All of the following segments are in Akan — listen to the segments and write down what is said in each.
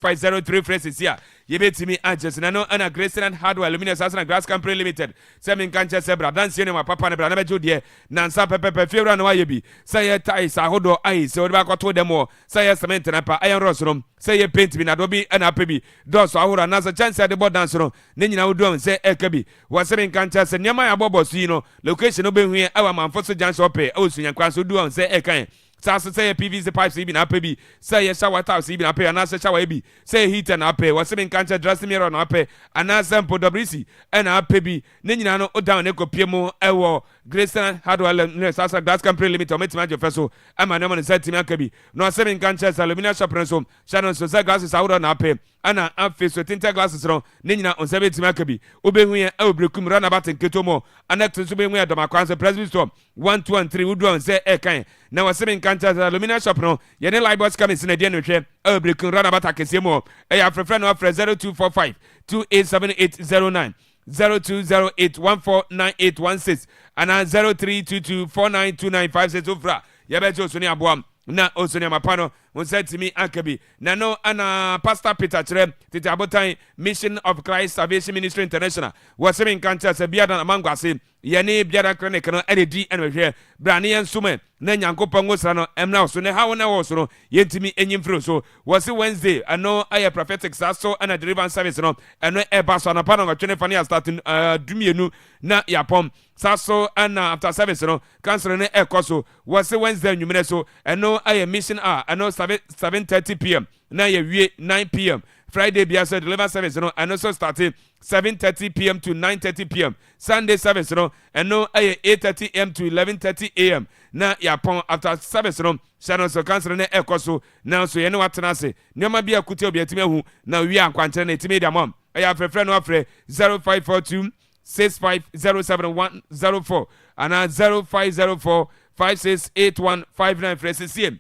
503 phrases here. You bet me adjust no and Graceland Hardware Luminous Asana Grass Company Limited. Semin Cancha Sebra, dance in my papa and brother Judy, Nansa Pepe, Fira no Yabi. Say a ties, a hodo ice, so back to them more. Say a cement and a iron rostrum. Say a paint me Adobe and a baby. Dos our another chance at the board dance room. Nina would do say Ekabi. Was Semin Cancha and Yamaya Bobos, you know, location obeying here, our man for Jan Sope, also young Quasu do and say Ekain. Sasa say PVC pipes even up be say a shower tiles even up and answer shower be say heat and up was seven cancer dressing mirror on up and answer for WC and up be Ninano down eco Piemo ewo Grayson Hardware Sasa Glass Company Limited or Metima Jefferso and my name is Timankabi no seven cancers alumina shop ransom Shannon so glasses out on up ana face with tinted glasses on Nina on 70 Makabi Ube Elbrukum run about in Ketomo and next to be where the Macquanza President Storm 1, 2, and 3 would do and say Ekain. Now a seven cancer alumina shop no Yene Libos coming in a dinner chair Elbrukum run about a Casimo a have a friend of 0245 287809 0208149816 and 0322492956 Ufra Yabejo Sonia Boam na Osonia Mapano who said to me Akabi na no ana Pastor Peter Chere titi abotan Mission of Christ Salvation Ministry International was seven cancer biada amangwase yene biada clinic no edi enwe brane ensume na nyankopon wosra no emna so ne hawo na wo so no yentimi enyimfro so was Wednesday ano aye prophetic so and a deliverance service no eno eba so na pa no twene fane starting dumienu na yapom saso and after service no cancel ne ekoso was Wednesday nwumene so eno aye mission ano 7:30 p.m. Now you 9 p.m. Friday biasa deliverance service no and also starting 7:30 p.m. to 9:30 p.m. Sunday service no and no 8:30 a.m. to 11:30 a.m. Now yapon after service no Shannon so cancel ne ekoso now so you know what na say nyama bia kuti obi atime hu na wi ankwanche na etime dia mom I have a friend of 0542 65070104 and 0504 568159 phrases here.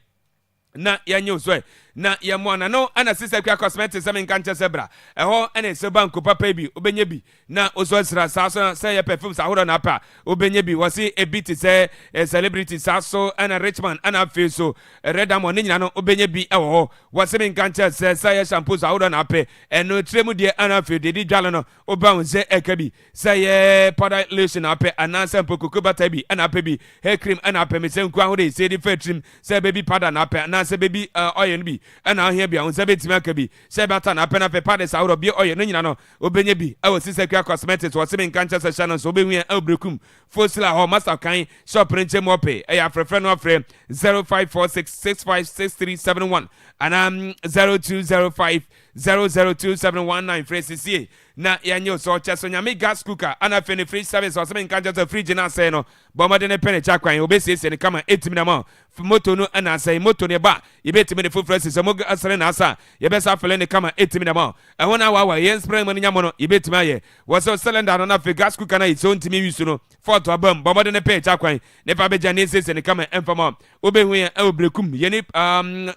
Na yanyo so na yamwana no ana sister kwa cosmetics am nkanche sebra eho ene se banko papa bi obenye bi na oso sra saso say ya perfume sa hodo na pa obenye bi wasi a bit say a celebrity saso ana richman ana face so red am nyina no obenye bi eho wasi nkanche say ya shampoo sa hodo na pa eno tremu de ana fe de dwale no oban se ekabi say powder lotion apa ana sampo kokobata bi ana pa bi hair cream ana pa me se nkwa hodo say di fatrim say baby powder na pa na say baby oil bi and I hear be on 70 Makabi, Sebatan, a pen of a party out of be oil, no, Obenya bi, our sister cosmetics was seven cancer session, so be we Elbrukum, Fosila or Master Kind, shop print mope, I have a friend of 0546656371, and I'm 0205 002719 phrases here. Na yanyo so chesonya me gas cooker ana fene free service or seven cancer of free na say no bomba de ne pene chakwan obesi se ne kama 8 minama moto no ana say moto ne ba ibeti me ne full phrases so mo asere na asa ye besa fele ne kama 8 minama e wona wa yen spray mo nyamo no ibeti ma ye was so cylinder no na fe gas cooker na its own timi wisu no for to abam bomba de ne pene chakwan ne fa beja ne se ne kama enfama obehu ye e obrekum ye ni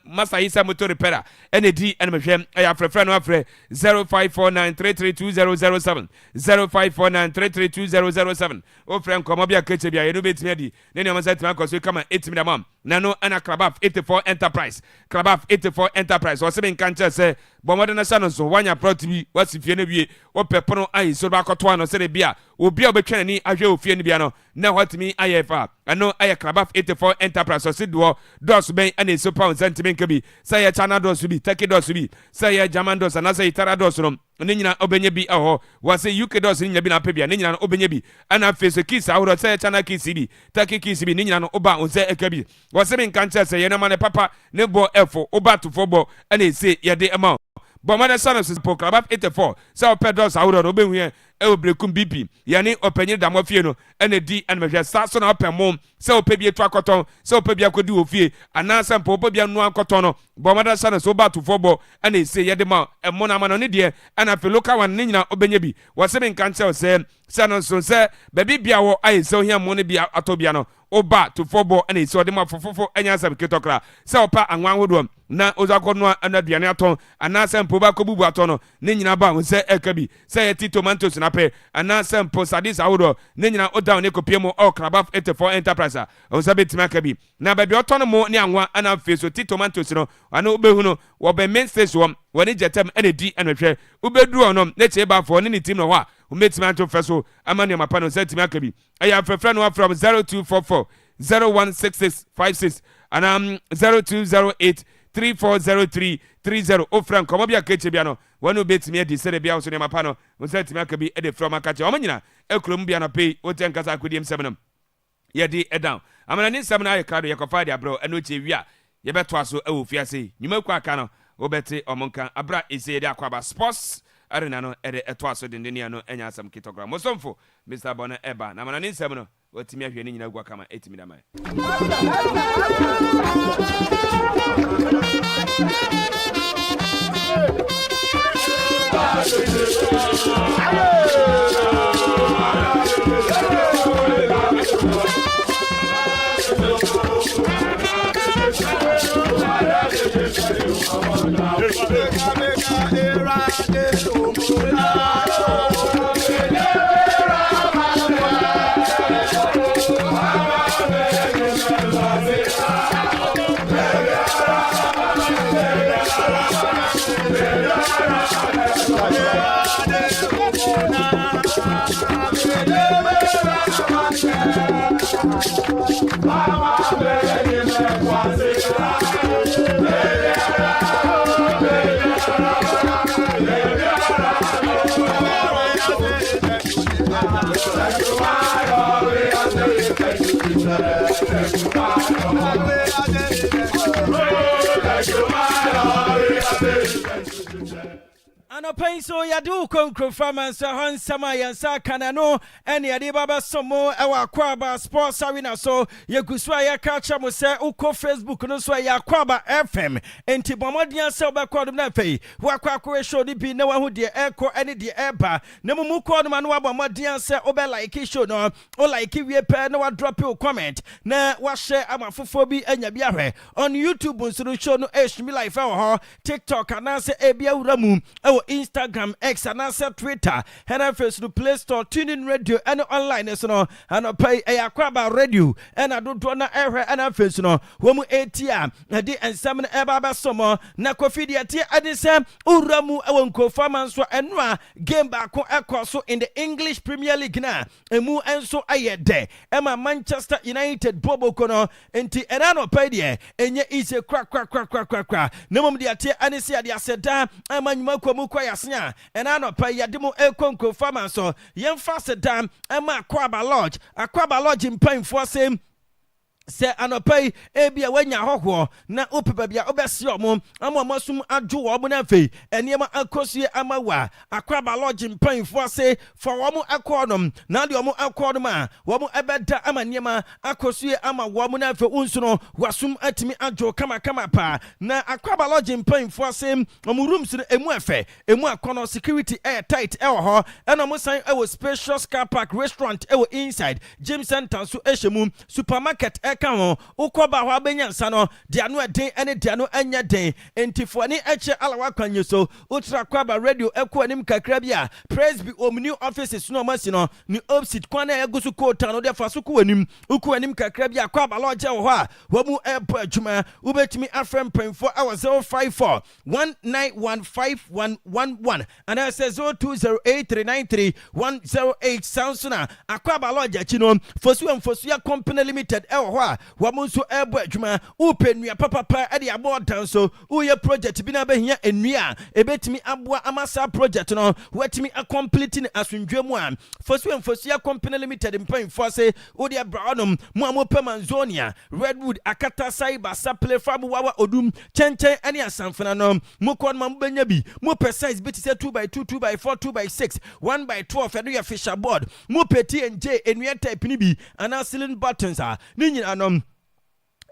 masa isa motor repair ene di ene mehwem e ya frefre no afre 0549332007 0549332007 o friend komo bia keche bia ye no betimi adi ne ne amasa tima koso kama 8 minimum nano ana Klabaf 84 Enterprise Klabaf 84 Enterprise o se ben kanche se bomode na sha so wanya protimi wasifie na wie o pepono ai so ba koto ano se de bia obi a obetwa ni ahwe ofie ni bia no na hotimi ayefa ano aye Klabaf 84 Enterprise o se do dos ben ana so pound sentiment ka bi say ya chana dos bi take dos bi say ya German dos na say itara dos no ne nyina obenye bi eho wase UK dos nyina bi na pebia ne nyina no obenye bi ana face kiss awro say chana kiss bi take kiss bi ne nyina no oba on say ekabi wase ben kanche say ye na mane papa ne bo efo oba to fobo ana say ye de amount but mother son of Klabaf 84 so pedos awro no be hu e obrekum BP yani opanyi da mafie no ene di ene mehwe sa so na opemom se opebie tu akoton se opebie akodi ofie ana se mpo opebie nu akoton no but mother son so ba to fobo ene se ye de ma emo na ma no ne de ana fe local one ne nyina obenye bi wo se ben kan che se no so se baby bia wo ai so hia mo ne bia atobia no oba to football and so dem fofofo anya sam ketokra se opa anwan hodo na ozakono anaduane aton ana sempo ba kobubu aton no ne nyina ba se ekabi se yeti tomatoes na pe ana sempo sadis ahodo ne nyina odown ne kopiemo okraba 84 enterprise o se betima kabi na ba bi oton mo ne anwa ana fe so ti tomatoes no ana obehu no wo be main station woni jetem ene di enhwe ubeduru onom ne che ba fo ne team no ho a umetima to feso amane mapa no se tima kabi aya frefre no from 0244 016656 and 0208 340330 o frank komo bia keche bia no wonu betimi edi sere bia so ne mapa no unse timi akabi e de from akache o manyina ekrom bia no pay o ten kasa akodiem semenam ye di e down amana ni semna aye kado ye kofa dia bro eno che wi a ye beto aso e wo fiase nyuma kwa aka no obete omonka abra ise de Akwaaba sports arena no e de eto aso dendenia no enya asam kitogram mosomfo Mr. Bona eba na amana ni semno otimi ahwe ni nyina gwa kama etimi da mai Anopay so ya do konkro farmers han sama yansa kanano ene ya de baba somo ewa Akwaaba sports arena so ye guswa ya kacha mo se uko Facebook no so ya Akwaaba FM enti bomodian se obekwadum na fei wa kwakwe show ni bi na wa hu de eko ene de eba na mu ko no ma no bomodian se obe like show no o like wie pe na wa drop your comment na wa share amafofo bi anya bi ahwe on YouTube nsuru show no eshmi live ho TikTok anase ebia uramu Instagram, X, and answer Twitter, and I first to Play Store, tuning radio, and online, so and I pay a Akwaaba radio, and I don't want to error, and I first no, Womu ATM, and the and some Ebaba Summer, Nakofidia, and the same Uramu, Awonko, Farmans, and game back so in the English Premier League now, and mu and so I day, Emma Manchester United, Bobo Kono, and T, and I no pay there, and yet it's a crack, no mum the tea, and it's the said, I'm a Mako. And I know pay Yadimo Elconco farmer so young faster dam and my Akwaaba Lodge in pain for same. Se anopay ebia wanya hoho na opebabia obesio mo amomosum adwo wo na fei eniema akosie amawa Akwaaba Lodge mpanfo ase for wo mo akonom na de wo mo akonom a wo mo ebeda amaniema akosie ama wo mo na fei unsuno wasum atimi adwo kama pa na Akwaaba Lodge mpanfo ase mo rooms no emu efe emu akono security air tight e wo ho ena mo san e wo spacious car park restaurant e wo inside gym center so ehemu supermarket kan ho ukoba ho abenyansa no de anu eden ene de anu anya den entifoni eche alawa kwanye so ultra Akwaaba radio eko anim kakra bia praise be omni offices no masi no ni opposite kwana egusu kota no de faso ko anim uko anim kakra bia Akwaaba Lodge ho a wo mu ebo adwuma ubetimi afrem penfo hour 054 191511 and I say 0208393108 Samsung Akwaaba Lodge achi no fosu ya company limited ho a wamunso ebo adwuma upenua papa e de abodan so uye project bi na behia enua ebetimi aboa amasa project no watimi completing asundwemu a fosu ya company limited mpanfo say odi abraonum mu amopamanzonia redwood akata cyber supply farm wawa odum chenchen ene asamfana no mukon mambenya bi mu size bit say 2x2 2x4 2x6 1x12 eno ya fisher board mu peti nj enua type ni bi ana ceiling buttons a ni nyina no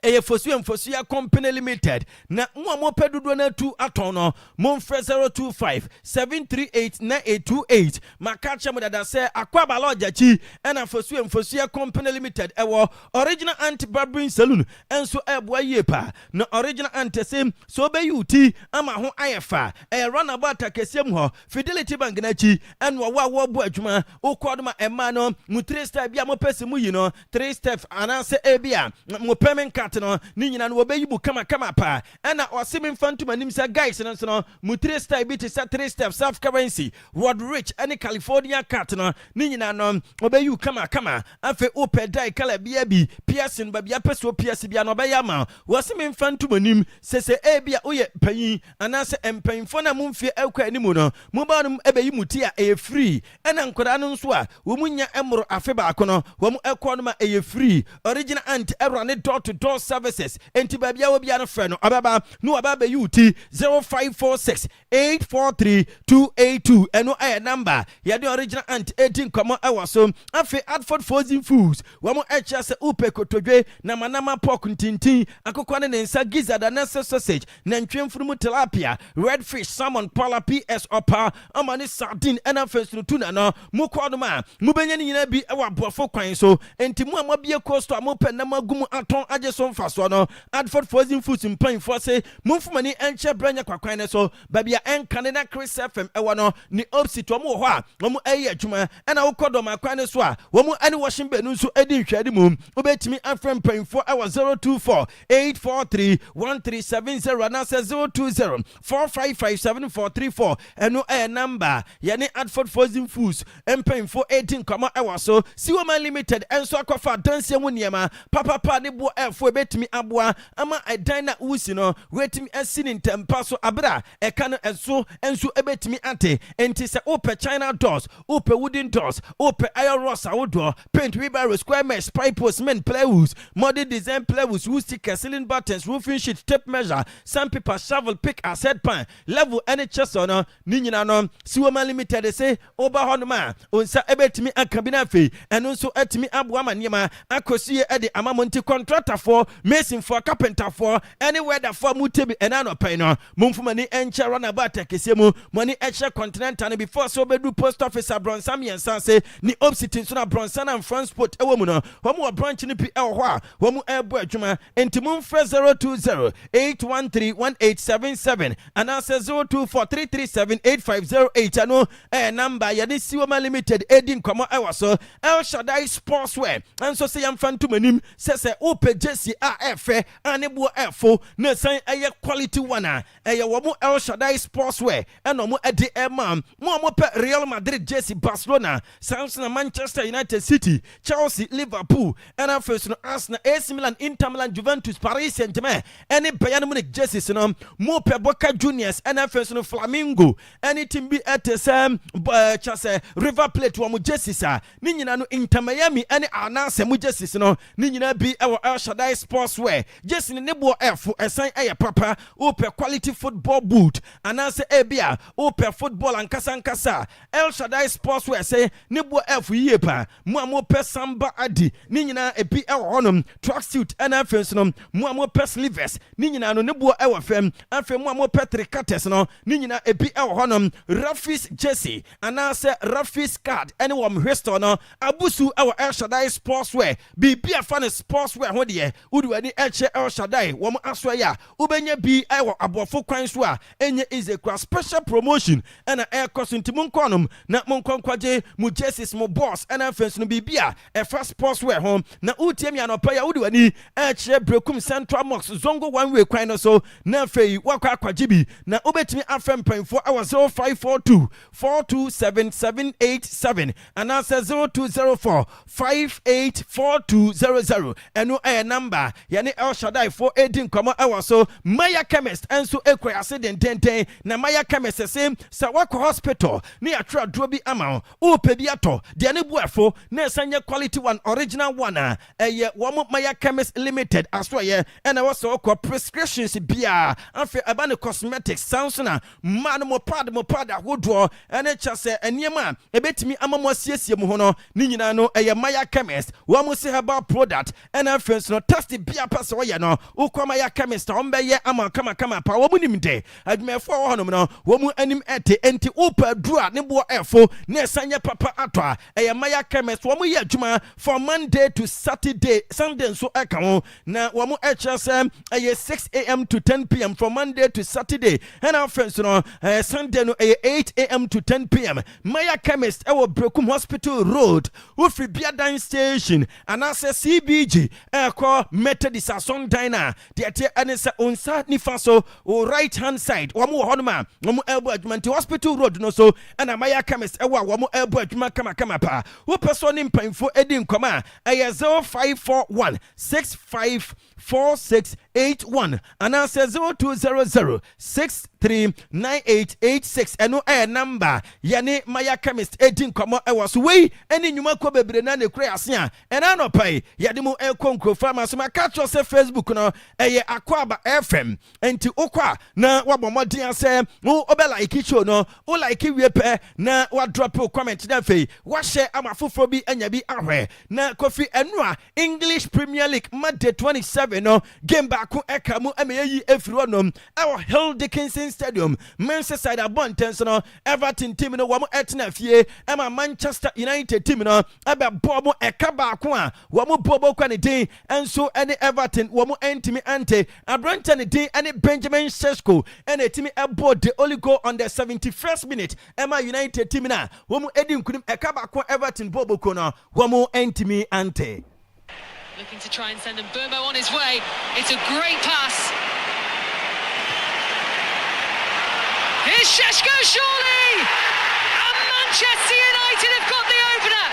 Fosuya Company Limited. Na mo pedudo na tu atono. Monfre 025 738 9828. Makacha mo dada se Akwaaba Lodge chi ena Fosuya Company Limited ewo original anti-barbering saloon enso eboa yepa. Na original anti-sim so be yuti ama ho ayefa. Runabout akesiem ho Fidelity Bank na chi enwa wa bo adwuma ukodoma ema no mu 3 step bia mo pese mu yi no 3 steps anase ebia mo payment card no ni nyina no obeyi bu kama pa ena osimi mfantum anim sa guys no mu 3 step bi te sa 3 steps self currency World Rich any California card no ni nyina no obeyi kama afe ope dai kala bia bi piercing ba bia peso pierce bia no obeya ma osimi mfantum anim sese ebia oye panyin anase empanfo na mumfie ekwa animu no mo ba no ebeyi muti a e free ena nkora no nso a wo munya emro afe ba akono wo mu ekwa no ma e free original anti erane door to door services enti ba bia wo bia no frɛ no ababa no ababa yuti 0546 843 282 eno number ya the original anti 18 komo ewaso afi Adford Frozen Foods wo mu echa se upe kotodwe na manama pork ntintin akokwa ne nsa gizzard na sausage na ntwemfuru tilapia redfish salmon pala ps opa amani sardine ena fesuru tuna no mu kodoma mu benya ni nyina bi ewa boafo kwan so enti mu amabie coast amu pe na magum aton agye so mfaso no Adford Frozen Foods mpanfo se mumfumani enche branya kwakwan ne so babia enkane na Chris FM ewa no ni opposite omu ho a omu eye adwuma ena ukodoma kwan ne so a omu ani washing benu so edi nhwade mu obetimi afrem mpanfo ewa 024 843 1370 na se 020 4557434 eno number yani Adford Frozen Foods mpanfo 18 kama ewa so Siwoma Limited enso akwafa danse mu niema papa ne bo efo ebetimi aboa ama edan na usi no wetimi asini ntempa so abra eka no enso ebetimi ante enti se ope China doors ope wooden doors ope iron rods awodo paint wheelbarrow square mesh pipe cement plywood modern design plywood wood sticker ceiling buttons roofing sheet tape measure sandpaper shovel pick asset pan level any chest no ni nyina no Siwoma Limited say oba honoma onsa ebetimi akabina fe eno nso atimi aboa maniema akosie ede amamonti contractor for mason for carpenter for anywhere that for mutebi enano pen no mumfumani enche runabout akesiemu money eche continental no before so bedu post office abronsan yensan say ni opposite so na bronsan and transport ewo mu no homo branch ni pi ewo ho a homo ebo adwuma enti mumfre 020 813 1877 and answer 0243378508 ano number ya ni Siwoma Limited edin komo ewa so El Shaddai Sportswear and so say am fantumanim se ope jesi a efe anebo efo na san eye quality one eye wo mu El Shaddai Sportswear eno mu ede emam mo pe Real Madrid jesi Barcelona Samsung Manchester United City Chelsea Liverpool and first no Arsenal AC Milan Inter Milan Juventus Paris Saint-Germain any Bayern Munich jesi no mo pe Boca Juniors and first no Flamengo anything be at some chase River Plate wo mu jesi sa ni nyina no Inter Miami any anase mu jesi no ni nyina bi ewo El Shaddai Sportswear jesi ne bo efo esan eye papa ope quality football boot anase ebia ope football ankasa El Shaddai Sportswear say ne bo efo yepa mu amope samba adi ni nyina ebi ewo honom tracksuit ana fence no mu amope sleeves ni nyina no ne bo ewo fam afa mu amope tricates no ni nyina ebi ewo honom Rafis jersey anase Rafis card any wom hwesto no abusu ewo El Shaddai Sportswear bi afa ne Sportswear ho de uduani eche El Shaddai wom asoya ubenya bi ewo abofo kwan so a enye izekwa special promotion ana air cost ntimunkonom na monkonkwaje mu jerseys mu boss ana fence no bibia e first Sportswear home na utiem ya no pa ya uduani eche brekum Central Mox zongo one way kwan no so na fei wakwa akwajibi na ubetimi afem panfo awa 0542 427787 and answer 0204 584200 eno number yani El Shaddai for 18 komo awa so Maya Chemist enso ekwa accident tenten na Maya Chemist same sa wako hospital ni atra drobi ama o pe bi ato de ne buafo na sanye quality one original one eye wo Maya Chemist Limited asoye ena wo so ko prescriptions bia afi abane cosmetics sounds na man mo pad ahodo ene chase eniema ebetimi amamo siesie mu ho no ni nyina no eye Maya Chemist wo mo se herbal product ena friends no test gymnastic bia pass oya no ukoma ya chemist ombeye ama kama pa wo munim de adwumefo wo honom no wo mu anim ete enti upa dura ne bo efo na sanya papa atwa eye maya chemist wo mu ye adwuma from Monday to Saturday Sunday so eka ho na wo mu HSM eye 6 a.m. to 10 p.m. from Monday to Saturday and our friends no Sunday no eye 8 a.m. to 10 p.m. Maya chemist ewo Brekum Hospital Road Ufri Biadan Station and as CBG call Methodist Ason Diner the anisa unsa nifa so o right hand side wamu honoma wamu elbow adwuma Hospital Road no so and Maya chemist ewa wamu elbow adwuma kama pa wo person mpanyfo edi nkoma 0541 654681 and answer 0200 639886 eno number yani Maya chemist edi nkoma ewa so we eni nyuma ko bebre na ne kura ase a ena no pai yade mu ekonkro farmer so maka cho se Facebook no Akwaaba FM enti okwa na wabomodin ase wo obela ikicho no wo like wie pe na wa drop a comment na fei wa share amafofo bi anya bi ahwe na Kofi Enua English Premier League Monday 27 no game back eka mu emeyi efiri onom our Hill Dickinson Stadium Manchester Abontense no Everton team no wamo etna fie ema Manchester United team no aba bobo eka baako a wamo bobo kwa ne din enso ene Everton wamo entimi ante Abranta ne din ene Benjamin Sesko ene timi ebo the only goal on the 71st minute Emma United team na wamo edi nkunim eka baako Everton bobo kono wamo entimi ante. Looking to try and send Burmo on his way. It's a great pass. Here's Šeško, surely! And Manchester United have got the opener.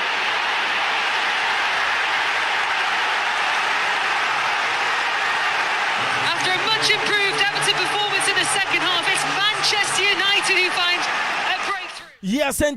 After a much improved Everton performance in the second half, it's Manchester United who find a breakthrough. Yes, and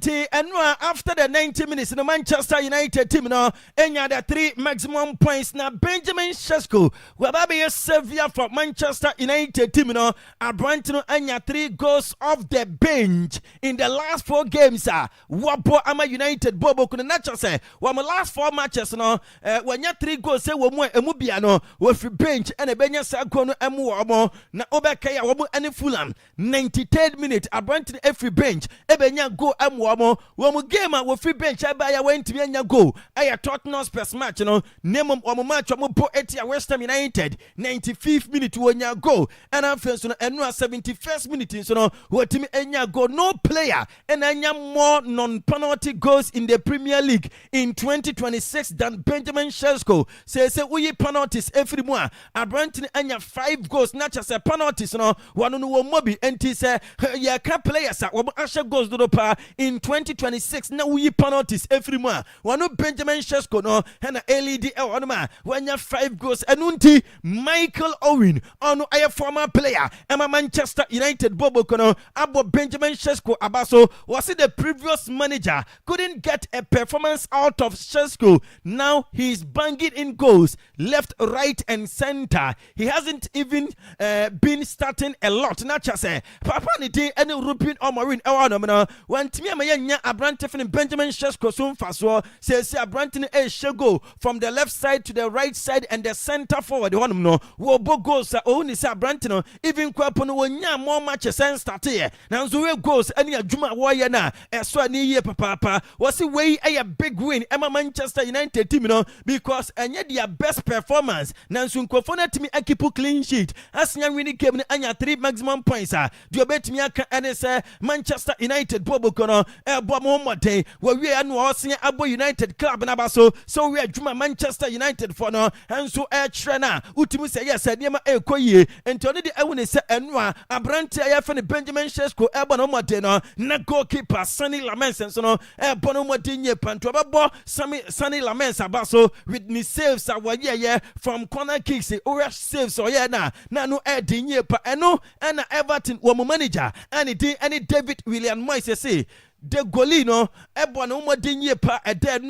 after the 90 minutes, the Manchester United team now enya the 3 maximum points. Now Benjamin Sesko, wababe savior for Manchester United team now. Abrantino enya 3 goals off the bench in the last 4 games. Wapo ama United bobo kuna nacho say. Wama last 4 matches no. Wanya 3 goals say wamu emubia no. Wafi bench ene benya sako no emu wamo na obekaya wamu ene Fulham 93rd minute. Abrantino every bench ebenya go amwamo womu game wo free bench abaya went me anya go aya Tottenham Spurs match no name womu match womu po etia West Ham United 95th minute wonya go and afenso no enu 71st minute so no wotimi anya go no player and anya more non-penalty goals in the Premier League in 2026 than Benjamin Sesko say uyi penalties every mo Abrantini anya 5 goals not just a penalties no wanu no mobi enti say ya ka players womu asha goals do in 2026 na we penalties every month wano Benjamin Sesko no and LED onoma wanya 5 goals enunti Michael Owen ono a former player Emma Manchester United bobo kono abo Benjamin Sesko abaso was it the previous manager couldn't get a performance out of Sesko. Now he's banging in goals left, right and center. He hasn't even been starting a lot. Not just say papa ni day any European or Marine no when Timmy Mayanya Abrantin Benjamin Sesko soon faso says Abrantin a shego from the left side to the right side and the center forward one no wo goals only say Abrantin even kwapono wonya more matches and start here now so goals any adwuma warrior na so ani ye papa was way a big win Emma Manchester United team no because anya their best performance now so nkofona timi akipu clean sheet asnya winning game anya 3 maximum points do bet me aka and say Manchester United bobo kono bomo moden we anu osin abo United club na baso so we adwuma Manchester United for no enso trena utimi say yes niema ekoyie entoni de ewune se enua abrante ayafe ne Benjamin Sesko ebo no moden no na goalkeeper Sunny Lamens enso no ebo no moden ye panto bebo Sunny Lamens abaso with ni saves awaye from corner kicks or saves or na no edinye pa eno na Everton wo manager and David William Moise say the golino ebona umodinye pa dead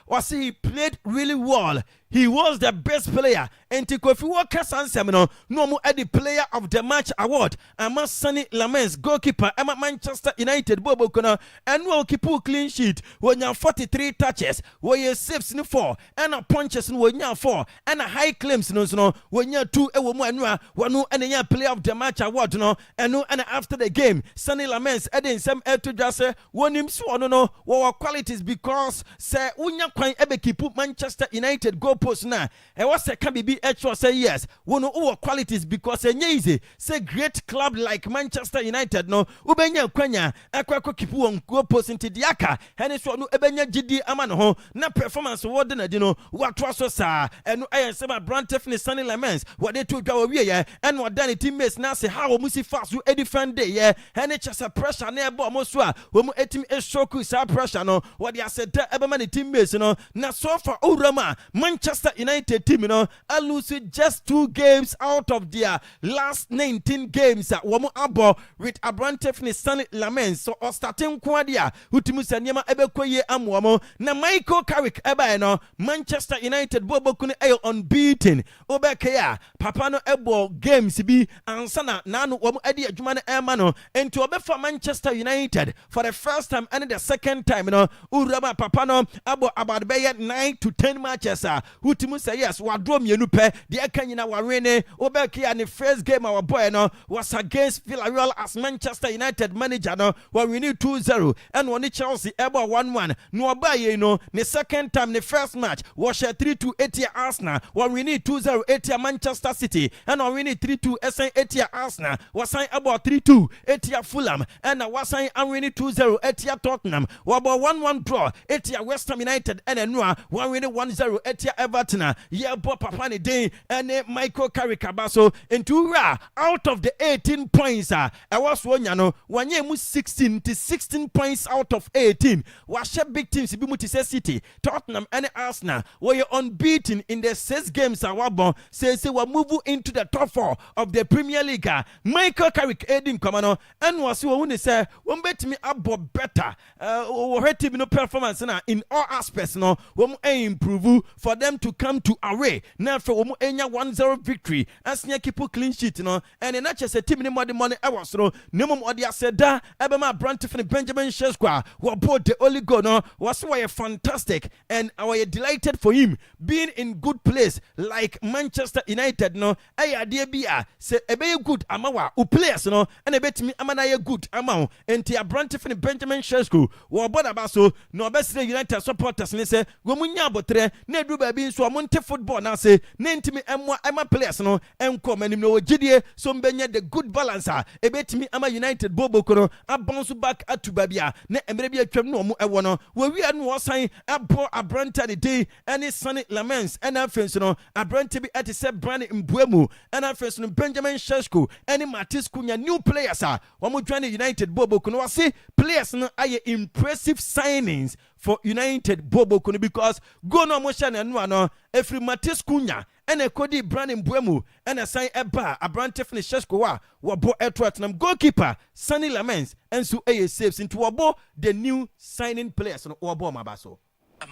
was he played really well. He was the best player enti Kofi Walker sansem no mu edi player of the match award ama Sonny Lamens goalkeeper ama Manchester United bobo kono eno keep clean sheet wonya 43 touches woye saves ni 4 and punches ni wonya 4 and high claims no wonya 2 ewo mu anu a wanu enya player of the match award no eno and after the game Sonny Lamens edin sem to just wonim so no wo qualities because say unya kwan ebe keep Manchester United goal post na e was say can be actual say yes wono wo qualities because enye easy say great club like Manchester United no ubenya kwanya akwa keep won goal post into diaka ene so no ebenya gidi ama no ho na performance wo de na di no watwa so sa eno ayensem Brantef ni Sonny Lamens what they to dwa wie ye and what done teammates na say how musi fast you a different day ye ene chese pressure na ebo mo so a wo mu etim eshoku sa pressure no what they said ebe man teammates no na so far urama Manchester United team no a lose just 2 games out of their last 19 games wo mu abo with Brantef ni Sonny Lamens so starting kwadia utimu sanyema ebe koye amwo na Michael Carrick ebe no Manchester United bobo kunu unbeaten obekaya papa no ebo games bi ansana nanu wo mu adi adwuma no ema no enti obefa Manchester United for the first time and the second time no urama papa no abo about be 9 to 10 matches utimu say yes wadro mienu pe de akanyina warene obekaya ni first game our boy no was against Villarreal as Manchester United manager no we win 2-0 and one Chelsea ebo 1-1 no obaye no the second time the first match was 3-2 8 Arsenal we win 2-0 8 Manchester City and we win 3-2 SN 8 Arsenal was sign about 3-2 8 Fulham and was sign and win 2-0 8 Tottenham we about 1-1 draw 8 West Ham United and Noah we win 1-0 8 Everton yeah bo papa ni day and Michael Carrick abaso into out of the 18 points I was one no one year 16 to 16 points out of 18 was big teams bi muti City Tottenham and Arsenal were unbeaten in the 6 games awabon say we move into the top 4 of the Premier League Michael Carrick Edin Komano and was who say one bet me abo better her team no performance na in all aspects no we improve for them to come to away now for we enya 1-0 victory as nya keep clean sheet no and not just a team ni money I was no nemum odi aseda ebe ma Brantef Benjamin Sesko we bought the only goal no was why fantastic and I delighted for him being in good place like Manchester United no aya de bia say ebe good amawa u players no and ebetimi amana ye good amaw enti Brantef Benjamin Sesko we boda baso no obesire United supporters ne say we munya abotre na edu ba bi so monte football na say na ntimi ema players no enko manim no gidie so mbenya the good balance ebetimi ama United bobo kono abonso back atuba bia na emre bia twam no mo ewo no we wi anu osan abo Abranta de day any Sonny Lamens and afenso no Abranta bi at se brand mbuemu and afenso no Benjamin Sesko any Matis Kunya new players wo mo join United bobo kono wase players no aye impressive signings for United bobo kono because go no mo shane no no every Matis Kunya and a Cody Brandon Buemu and a sign eba Abrantef ni Sesko wa bo etwatnam goalkeeper Sonny Lamens and so a saves into wabo the new signing players no wabo mabaso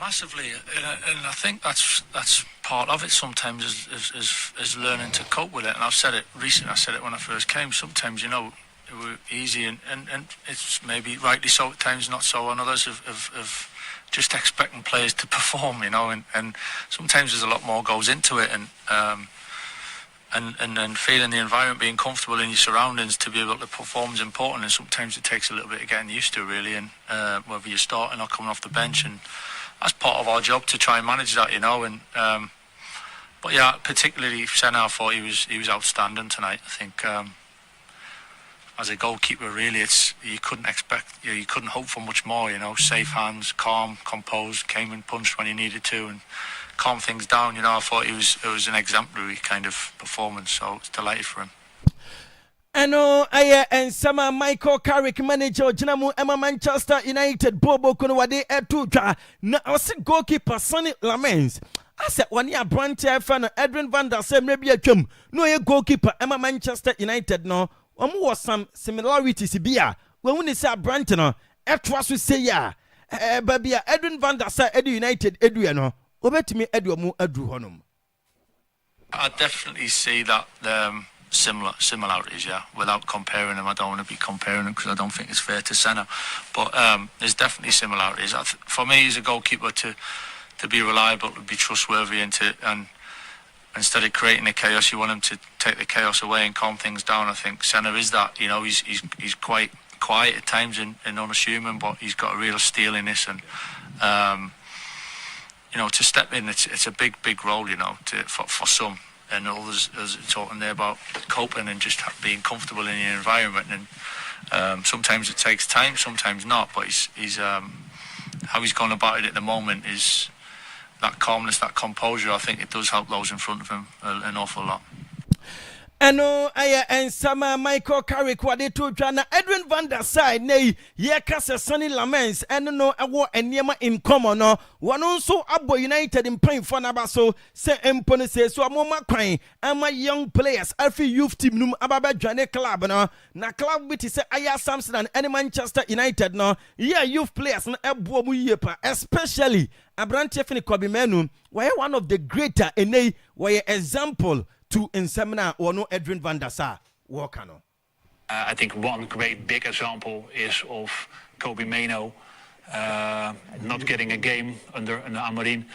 massively and I think that's part of it sometimes is learning to cope with it, and I've said it recently. I said it when I first came. Sometimes it were easy and it's maybe rightly so at times, not so on others of just expecting players to perform, and sometimes there's a lot more goes into it, and feeling the environment, being comfortable in your surroundings to be able to perform is important, and sometimes it takes a little bit of getting used to, really, and whether you're starting or coming off the bench, and that's part of our job to try and manage that, but yeah, particularly Senna, I thought he was outstanding tonight. I think as a goalkeeper, really, you couldn't expect, you couldn't hope for much more. Safe hands, calm, composed, came and punched when he needed to, and calmed things down. I thought it was an exemplary kind of performance. So it's delighted for him. And sama Michael Carrick manager Jinamu Emma Manchester United Bobo Kunwade Etuja na ose goalkeeper Sonny Lamens. I said one year branch fan Edwin van der Sar maybe a chum. No ye goalkeeper Emma Manchester United no. Was some similarities bia. When we say branch no, etwas we say ya. Baby Edwin van der Sar Edu United Edu no. Obetimi Edu mu Edu honum. I definitely see that similarities, yeah. Without comparing them, I don't want to be comparing them because I don't think it's fair to Senna. But there's definitely similarities. For me, as a goalkeeper, to be reliable, to be trustworthy, and instead of creating the chaos, you want him to take the chaos away and calm things down. I think Senna is that. You know, he's quite quiet at times and unassuming, but he's got a real steeliness and. You know, to step in, it's a big role. You know, for some. And others, as talking there about coping and just being comfortable in your environment, and sometimes it takes time, sometimes not. But he's how he's gone about it at the moment is that calmness, that composure. I think it does help those in front of him an awful lot. Eno aya ensama Michael Carrick wade to dwana Edwin van der Sar nei ye kase Sonny Lamens eno no ewo eniema in common no wono nso abo United in pain for na baso se empone se so amoma kwan ama young players afi youth team num ababa dwane club no na club bit se aya Samson and Manchester United no yeah youth players no ebo mu yie pa especially Abrante Fini Kobe Menu were one of the greater enei were example to Insemina or no Edwin van der Sar Walker. I think one great big example is of Kobe Meno not getting a game under Amarin.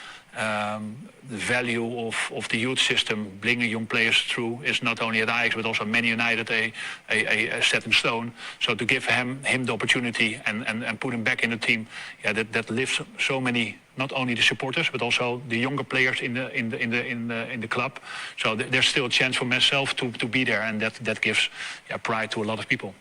The value of the youth system, bringing young players through, is not only at Ajax but also Man United a set in stone. So to give him the opportunity and put him back in the team, yeah, that lifts so many. Not only the supporters but also the younger players in the club. So there's still a chance for myself to be there, and that gives pride to a lot of people.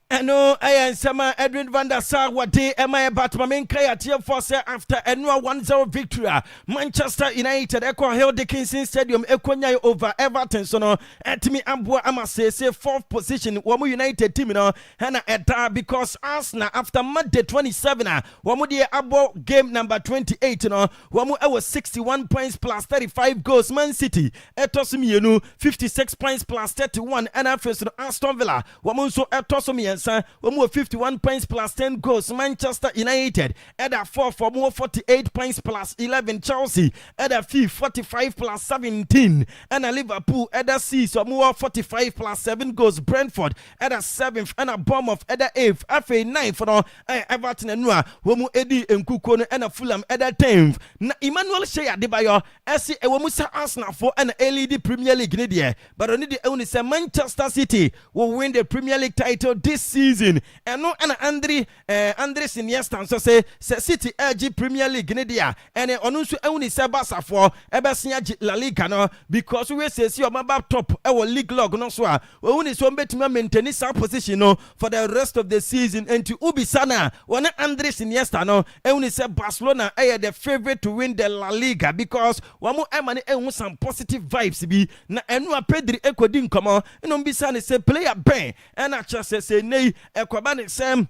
Eno ayan sama Edwin van der Sar wade ema Batman Kaya force after Enua 1-0 victory. Manchester United Echo Hill Dickinson Stadium Ekonya over Everton so no etimi amboa amase 4th position Wamu United team no hena eta because Arsenal after Monday 27 wamu die abo game number 28 no wamu ewo 61 points plus 35 goals. Man City etosumi 56 points plus 31 and after Aston Villa wamu so etosumi Wamu 51 points plus 10 goals. Manchester United at a 4 for more 48 points plus 11. Chelsea at a 5 45 plus 17 and a Liverpool at a 6 or more 45 plus 7 goals. Brentford at a 7th and a Bournemouth at a 8th. FA 9 for no Everton and Noah Wamu Eddie and Kukono and a Fulham at a 10th. Na Emmanuel Shea Debayo SC Wamusa Arsenal for an LED Premier League Nidia but only the only say Manchester City will win the Premier League title this season and no and Andres Iniesta so say City LG Premier League Nidia and onu so only say Barca for ebesia La Liga no because we say your maba top our league log no so we only so betima maintain sa position no for the rest of the season and to Ubisana one Andres Iniesta no only say Barcelona are the favorite to win the La Liga because wamu emane some positive vibes bi na enu Pedri ekodi nkomo eno Ubisana say player ben and actually say Akwaaba ne sem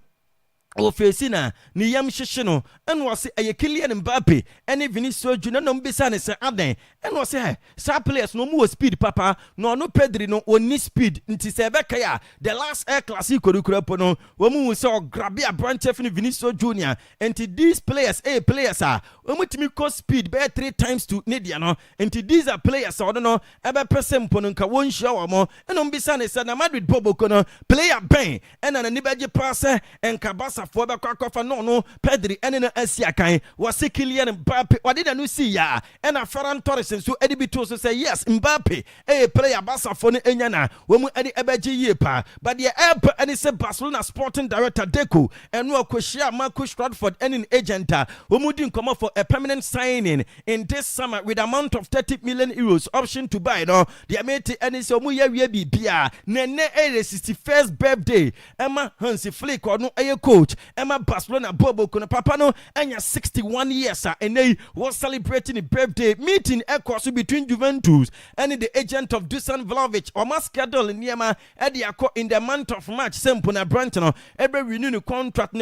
ofesina ni yam hyehyeno en wose Kylian Mbappe ene Vinicius Junior no mbisa ne se aden en wose sa players no mu speed papa no no Pedri no oni speed nti se be kaya the last air classico kurapo no wo mu se o grab a branch of Vinicius Junior nti these players players are omutimi ko speed be 3 times to Nidia no nti these are players or no ebe person mpo no nka won hia wo mo en mbisa ne se na Madrid Boboko no player ben en na ni beje pass enka Barca for be kwakofa no Pedri ene na asiakan wase Kylian Mbappe wade na no see ya ena Ferran Torres so edi bito so say yes Mbappe player Barca for no enya na wo mu edi ebeje yie pa but the help ene say Barcelona sporting director Deco eno akohia Marcus Rashford ene agent wo mu di nkomo for a permanent signing in this summer with amount of 30 million euros option to buy no the amate ene say wo ya wie bibia na 61st birthday Emma Hansi Flick no coach Emma Barcelona Bobo Kuna Papa no anya 61 years and they was celebrating a birthday meeting across between Juventus and the agent of Dusan Vlahovic or schedule in Niema Ediako in the month of March Sempona Brantano every renew the contract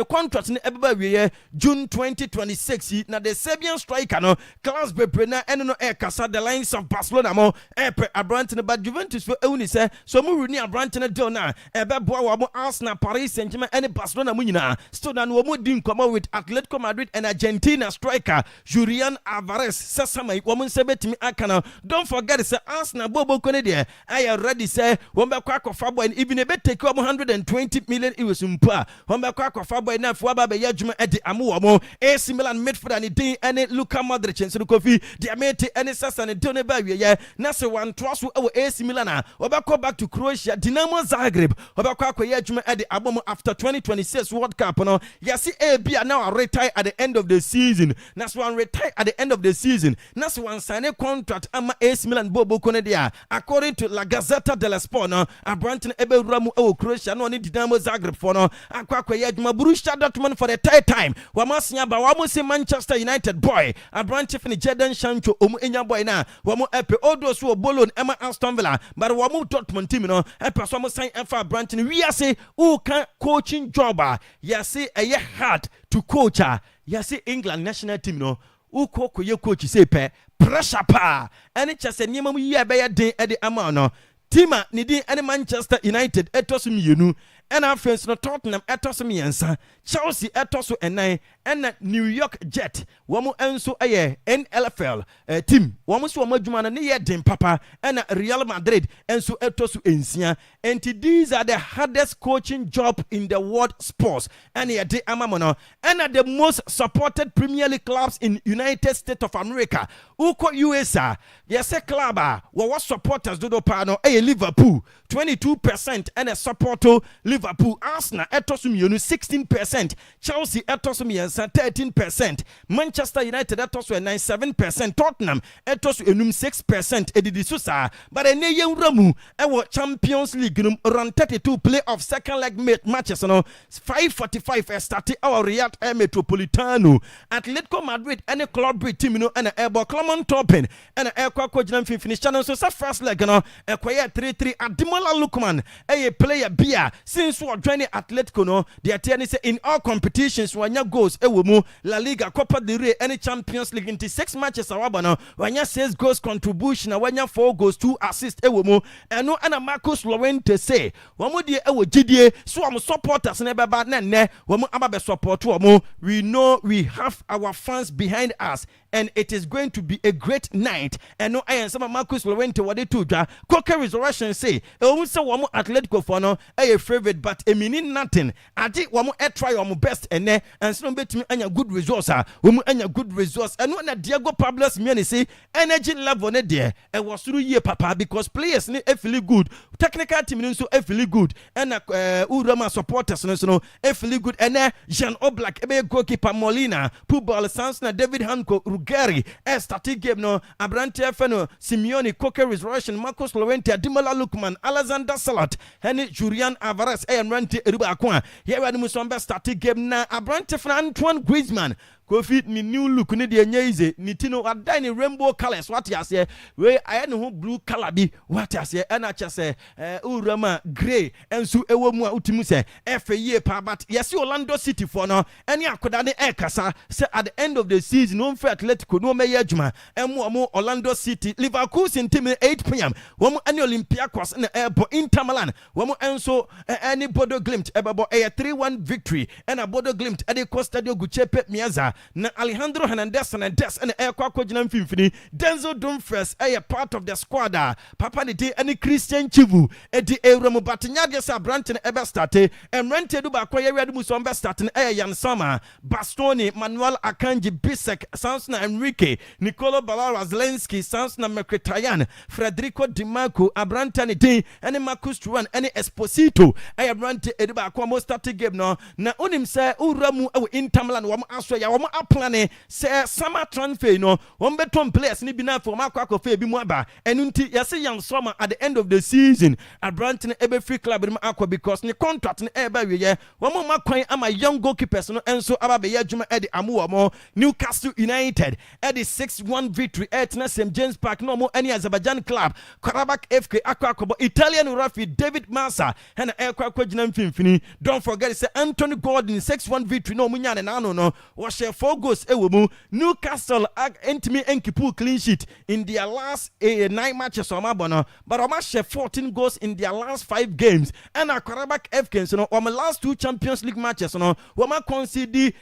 in every June 2026 now the Serbian striker no Klaus Bebrena and no Casa the lines of Barcelona mo Brantano but Juventus for only say so mu renew Brantano deal na ebe boa wa Arsenal Paris Saint-Germain and Barcelona munina Barcelona still na womu din komo with Atletico Madrid and Argentina striker Julian Alvarez sasama womu sebetimi akana. Don't forget say Arsenal bobo kone de I already say wombe kwa kofa boy even a bit take 120 million euros mpa wombe kwa kofa boy na fuaba be yadwuma edi amu womo AC Milan midfielder ni din ene Luka Modric nso kofi de amete ene sasa ne done ba wiye na se wan toaso e AC Milan a obekọ back to Croatia Dinamo Zagreb obekọ akoye adwuma edi abom after 2026 World Cup no yesi bia now retire at the end of the season na so one retire at the end of the season na so one sign a contract ama AC Milan bobo kone dia according to La Gazzetta dello Sport no Abranton ebe ramu e Croatia no ni Dinamo Zagreb for no akoye adwuma Borussia Dortmund for the third time wamasia ba wamusi Manchester United boy Abranton fini Jadon Sancho omu enya boy na wamu epe odo so Bolon Emma Aston Villa but wamu Dortmund team no epe so mo sign efa Abranton we say who can coaching job yasi eye hard to coach yasi England national team no who koye coach say pe pressure pa any chase nyema mu yi be ya den e de ama no tima ni din any Manchester United etoso mienu and our friends no Tottenham etoso miensa Chelsea etoso enan and New York Jet womu enso eye NFL team womu so womu adwuma na ne ye den papa and Real Madrid enso etoso ensia and these are the hardest coaching job in the world sports and ye de amamono and the most supported Premier League clubs in United States of America uko USA yes club what supporters do pa no Liverpool 22% and a support to Liverpool Arsenal etoso mienu 16% Chelsea etoso miensa 13% Manchester United etoso 97% Tottenham etoso enum 6% edidi susa but ene yewramu ewo Champions League num run 32 playoff second leg matches no 5:45 started our Riyadh Metropolitano Atletico Madrid and Club Brugge team no and Ebo Clement Toppin and Ekwa Kojina finish channel so first leg no Ekwa 3-3 Ademola Lookman a player bia since we joining Atletico no the attorney say in all competitions wanya goals ewemu La Liga Copa del Rey any Champions League into 6 matches awaba no wanya 6 goals contribution na wanya 4 goals 2 assists ewemu eno ana Marcus Llorente say womu die ewo gidie so am supporters na beba na ne womu ababe support womu we know we have our fans behind us and it is going to be a great night and no I am some Marcus Llorente wade to dwa Coca Resurrection say womu say womu Atletico for no a favorite but a meaning nothing ade womu try womu best ene and so betimi anya good results womu anya good results and when Diego Pablo Simeone say energy level ne there e was through year papa because players ne feel good technical team ne so feel good and Urama supporters ne so no feel good and Jean Oblak ebe goalkeeper Molina Pubal Sansna David Hanko Ruggeri starting game no Abrante Feno Simeone Coca Resurrection Marcus Llorente Ademola Lookman Alexander Salat Henry Julian Alvarez and Ranti Eruba Akwa here we musombe starting game na Abrante Feno Antoine Griezmann Kofi ni new look ni de nyeize ni tino adai ni rainbow colors what ya say we aye ne ho blue color bi what ya say na cha say urama grey ensu ewo mu a utimu say efe ye pa but yes Orlando City for no any akoda ne kasa say at the end of the season no for Atletico no me adwuma emu Orlando City Liverpool team 8 p.m. Womu any Olympiacos na airport Inter Milan womu enso any Bodo Glimt ebebo 3-1 victory and a Bodo Glimt at the Stadio Giuseppe Meazza na Alejandro Hernandez and Ekwa Kojina mfimfini Denzel Dumfries a part of the squad papa ni de any Christian Chivu edi Ewremu Batinya de sa Branton ebe starte Emrente du ba koye wi muso mbe starte Yan Sama Bastoni Manuel Akanji Bisek Sansna Enrique Nicolo Ballara Zelensky Sansna Mkhitaryan Federico Di Marco Abrantani de any Marcus Thuram any Esposito Abrante edi ba kwa mo start game no na onim se uramu e Inter Milan wo aso ya wo aplan say summer transfer no one beton players ni bi na for makwa fe bi mu aba enunti yase Yan Soma at the end of the season Abranton ebe free club ni akwa because ni contract ni eba wiye wo makwan ama young goalkeepers no enso aba be yadwuma e de amu mo Newcastle United e de 6-1 victory at na St James Park no mo any Azerbaijan club Karabakh FK akwa Italian referee David Massa and ekwa kwagina mfimfini don't forget say Anthony Gordon 6-1 victory no munya na no was 4 goals ewomu. Newcastle entimi enkipu clean sheet in their last 9 matches on Mabono, but Oma share 14 goals in their last 5 games. And Akwaaba FKs, you know, on the last 2 Champions League matches, you know, Wama concede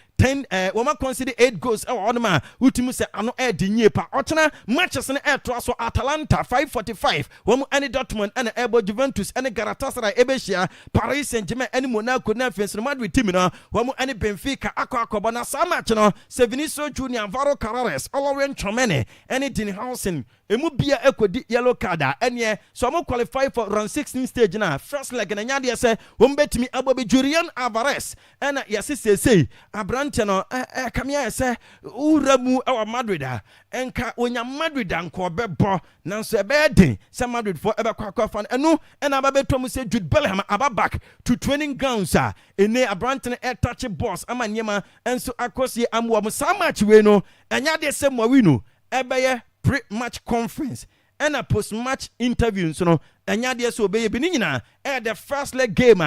8 goals. Odema ultimu se ano dinye pa. Otena matches ne so Atalanta 545. Wamu any Dortmund and Ebo Juventus and Galatasaray Ebeshia Paris Saint-Germain and Monaco na Fence Madrid team na wamu any Benfica Akwaaba na sa match no Seveniso Junior Alvaro Carreras Olorien Chomene any Dinhausen emu bia ekodi yellow card enye so mo qualify for round 16 stage na first leg na nyade se won betimi abobi Julian Alvarez and yesi say abrante no kamia se uramu ewa Madrid enka onya Madrid anko bebo nanso ebeden se Madrid for ebekwa fan enu and ababetom say Jude Bellingham back to training grounds ene abrante no touch boss amanyema enso akosie amwo mo sa match we no nyade se mo winu ebeye pre-match conference and a post-match interview so no enya de so be bi nyina the first leg game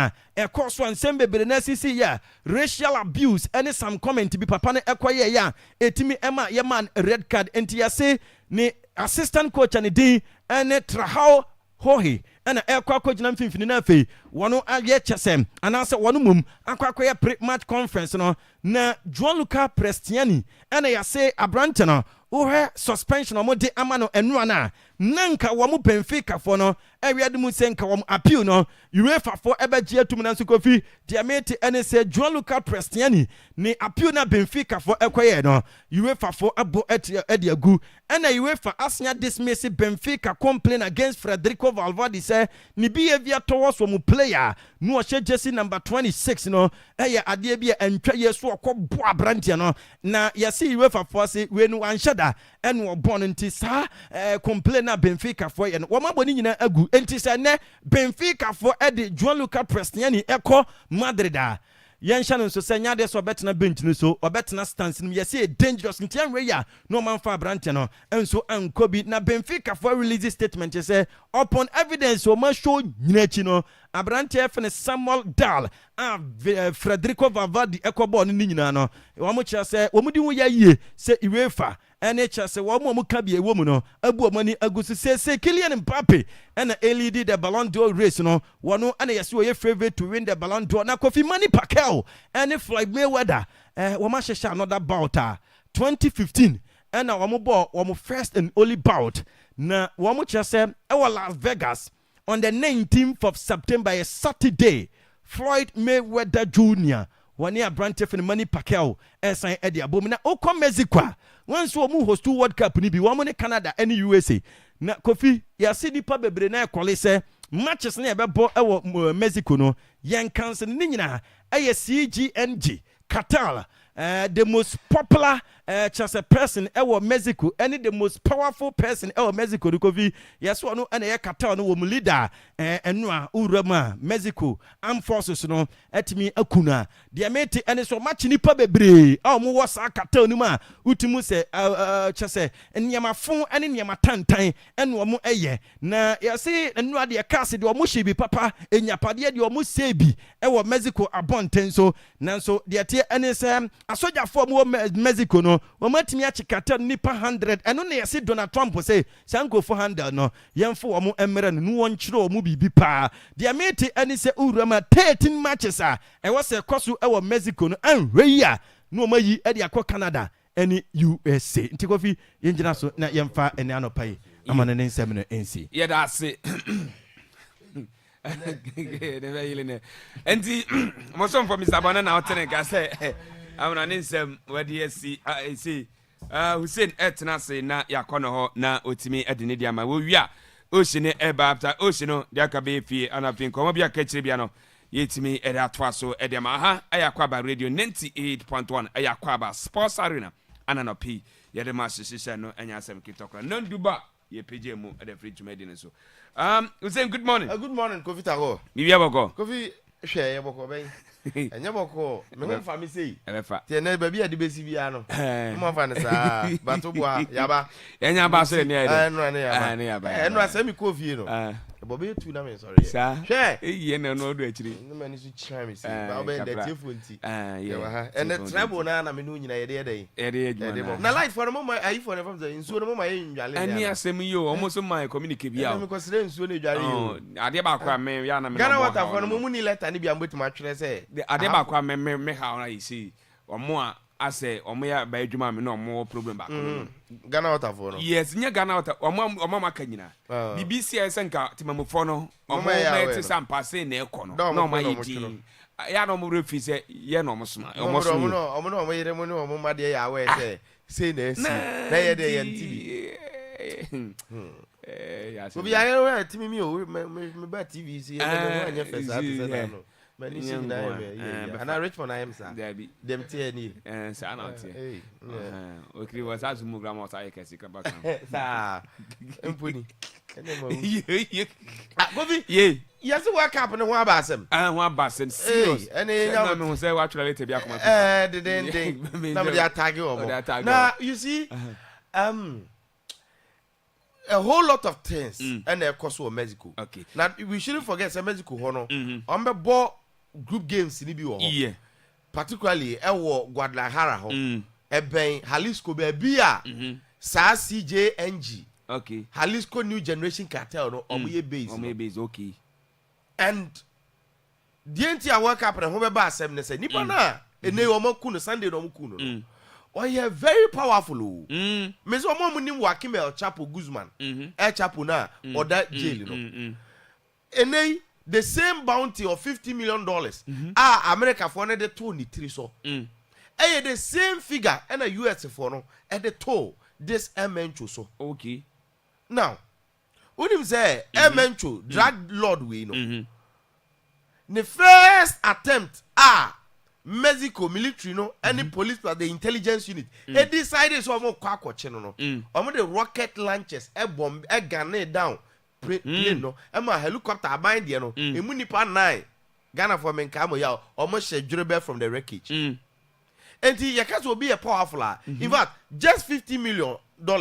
course one sembe be na sisi ya racial abuse and some comment bi papa no ekoye ya etimi ema ye man red card enti ya say ni assistant coach and din and Trahao Hohi and ekwa coach na mfimfini na fe wono aye chesem anase wono mum akwakoye pre-match conference no na Gianluca Prestiani and ya say abrante no suspension omo de amano enua na nanka wamu Benfica for no ewiade mu senka wamu appeal no UEFA for ebegie atum na nsukofi diamete ene se Gianluca Prestiani ni appeal na Benfica for ekoye no UEFA for abo ediagu ena UEFA asnya dismiss Benfica complaint against Federico Valverde say ni behavior towards wamu player no ohye jersey number 26 no eye ade bia entwa yeso okobo abrante no na yesi UEFA for say we no anhyada eno born nti sa complain na Benfica for ye no womaboni nyina agu enti se ne Benfica for edi Gianluca Prestiani eko Madrid yensha no so se nyade so betena bench no so obetena stance no yesi dangerous nti anwe ya no man fa brante no enso ankobi na Benfica for release statement say upon evidence o ma show nyina chi no abrante fene Samuel Dahl Federico Valverde ekobo no nyina no wo mo kira se wo mudi wo ya yie se UEFA NHS se wo mo ka bia wo mu no abu omani agusu se Kylian Mbappe and LED the Ballon d'Or race no wono and yes we favorite to win the Ballon d'Or na Kofi Mani Pacquiao and Floyd Mayweather wo ma shesha another bout 2015 and wo mo ball wo mo first and only bout na wo mo kira se Las Vegas on the 19th of September a Saturday Floyd Mayweather Jr. Wani abrante for Mani Pacquiao esan edi abomina okọ Mexico once wo mu host World Cup ni bi wo mu ne Canada and USA na Kofi ya si nipa bebre na ekole se matches na ebebo ewo Mexico no yen cancel ni nyina CGNG Qatar the most popular person ewo Mexico any the most powerful person ewo Mexico Kofi yes one no and Qatar no wo leader enua urama Mexico armed forces no etimi akuna dia mate and so match nipa bebre mo wo sa Qatar no ma utimu se chese nyama fon ene nyama tantan ene wo eye na yesi enua de case de wo hye bi papa enyapade de wo sebi ewo Mexico abonten so nanso de tie ene se asojafo mo Mexico no womatimi achikata nipa 100 eno na yesi Donald Trump say sanko 400 no yemfo wo emere no won kire wo bibi pa dia mate ani se urama 13 matches ewo se koso ewo Mexico no anhwe no mayi e de akọ Canada any USA nti Kofi yenjina so na yemfa ene anopai amane ne nsem no ensi ye da se never yile enti mo so for Mr. Bona na otene ka say amana ne nsem wadi see Hussein etna say na yakono ho na otimi edine dia ma wo wia oshine eba after oshino dia ka be fie anafin komo bia ka kire bia no yetimi ede atwa so ede ma ha Akwaaba radio 98.1 Akwaaba Sports Arena ananopi yede ma shishisha no anya asem kitokra nonduba ye peje mu ede free jumedi so Hussein good morning. Good morning Kofi Tago bibia boko Kofi hwe ye boko ben enya boko me ho fa mi sei ebefa tie na ba bia de besi bia no mo fa ne sa bato boa yaba enya ba so ne ede no ne yaba ne yaba eno asemi Kofi no Bobby two na me sorry. Sir. Share. Ye na no do actually. No man is try me see. Ba be the telephone ti. Yeah. And the treble na me no nyina ye dey. Na light for the moment ayi for the from the nsuo no mama ye ndwale. Ani asem yo almost my communicate bia. Me consider nsuo na dwale yo. Ade ba kwa me ya na me. Ghana water for no mu ni letter ni bia mbetu ma twere say. Ade ba kwa me ha na you see. Omo a ase omo ya ba adwuma me no omo problem ba ko. Ghana water for no. Yes, nya Ghana water omo maka nyina. BBC esenka timamufo no omo me sampa say na ekọ no. No ma yedi. Ya no mo refi say ye no mo soma. Omo yere mo no omo ma de ya we say na esi. Na ye de ye TV. Obi ya we TV mi o me ba TV si e me anya fesa say no. Many sing na and I Richmond I am sir. Them tear ni. Sir na tear. Okay, was as mu grandma say kesi ka back. Sir. Empuni. Bobby, ye. Yes, work up no one basem. One basem. Serious. And you say what later be akoma. The nobody attack you. Now, you see a whole lot of things and of course for Mexico. Okay. Now we shouldn't forget some Mexico hono. On the ball group games in the yeah. Particularly Guadalajara ho. Eben Jalisco be Sa CJNG. Okay. Jalisco New Generation Cartel no omoye base. Okay. And the entire work up and home ba asem ne say nipa na ene omoku no Sunday no omoku no. Oh yeah, very powerful. Me so omo nim Joaquim El Chapo Guzman. El Chapo na or that jail no. Ene the same bounty of $50 million. America for the 23 so. The same figure and a US for no at the toe this Mencho so. Okay. Now, what him say Mencho drug lord we no. The first attempt Mexico military no any police or the intelligence unit they decided so mo kwakwache no omo the rocket launchers bomb gun down plane no ma helicopter abind there no emu nipa 9 Ghana for men kamo ya omo shedwrebe from the wreckage and you can so be a powerful in fact just $50 million no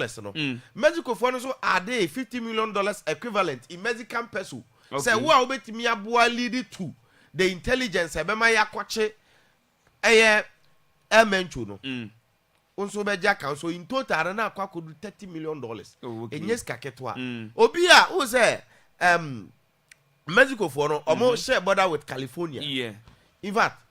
Mexico for no so are they $50 million equivalent in Mexican peso say who are obetimi aboa lead to the intelligence ebema yakwache Mencho no. Onso be jaka so in total na akwa kodu $30 million. Enyes kaketwa. Obi a who say Mexico for no omo share border with California. Yeah. In fact,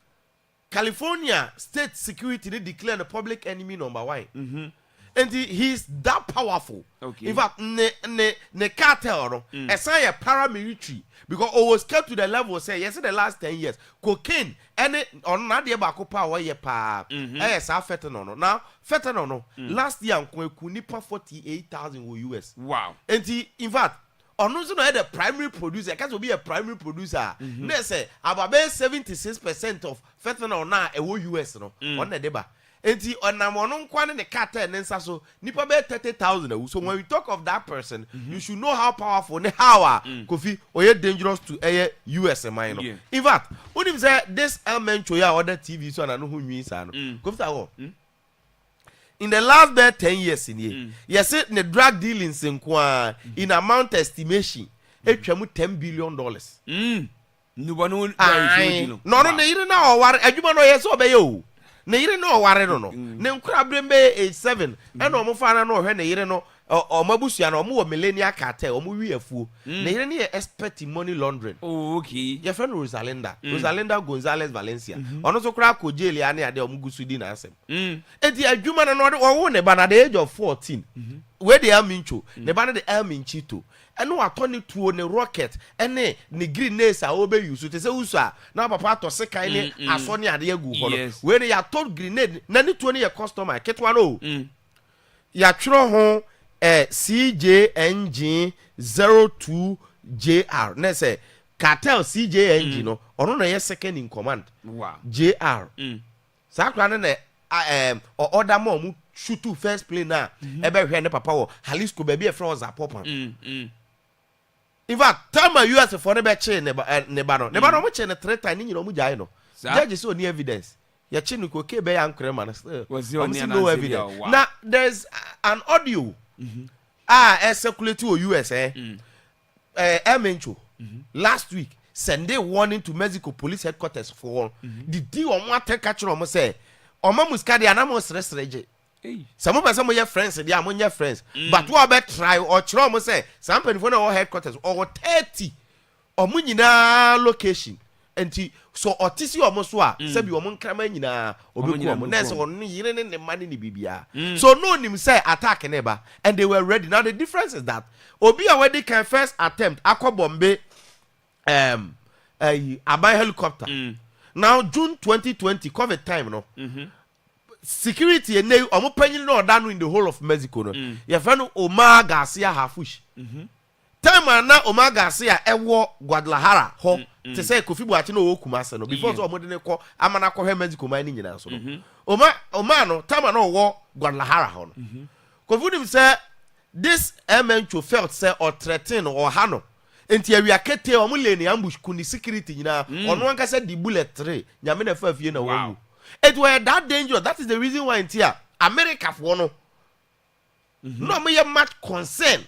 California state security they declare the public enemy number 1. And he's that powerful. Okay. In fact, ne cartel no a paramilitary because it was kept to the level say yes in the last 10 years cocaine and on na dey back power ye pa sa fentanyl no now fentanyl no last year nko nipa 48,000 US. Wow. And in fact ono so no the primary producer can be a primary producer na say about 76% of fentanyl na e wo US no on the deba. Enti onamono nkwane ne cartel nensa so nipa be 30,000. So when we talk of that person, you should know how powerful ne how Kofi oye dangerous to US man no. Yeah. In fact, when him say this Mencho ya other TV so na no hu nwi sa no. Kofi in the last 10 years in here, yes the drug dealings in amount estimation etwamu $10 billion. No ne ire na o ware adwuma no yes obeye o. Ne yire no ware no ne nkura brembe age 7 e no mo fa na no hwe ne yire no o mabusua no mo millennial cartel o mo wi afuo ne yire ne expert in money laundering. Oh okay. Your friend Rosalinda Gonzalez Valencia ono so kura ko jail ya ne ade o mo gusudi na asem enti adwuma no wo ne ba na the age of 14 where they are mincho ne ba na the minchito eno atoni tuo ne rocket ene ne grenades a obe use te se usu a na papa to sekan ne aso ne ade agu ho no we ne ya to grenade na ne tuo ne ye customer ketwa no ya twro ho CJNG 02JR na say cartel CJNG no ono na ye second in command. Wow. JR sakra ne order mo shoot to first plane na ebe hwe ne papa wo Jalisco baby e from Zapopan. In fact, time US for the chain ne ba no mo chain 3 times ni nyino mo jai no. Judge so ni evidence. Ya chinu ko ke be ya nkrema na. Was no evidence. Now there's an audio circulate to US Emencho last week send a warning to Mexico police headquarters for the deal on what take catch on say Oma Muscadi and Amos Restreje. Some of us are your friends, they are among your friends. But what about try or trauma say something for our headquarters or 30 or Munina location. And so otisi omoswa sebi omon kraman nyina obeku na so on yire ne mani ni bibia so no nim say attack neighbor and they were ready. Now the difference is that obi already can first attempt akobombe a helicopter now June 2020 COVID time no security and omo panyin no dano in the whole of Mexico no your friend Omar Garcia Hafush time na Omar Garcia ewo Guadalajara ho te say Kofi Boachi no wo Kumase no before so omode ne ko amana ko he Mexico man nyina so no Omar no time na wo Guadalajara ho no Kofi nim say this MNcho felt say or threaten or hano enti awia kete omo le ni ambush kuni security nyina ono anka say the bullet 3 nyame na fa fie na wo it were that dangerous. That is the reason why in here America for no no me much concern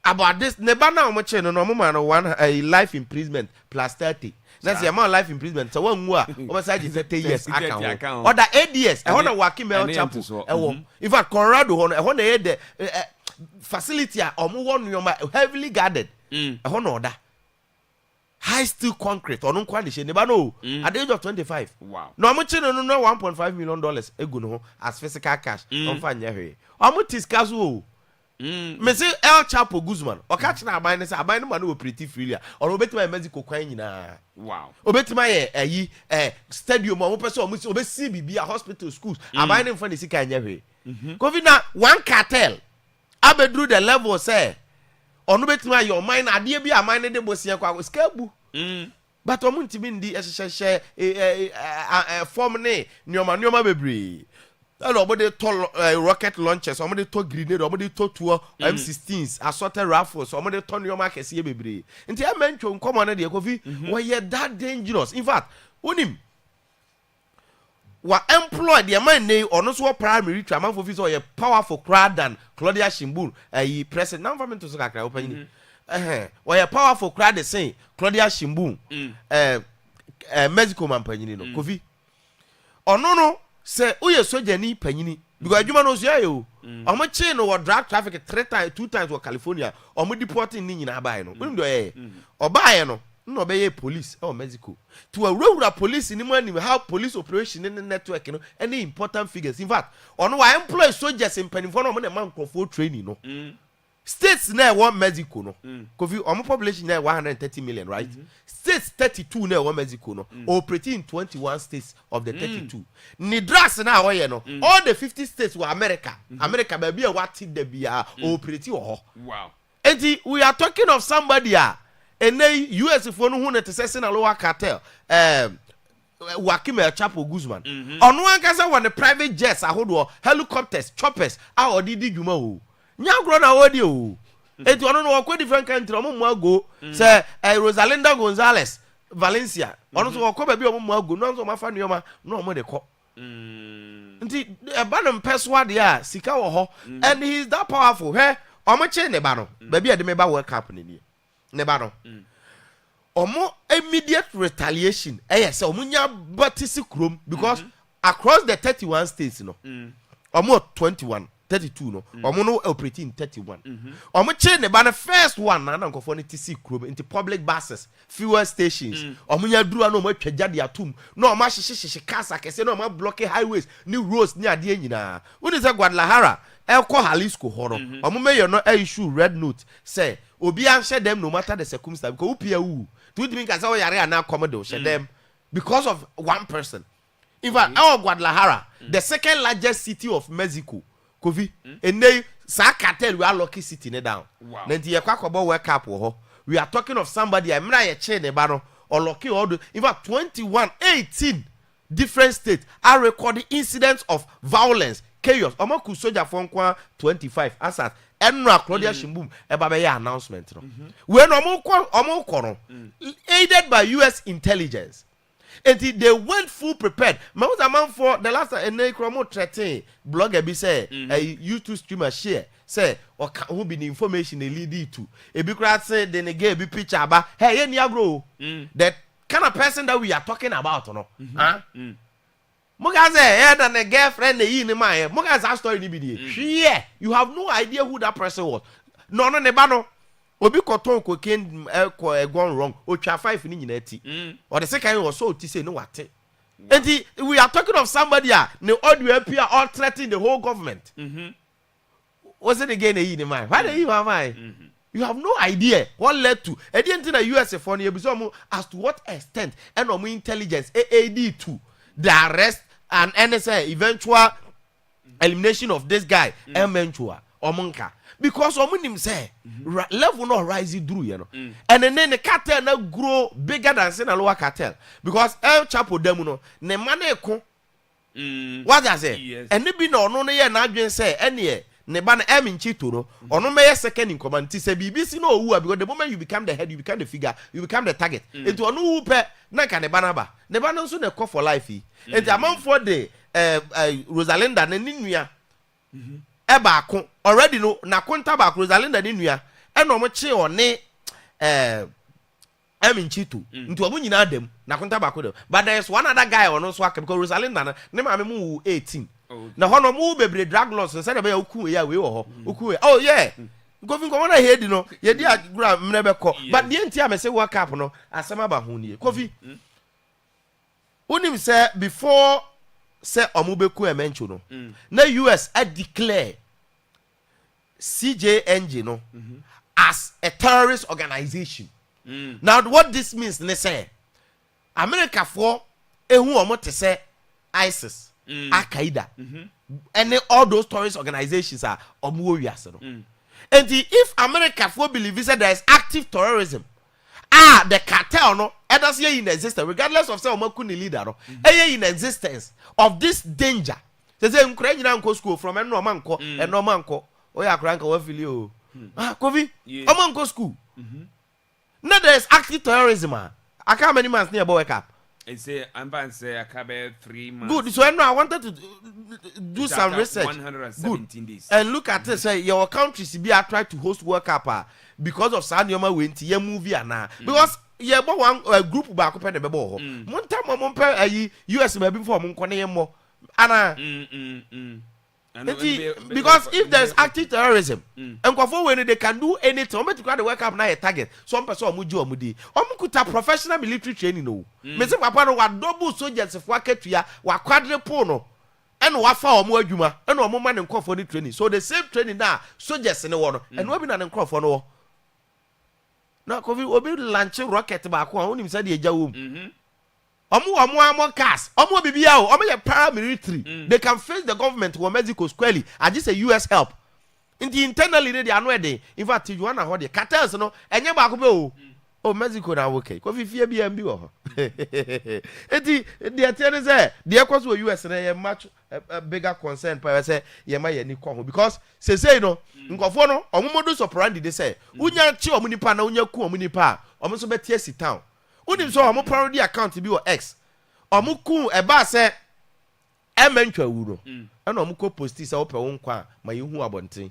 about this. Never now much no man one a life imprisonment plus 30. That's the amount of life imprisonment. So one more over side is 30 years account. Or the 8 years. I want to work in El Chapo. In fact, Colorado I want to the facility or one heavily guarded. I want order. High steel concrete or no quality never know at the age of 25. Wow. No much no $1.5 million ego no as physical cash. Don't find your Amutis Kazu. Me say El Chapo Guzman or catch na buy say buy no man will pretty freely or obeti my Mexico kwan na. Wow. Obeti my stadium or person or obesi bibia hospital schools buy them for the sika anya Covid na one cartel abedru the level say onu betima your mind ade bi amane de bosia kwa skabu but omuntimi ndi ehye form ne nyoma bebre and obody to rocket launchers omody to grenade omody to tour M16s assorted rifles omody to nyoma kese bebre nti amantwo nkomo na de Kofi we that dangerous. In fact unim wa employ the man ne ono so primary traman for so powerful crowd than Claudia Shimbun president now government to so kakra open we powerful crowd the same Claudia Shimbun Mexico man panyini no Kofi ono no say uye soja ni panyini because adwuma no so ayo omo chain no drug traffic 2 times for California omo deporting ni nyina abaye no unim do obaye no no be police Mexico to a rural police in the how police operation in the network any important figures. In fact on why employ soldiers in Penifon on the man for training no states now want Mexico no Kofi population now 130 million right states 32 now want Mexico no operating in 21 states of the 32 ni drugs now no all the 50 states were America baby what the be operating wow and we are talking of somebody and they US for no one to say na lower cartel Wakime Chapo Guzman on one kasa when the private jets ahodo helicopters choppers or didi dwuma o nya gro na wodi o eti ono no kwa different country omo ago say Rosalinda Gonzalez Valencia ono so kwa ba bi omo ago no so mafa nioma no omo de ko nti e ba no mpeswa de a sika wo ho and he is that powerful he omo che ne ba no ba bi e de me ba world cup ni neba no omo immediate retaliation yes omunya batisi krom because across the 31 states no omo 21 32 no omo no operating 31 omo che neba na first one na nkofo ne tisi krom into public buses fuel stations omunya duru na omo atwaja de atum na omo hyehye kasa kese na omo block highways ni roads ni ade nyina woni say Guadalajara elko Jalisco horo omo mayor no issue red note say obi answer them no matter the circumstance because upia wu do you mean say o yare ana accommodate share them because of one person. In fact Guadalajara the second largest city of Mexico Kofi and they sa cartel we are lucky city ne down then the yakwakobo work up ho we are talking of somebody amra ye che ne ba no or lucky all the in fact 18 different states are recording incidents of violence chaos omoku soldier for 25 asat enra Claudia Shimbum eba be announcement no we no omo no aided by US intelligence And they went full prepared. Man was a man for the last Nekromo threatening blogger be say YouTube streamer share say or who be the information they lead it to. A big crowd say then again a big picture about hey any agro that kind of person that we are talking about or no. Huh? Mugaze head and a girlfriend the in my Mugaze story ni be yeah, you have no idea who that person was. No nebano. Obi koton cocaine gone wrong. O twa 5 ni nyina ti. Or the second was so to say no what. And we are talking of somebody no audio appear all threatening the whole government. Was it again in mind? Why they even mind? You have no idea what led to. And the the US for as to what extent and intelligence AAD to the arrest and NSA eventual elimination of this guy eventual Omonka. Because him say level not rise through, you know. And then the cartel now grow bigger than say a lower cartel. Because El Chapo demuno ne mane ko what I say? Yes. And be no ye na dwen say any ne ba na em nchito no ono me second in command ti say BBC no wu because the moment you become the head, you become the figure, you become the target. Into ono wu pe na ka ne ba no so ne call for life yi. And among for the Rosalinda ne ninua Ebako already no na konta ba Rosalinda ni nua e no mo che one Eminchitu nti omo nyina dem na konta ba ko dem but there is one other guy ono so aka because Rosalinda ne ma me mu 18 na hono mu bebre drag laws say be oku ya we wo ho oku oh yeah govin ko na head no ye di agura mne be ko but the enti am say work up no asema ba ho nie kofi unim say before say omubeku emenchu no na US I declare CJNG no as a terrorist organization. Now what this means ne say America for ehu omo te say ISIS, Al-Qaeda, and all those terrorist organizations are omo wiase no. And if America for believe say there is active terrorism, the cartel no others here in existence regardless of say omakuni leader no in existence of this danger say nkura nyina nko school from eno manko eno manko oya akranka wa fili o kofi omanko school now there is active terrorism aka many months near wake up I say I'm going to say I cover 3 months good so I wanted to do some research 117 days and look at this say your country be try to host work up because of Sanyoma wenti ye movie ana because ye bo one group ba ko pe de be bo ho monta mo pe ayi US ba bi for mo nkone ye mo ana because if there is active terrorism and when they can do anything omo to the work up na a target some person omuji omudi omukuta professional military training no me say papa no wa double soldiers for akatua wa quadruple no and wa fa omo adwuma and omo ma ne nkofo ni training so the same training na soldiers ne wo no and we be na ne nkofo no wo na kofi obi launch rocket ba ko onim say de ejawo omo cars omo bibia o omo ye paramilitary they can face the government or Mexico squarely I just say US help internally they are no dey in fact you wanna hold the cartels no enye ba ko be o Mexico na okay kofi fie bia mbi wo eti the atene say the cause of US na ye much bigger concern pa say ye ma ye ni ko because say no nkofo no omo modus operandi they say unya chi omo nipa na unya ku omo nipa omo so betie si town unim so omo parody account bi o X omo ku e ba say ementwa wuro and omo ko posti say ope won kwa ma yehu abonten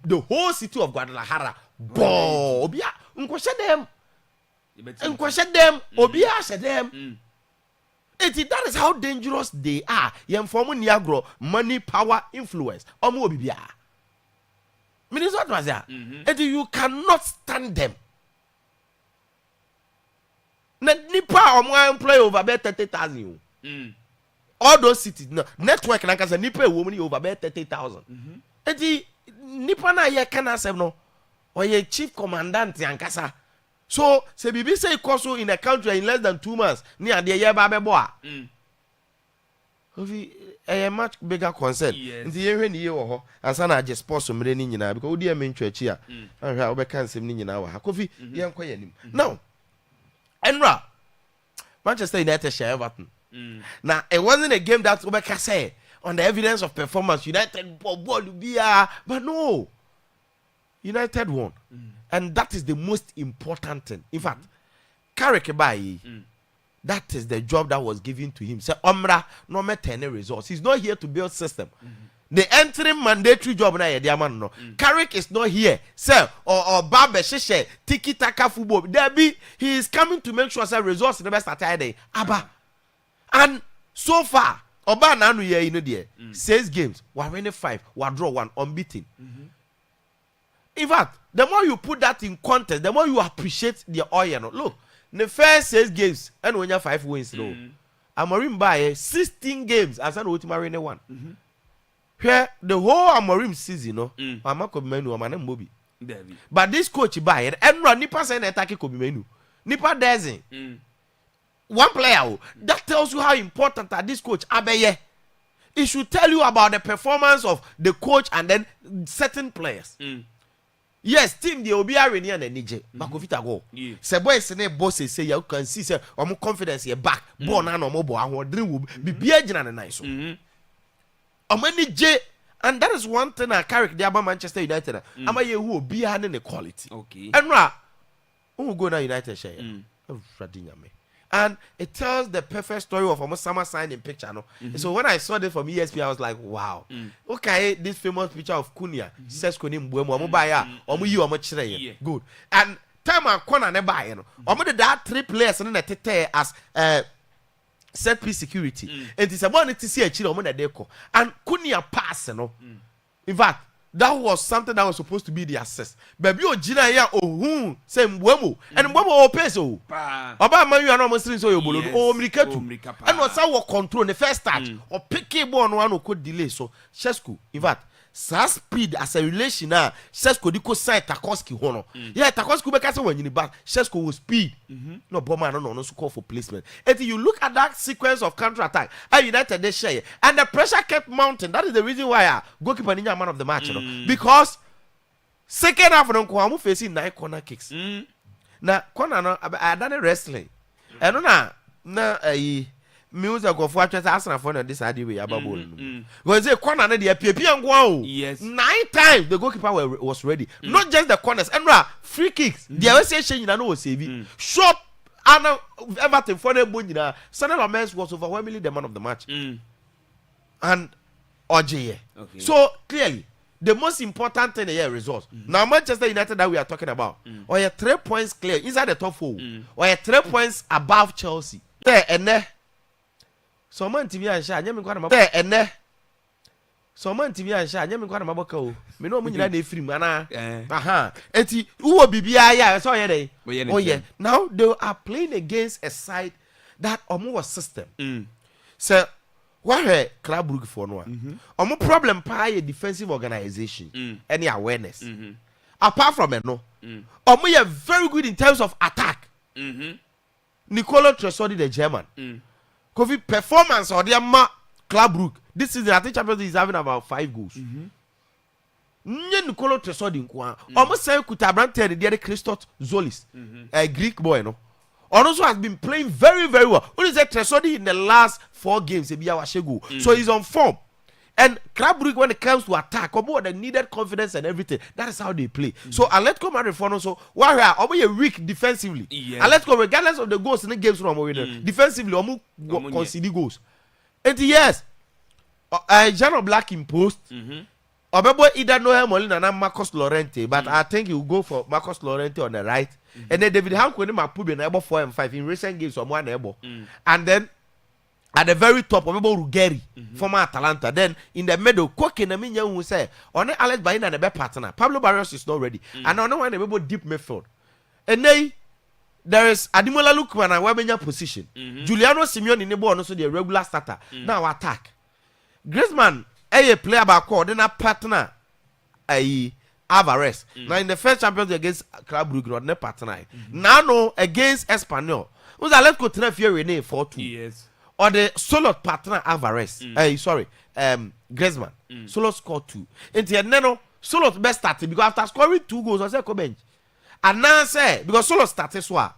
the whole city of Guadalajara bo obia nkwose dem obia se dem that is how dangerous they are yem form niagro money power influence omo obibia means what was that and you cannot stand them na nipa omo employ over 30,000 all those cities no network na kasa nipa ewo mu over 30,000 and nipa na ye kana sef no or ye chief commandant yankasa so say bibi say koso in a country in less than 2 months ni ade ye ba bebo a a much bigger concern nti ye hwe ni ye wo ho ansa na age sports mre ni nyina because odi amentwa chi a anhwa obeka nsem ni nyina wa ha kofi ye nkwa ye nim now Enra Manchester United share Everton now it wasn't a game that obeka say on the evidence of performance United ball bia but no United won and that is the most important thing in fact Carrick by That is the job that was given to him. Say, Omra, no matter any results. He's not here to build system. The entering mandatory job na yedi amano no. Carrick is not here. Sir, or Babe Sheshe, Tiki Taka football. There be, he is coming to make sure that results never start day. Abba. And so far, Oba Nanu ye in the 6 games, we winning 5, we draw 1, unbeaten. In fact, the more you put that in context, the more you appreciate the oil. No? Look, the first 6 games, and when you have 5 wins, no. Amorim by 16 games, as an ultimate winner 1. Here, the whole Amorim season, no, I'm not menu, I'm an Mobi. But this coach by it, and run Nipa saying attack could be menu. Nipa doesn't. One player that tells you how important that this coach Abeye. It should tell you about the performance of the coach and then certain players. Yes, team the Obi Areni and Nije. Bakovita go. Say boys ne bosses say you can see say omo confidence here back. Born na no mo bo ahon dream will be biagina na nice. Nije, and that is one thing I carry the about Manchester United. Am I who be having the quality? Okay. And who go na United share? And it tells the perfect story of almost summer signing picture. No? So when I saw this from ESPN, I was like, wow. Okay, this famous picture of Kunia. Sesko ni mbwemo, omo baya, omo yi omo chire. Good. And time I corner ne buy, no. Omo de that 3 players in the tete as set piece security. And it's about to see a chile omo na deko. And Kunia pass, no. In fact, that was something that was supposed to be the assist. Baby, o jina ya ohun say mbwemo. And mbwemo o peso. Oba man you are almost so you bolo. O mriketu. And was our control the first touch. Or pick a ball one could delay. So Sesko, in fact, speed as a relation now. Sesko diko side Tarkowski hono. Yeah, Tarkowski be kase when you back. Sesko will speed. No bomber no call for placement. And you look at that sequence of counter attack. United they share and the pressure kept mounting. That is the reason why goalkeeper ninja man of the match. Because second half of them facing 9 corner kicks. Now corner no I done wrestling. And na music of what just asking for this idea we about ball. Because the corner na the PPN yes 9 times the goalkeeper was ready. Not just the corners and free kicks. The association you know was saving. Shot and Everton for the Bunina. Samuel Gomez was overwhelmingly the man of the match. And OJ. Okay. So clearly the most important thing here is results. Now Manchester United that we are talking about, or you 3 points clear inside the top 4, or you 3 points above Chelsea. There and there. So man TV and share, nyame kwa na mabaka. There and there. So man TV and share, nyame kwa na mabaka o. Me no munyina na efiri mana. Aha. Enti uwo bibia ya so ye dey. Oh yeah. Now they are playing against a side that almost system. So why Club Brugge for no? Omo problem pa ye defensive organization. Any awareness. Apart from it no. Omo ye very good in terms of attack. Nicolo Tresodi the German. Kofi performance or the Club Brugge. This season I think Champions League is having about 5 goals. Nye Nicolo Tresodi nkwa. Almost say Kutabrante the Christos Zolis. A Greek boy no. Also has been playing very very well. Only said Tresodi in the last 4 games so he's on form. And Club Brugge when it comes to attack, about the needed confidence and everything, that is how they play. So Atletico Madrid for also why are weak defensively. Atletico regardless of the goals in the games from defensively concede goals. And yes, Jano Black imposed. Obebo either Noel Molina and Marcos Llorente, but I think he will go for Marcos Llorente on the right. And then David Hanko and Mapubi and 4 and 5 in recent games on one able. And then at the very top, Ruggeri, former Atalanta. Then in the middle, Koke and Minya who say, on the Alex Baina and the best partner. Pablo Barrios is not ready. And on the one about deep midfield. And then there is Ademola Lookman and Webenya position. Giuliano Simeone in the ball, also the regular starter. Now attack. Griezmann, a player by call, then a partner, Alvarez. Now in the first Champions League against Club Brugge, not partner. Now no against Espanyol. Who's a let's go to the Fiore 4-2. Yes. Or the solo partner Alvarez. Griezmann. Solo scored 2. And the Neno solo best started because after scoring 2 goals, I said come bench. And now say because solo started so.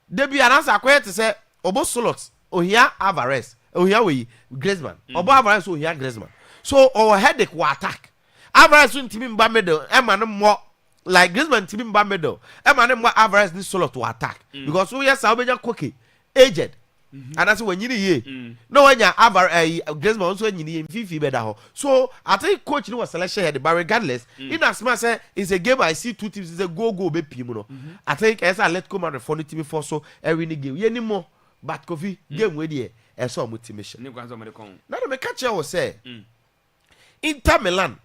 They be announced acquired to say obo solos. Oh here Alvarez. Oh here we Griezmann. Obo Alvarez oh here Griezmann. So our headache will attack. Alvarez in team in middle. Emma more like Griezmann team in middle. Emma more Alvarez this solo to attack because we are Salvador Koke. aged. And that's when you need no when you're aver Griezmann also when you need Fifi better. So I think coach was selection here, but regardless, in as much as it's a game I see two teams, it's a go be pimuno. I think as I let come out the funny team for so every game. You anymore, but coffee game with you and so motivation. Now the catcher was say Inter Milan.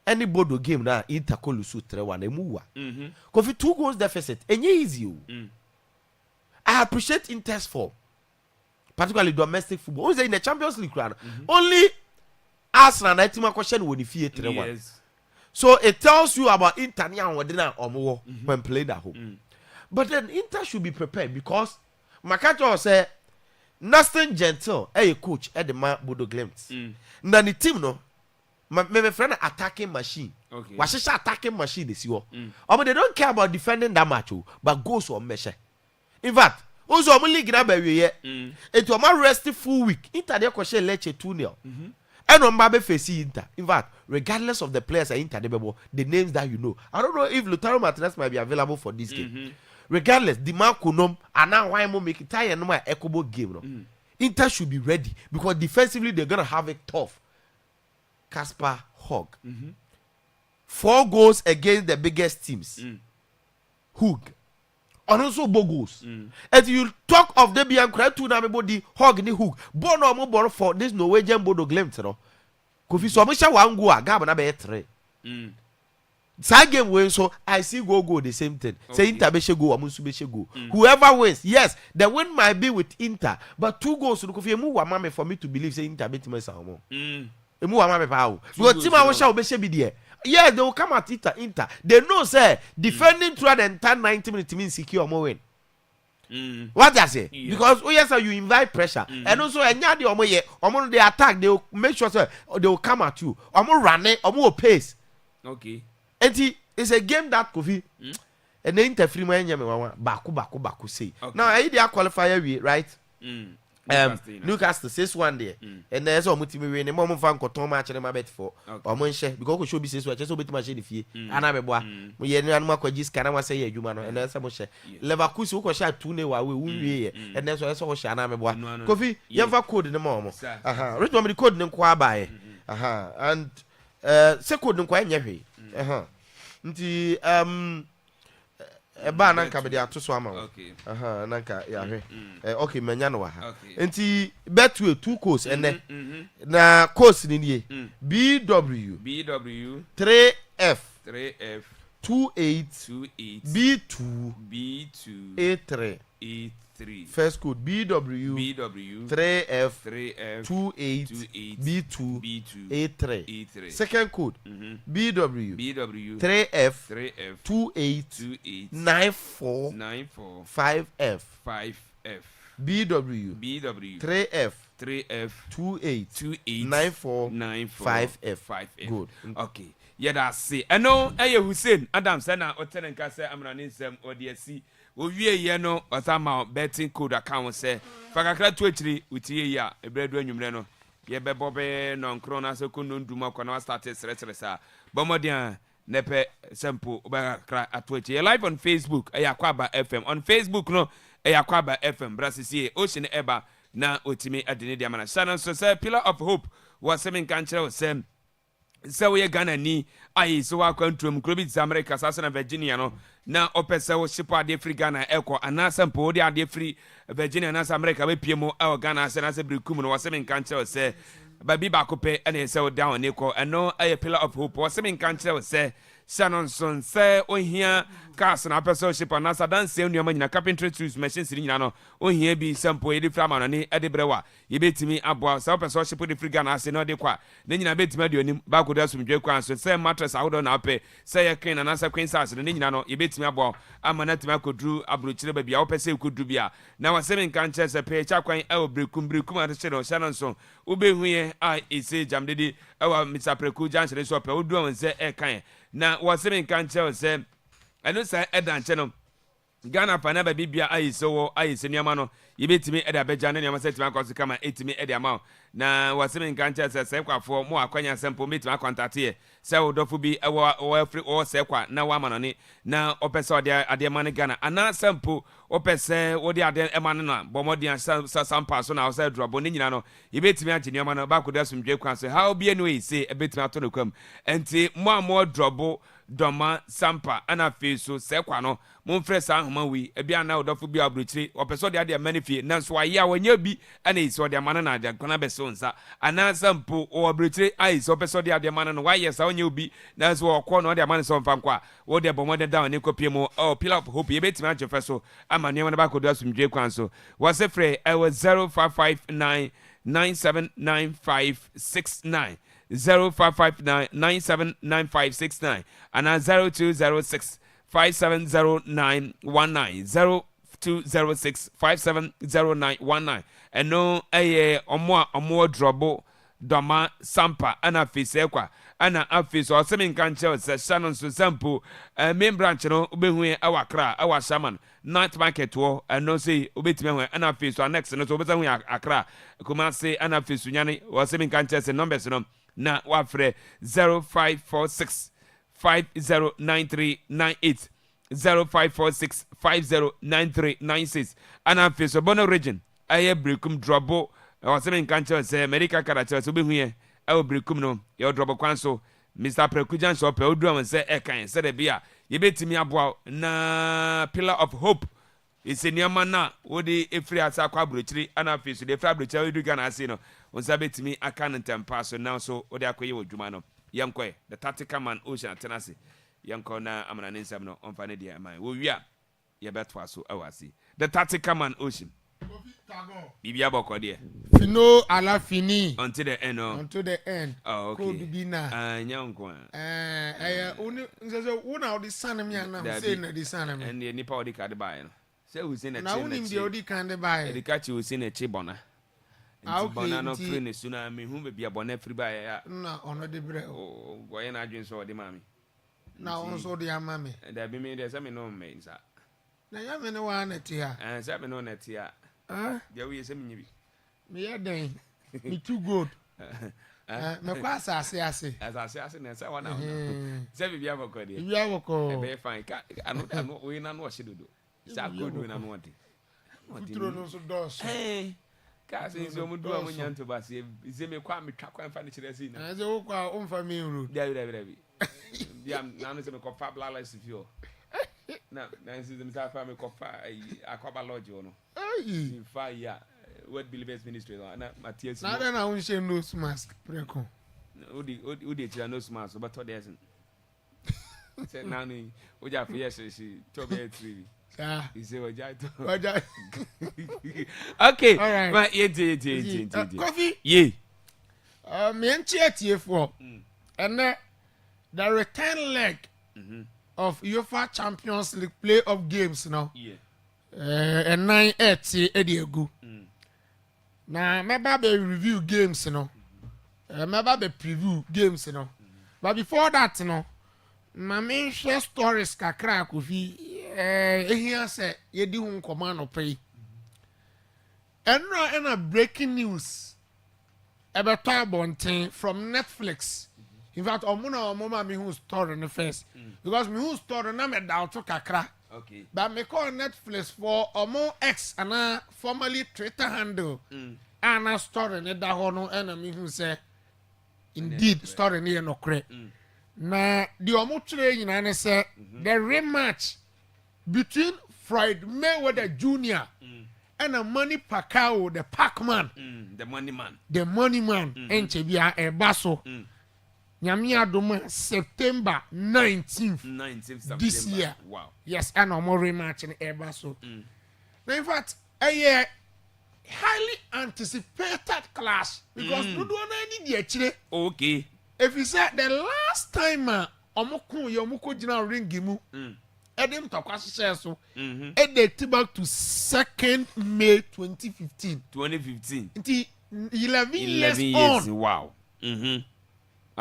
Any Bodo game now Inter Colusu 3-1 a move. Coffee 2 goals deficit and easy. I appreciate Inter's form, particularly domestic football. Only in the Champions League round, only Arsenal and Team question when you fear 3-1. So it tells you about Inter or when played at home. But then Inter should be prepared because Makato say nothing gentle. A coach at the man Bodo Glimt. Now the team no, my friend attacking machine. Okay. What's attacking machine is you? But they don't care about defending that match, but goals or measure. In fact, also I'm only gonna be here. It was my rest full week. Inter they question Lecce 2-0. And on Babe face Inter. In fact, regardless of the players at Inter, the names that you know. I don't know if Lautaro Martinez might be available for this game. Regardless, the man Kunom and now why I'm make it tie and my equable game. No? Inter should be ready because defensively they're gonna have it tough. Kasper Hogg. 4 goals against the biggest teams. Hugh. And also Bogos. And you talk of the Bian cry to Namibodi, Hog the Hook, born or more for this Norwegian Bodo Glimt. Kofi so much one go a gab and a better. Side game win, so I see go the same thing. Say Inter go, Amusubeshe go. Whoever wins, yes, the win might be with Inter, but 2 goals to Kofi Mame for me to believe say Inter beat myself. Emu Mame Pau. Because Tima was shall be there. Yeah, they will come at Inter. They know, say, defending throughout the entire 90 minutes means secure more win. What does it? Yeah. Because yes, you invite pressure, and also the attack, they will make sure say, they will come at you. Run it, pace. Okay. And it's a game that Kofi and the Inter free man baku say. Now I did qualifier right? Newcastle 6-1 there. And there's all multi win. The moment fan got Tom match in my bet for or Monche because we should be 6 just bit machine if you and I'm a boy. We are no more just can I say you man and there's some Leverkusen who shot 2-0 we win and that's why I saw Shana boy. Kofi, you have a code in the moment. Read me the code in Akwaaba. And second quite heavy. Eba nanka be dey atoso ama wo. Nanka ya hwe. Okay, manya no wa ha. Enti betway 2 course ene. Na course ni nie. BW 3F 28 B2 A3. First code BW 3F 28 B2 A3. Second code BW 3F 28 94 5F BW 3F 28 94 5F. Good. Okay. Yeah, that's see. I know Hussein Adam Sana Otenenka say Amranism or DSC. We no osama betting code account say fakakra 23 utie ya ebredu anwumre no ye bebobe non krona se kunu nduma kwa na start sere bomodian nepe sample obakra atwechi live on Facebook Akwaaba FM on Facebook no Akwaaba FM brasisi ocean eba na otimi adene dia mana sana so say pillar of hope was seven kanchero sem so we Ghana ni ai so akwantum krobit America sasa na Virginia no na opese wo ship ade free Ghana eko anasa mpo de ade free Virginia na America we piemo e Ghana ase na se brikum no wasem nkanche se babi bakope ene se wo down eko eno a pillar of hope wasem nkanche se Shannon say ohia cars na person ship anasa dan se nnuama nyina carpentry tools machines ni nyina no ohia bi sample e de free amano ne e de brewa ye betimi aboa se person ship de free Ghana ase no de kwa ne nyina betimi aduanim ba ko da sumdwe kwa so se mattress awodo na ape se ye ken na sa queen size ne nyina no ye betimi aboa amana timi akodru abrochire ba bia wo pese kodru bia na wasem nkanche se pe cha kwan e obrekum ate no Shannon ubehu ye a ise jamdedi ewa Mr. Preku Jansen so pe odu on se e kan na wasem nkanche se eno sa edan che no Ghana pa na ba bibia ayiso wo ayise niama no yebetimi eda beja ne nyama setima akọ kama etimi ede ama na wasemi nka nche se kwafo mo akwanya sempo metimi akontate se wodofo bi ewo afri o se kwa na wa manone na opese ode ade mane Ghana ana sempo opese wode ade emane na bomodian sampa so na o se drobo ne nyina no yebetimi agye nyama no ba koda sumdwe kwa so how be anyway say ebetimi ato no kwam enti mo drobo doma sampa ana feso se kwa no monfrɛ saa homa wi ebia na odofo bi abrochiri opeso de ade manifie nanso aye a wanya bi ana iso de amana na ade kona beso nsa ana sampo o abrochiri ai so opeso de ade mana no waye sa wanya obi nanso okọ no de amana so mfa nkwa wo de bomode down ne kopie mu oh pillar of hope ye betima ajefe so ama ne ba kodo asumdwe kwan so was frɛ ewo 0559 979569 0559979569 and 0206 570919 0206 570919 and no omo drobo doma sampa ana fise kwa ana afise o semi nkanche se shanon so sample main branch no obehu awakra awa shaman night market wo no say obetime ho ana afise next no so obehu akra kuma say ana afise nyane o semi nkanche se numbers no na wafre 0546 509398 0546 509396 ana afise bono region aye brekum drobo o semi nkanche se America character so obehu ye e brekum no ye drobo kwan so Mr. Prekujan so pe odu am se e kan se de bia ye betimi aboa na pillar of hope iseniama na wodi efri asa kwa brochiri ana fesu de fra brochiri odu Ghana ase no onsa betimi aka ntempa so now so wodi akoye wodwuma no yemkoe the tactical man ocean tenase yemko na amana nsem no onfa ne dia man wo wi a ye betwa so awasi the tactical man ocean Bibia boko there. Fino ala fini. Until the end. Until the end. Oh, okay. Could be na. Nyankwa. Only one the son me na say na the son me. And the nipa odi ka de buy no. Say we say na chi. Na unim the odi kan de buy. The catch we say na chi bona. Nti bona no free ne suna me hu be bona free buy ya. Na ono de bre. Oh, goye na adwen so odi mami. Na on so de amami. Da bi me de say me no me nsa. Na ya me no wa na ti ha. Say me no na ti ha. Yeah, we say me. Me ya den. Me too good. Me kwa asase ase. Asase ase na say wana. Say bibia boko dey. Bibia boko. E be fine. Ano we na no hyedodo. Sa kodo na no odi. Futuro no so dos. Ka say so mu do amunya nto ba se me kwa me twa kwa fa ne kire sei na. Say wo kwa o mfa me ru. Dabi. Bia na no se me ko fa blala sifio. Na nsi dem sa fa me ko fa Akwaaba lodge no. In 5 years, what believers ministry na Matthias. Na na unse nose mask preko. Odi tira nose mask but to there. Say na ni oja for yes she to be 3. He say oja to. Oja. Okay. Right. Ma ye. Coffee. Ye. Me entie for. And the return leg of UEFA Champions League playoff games now. Yeah. And 9-8 Ediegu. Now, maybe be review games, maybe be preview games, But before that, my main share stories kakra kufi. Here say ye di hun command pay. And now, breaking news about Bontin from Netflix. In fact, omuna me who story in the first because me who story na me doubt to kakra. Okay. But me call Netflix for Omo X and formerly Twitter handle. And a story in that hono and me who say indeed story near no cre. Na the Omo train and say the rematch between Floyd Mayweather Jr. and a Manny Pacquiao, the Pac-Man. The money man. The money man. And Chebia e baso. Nyamia Doma September 19th this year. Wow. Yes, and no more rematch in Ebaso. Now, in fact, a highly anticipated clash because we don't need the Okay. If you said the last time Omuko General Ringimu, Edim Takwasi so, it dated back to 2nd May 2015. 2015. 11 years on. Wow.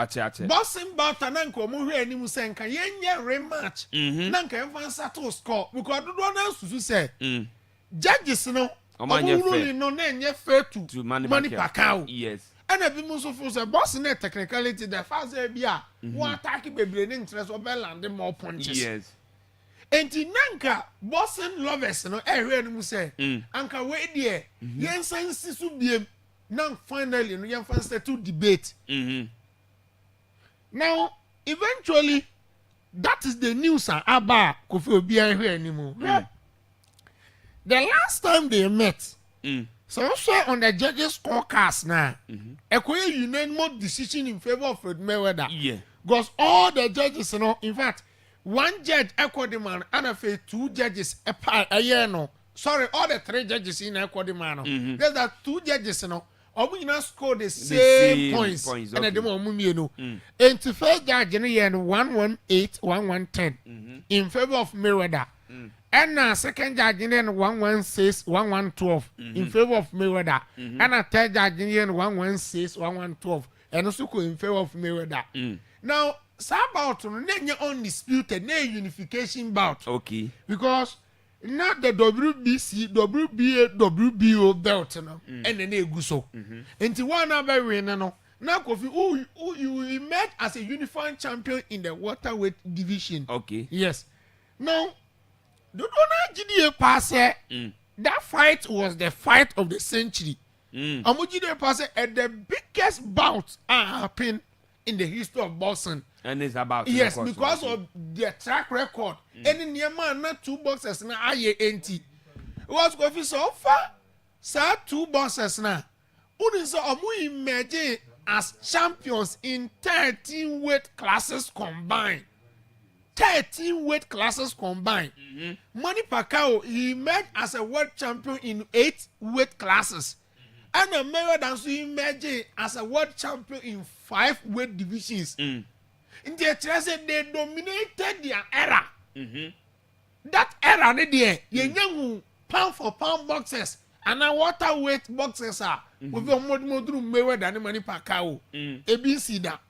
Ache. Bossing about Nanko Muhe and Musenka, Yenya rematch. Nanka and settle score because the one else to say, judges, ruling no na fair to Manny Pacquiao. Yes. And a bit so for the boss in technicality the fast bia one attack baby interest or land more punches. Yes. And in Nanka, bossing lovers no no say anka we dear yen sense to be now finally no yen fancy to debate. Now eventually that is the news about Kofi Obi anymore. The last time they met so also on the judges scorecards now, a unanimous decision in favor of Floyd Mayweather. Yeah. Because all the judges, you know, in fact, one judge equal the man, and I feel 2 judges a year no. Sorry, all the 3 judges in equal the man. There's that 2 judges, you know, or we not score the same points. Okay. And the moment you know. And to first judge in the year 118, 1110 in favor of Mayweather. And second judge in 116, 1112 in favor of Mayweather. And third judge in 116, 1112 and also in favor of Mayweather. Now, about undisputed, no unification bout. Okay. Because not the WBC, WBA, WBO belt, and then they go so. And one other winner, no. Now, Kofi, who you emerge as a unified champion in the welterweight division. Okay. Yes. Now, that fight was the fight of the century. At the biggest bout happened in the history of boxing. And it's about yes, because of their track record. Any near man, not 2 boxers now. I ain't it was Kofi so far. Sir, 2 boxers now. Who is imagine as champions in 13 weight classes combined. 13 weight classes combined. Manny Pacquiao, he emerged as a world champion in 8 weight classes. And Mayweather also emerged as a world champion in 5 weight divisions. In their treasure, they dominated their era. That era, they young pound for pound boxers and now water weight boxers are with your Mayweather and Manny Pacquiao. ABC that.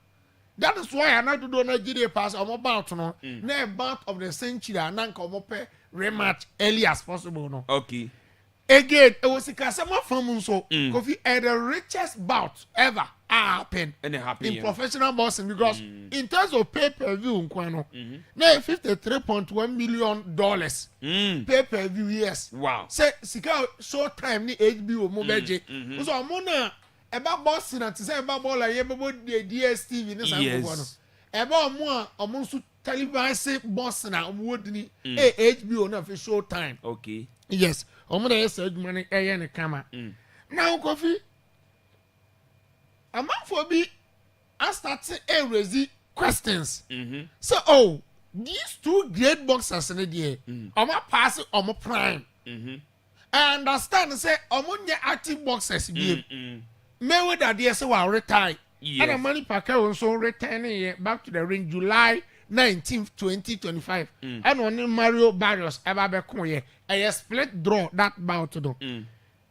That is why I not do Nigeria pass on about no. Na bout of the century and then come up rematch early as possible no. Okay. Again, it was a Kasama from so Kofi had the richest bout ever happened in professional boxing because in terms of pay-per-view nkwano na $53.1 million pay-per-view yes. Wow. Say sika short time ni HBO mo beje. So amona eba boxing at say eba ball like eba DSTV ni say go no. Eba omo a omo nso televised boxing na omo wodini HBO na for show time. Okay. Yes. Omo dey say money ne kama. Now Kofi a man for be I start a raise questions. So these 2 great boxers in the omo pass omo prime. I understand say omo nye active boxers be. Mayweather dey say will retire. And Manny Pacquiao also returning back to the ring July 19th, 2025. And only Mario Barrios ever be come a split draw that bout to do.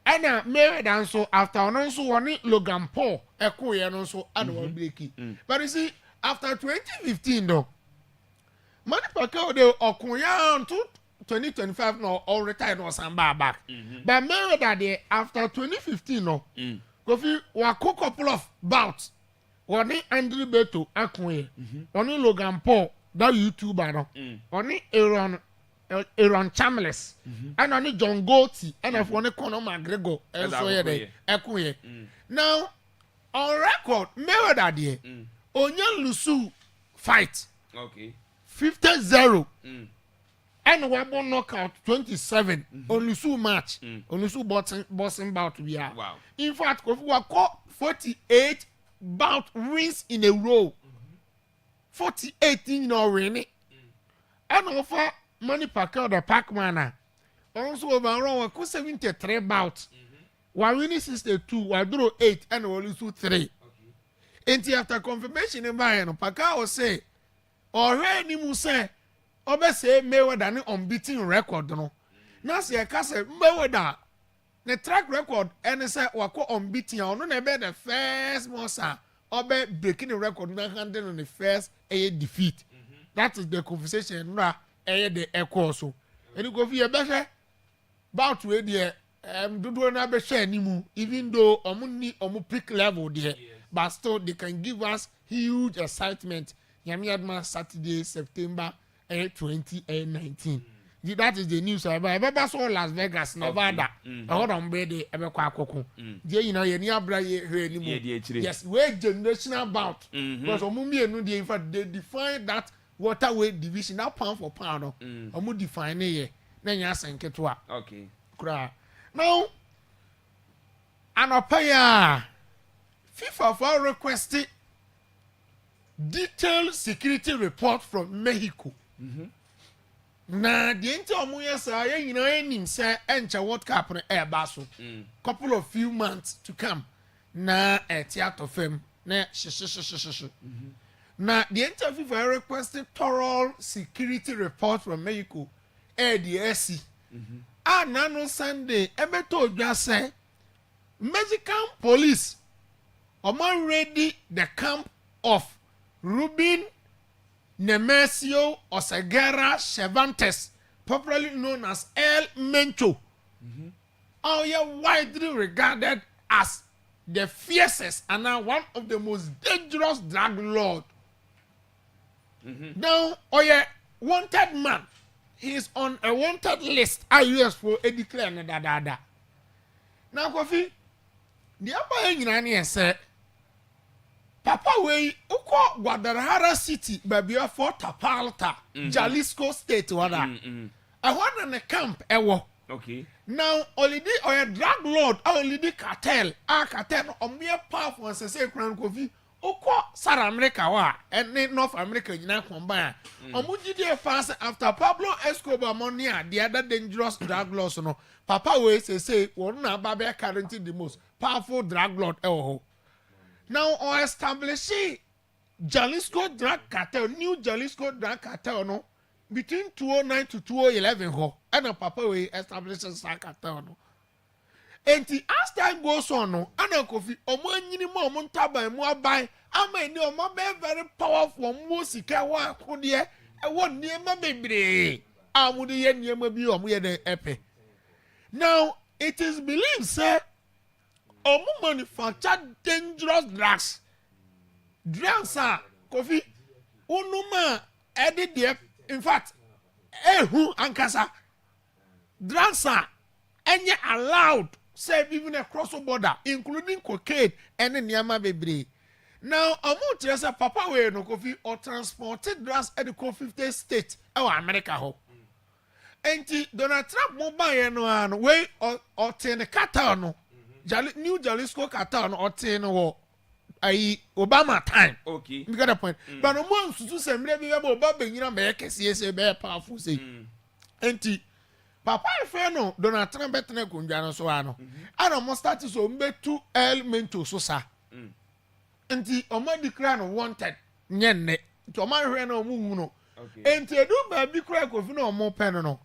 And Mayweather so after also one Logan Paul and also annual breaky. But you see, after 2015 though, Manny Pacquiao they Okoya to 2025 no all retired or some back. But Mayweather they after 2015 no, Kofi wako couple of bouts. One Andrew Beto Akoye, one Logan Paul that YouTuber no, one Aaron Chambliss, and only John Gotti, and if one Conor McGregor, and so Akoye. Now on record, Mayweather there, Onyan Lusu fight, 50-0, and one knockout 27 on Lusu match, on Lusu boxing bout to be out. Wow. In fact, Kofi wako 48 bout wins in a row. 48 in a winning. And offer Manny Pacquiao the Pac-Man. Also overall, 73 bouts. While winning 62, while draw 8 and only 3. And after confirmation in Bayern, Pacquiao say, already Musa, Obe say Mayweather ni unbeaten record no. Now say Mayweather the track record and say wako unbeaten ono na be the first monster Obe breaking the record na handling on the first defeat. That is the conversation na the echo so. And you go for your better bout we there dodo na be share animu even though omu peak level there but still they can give us huge excitement yami adma Saturday September 2019 that is the news about so Las Vegas Nevada hold on be the ebe kwa akoko je you know ye ni abra ye hwe ni mu yes we generational bout because omu mienu dey in fact they define that waterway division now pound for pound omu define ye na nya asenketo a okay kura now anopaya FIFA for requested detailed security report from Mexico. Na the enti omu yesa ye nyina enim se encha World Cup no eba so. Couple of few months to come. Na theater fam na na the enti FIFA requested thorough security report from Mexico. The SC. Nano Sunday ebeto odwa say Mexican police omo ready the camp of Rubin Nemesio Oseguera Cervantes, popularly known as El Mencho. Widely regarded as the fiercest and now one of the most dangerous drug lord. Now, wanted man. He is on a wanted list. US for a declare da. Now, Kofi, the upper engineer said, Papa way uko Guadalajara City, baby for Tapalta, Jalisco State, wada. I want in a camp, okay. Now, only or a drug lord, only the cartel, cartel, or mere powerful, as I say, Crown Kofi, uko South America, wa, and North America, you know, combine. Omuji fast after Pablo Escobar Monia, the other dangerous drug lord, no. Papa way say, one na baby currently the most powerful drug lord, Now, or establishing Jalisco drug cartel, new Jalisco drug cartel, no, between 2009 to 2011, and a papa we establishes a cartel, no. And as time goes on, no, and a coffee, or more minimum, montaba, and more buy, I may know my very powerful music, I want, I want near my baby. I would hear near my view of where the epi. Now, it is believed, sir. Omu manufacture dangerous drugs. Drugs are coffee. Unuma edit there. In fact, who ankasa. Drugs are any allowed, say even across the border, including cocaine and nyama baby. Now, omu tresa papa we no coffee or transported drugs at the 50 state or America ho. Enti Donald Trump mobile no way or ten cartel no. New Jalisco cartel or ten or Obama time. Okay. You got a point. But no one to say maybe about Bobby, you know, make a CSA bear powerful say. Enti Papa Feno Donald Trump better than Kunjano Soano. I don't must start to so be 2 elemento so sa. Enti Oma declare wanted. Nyenne. To my reno muno. Enti do baby crack of no more pen no.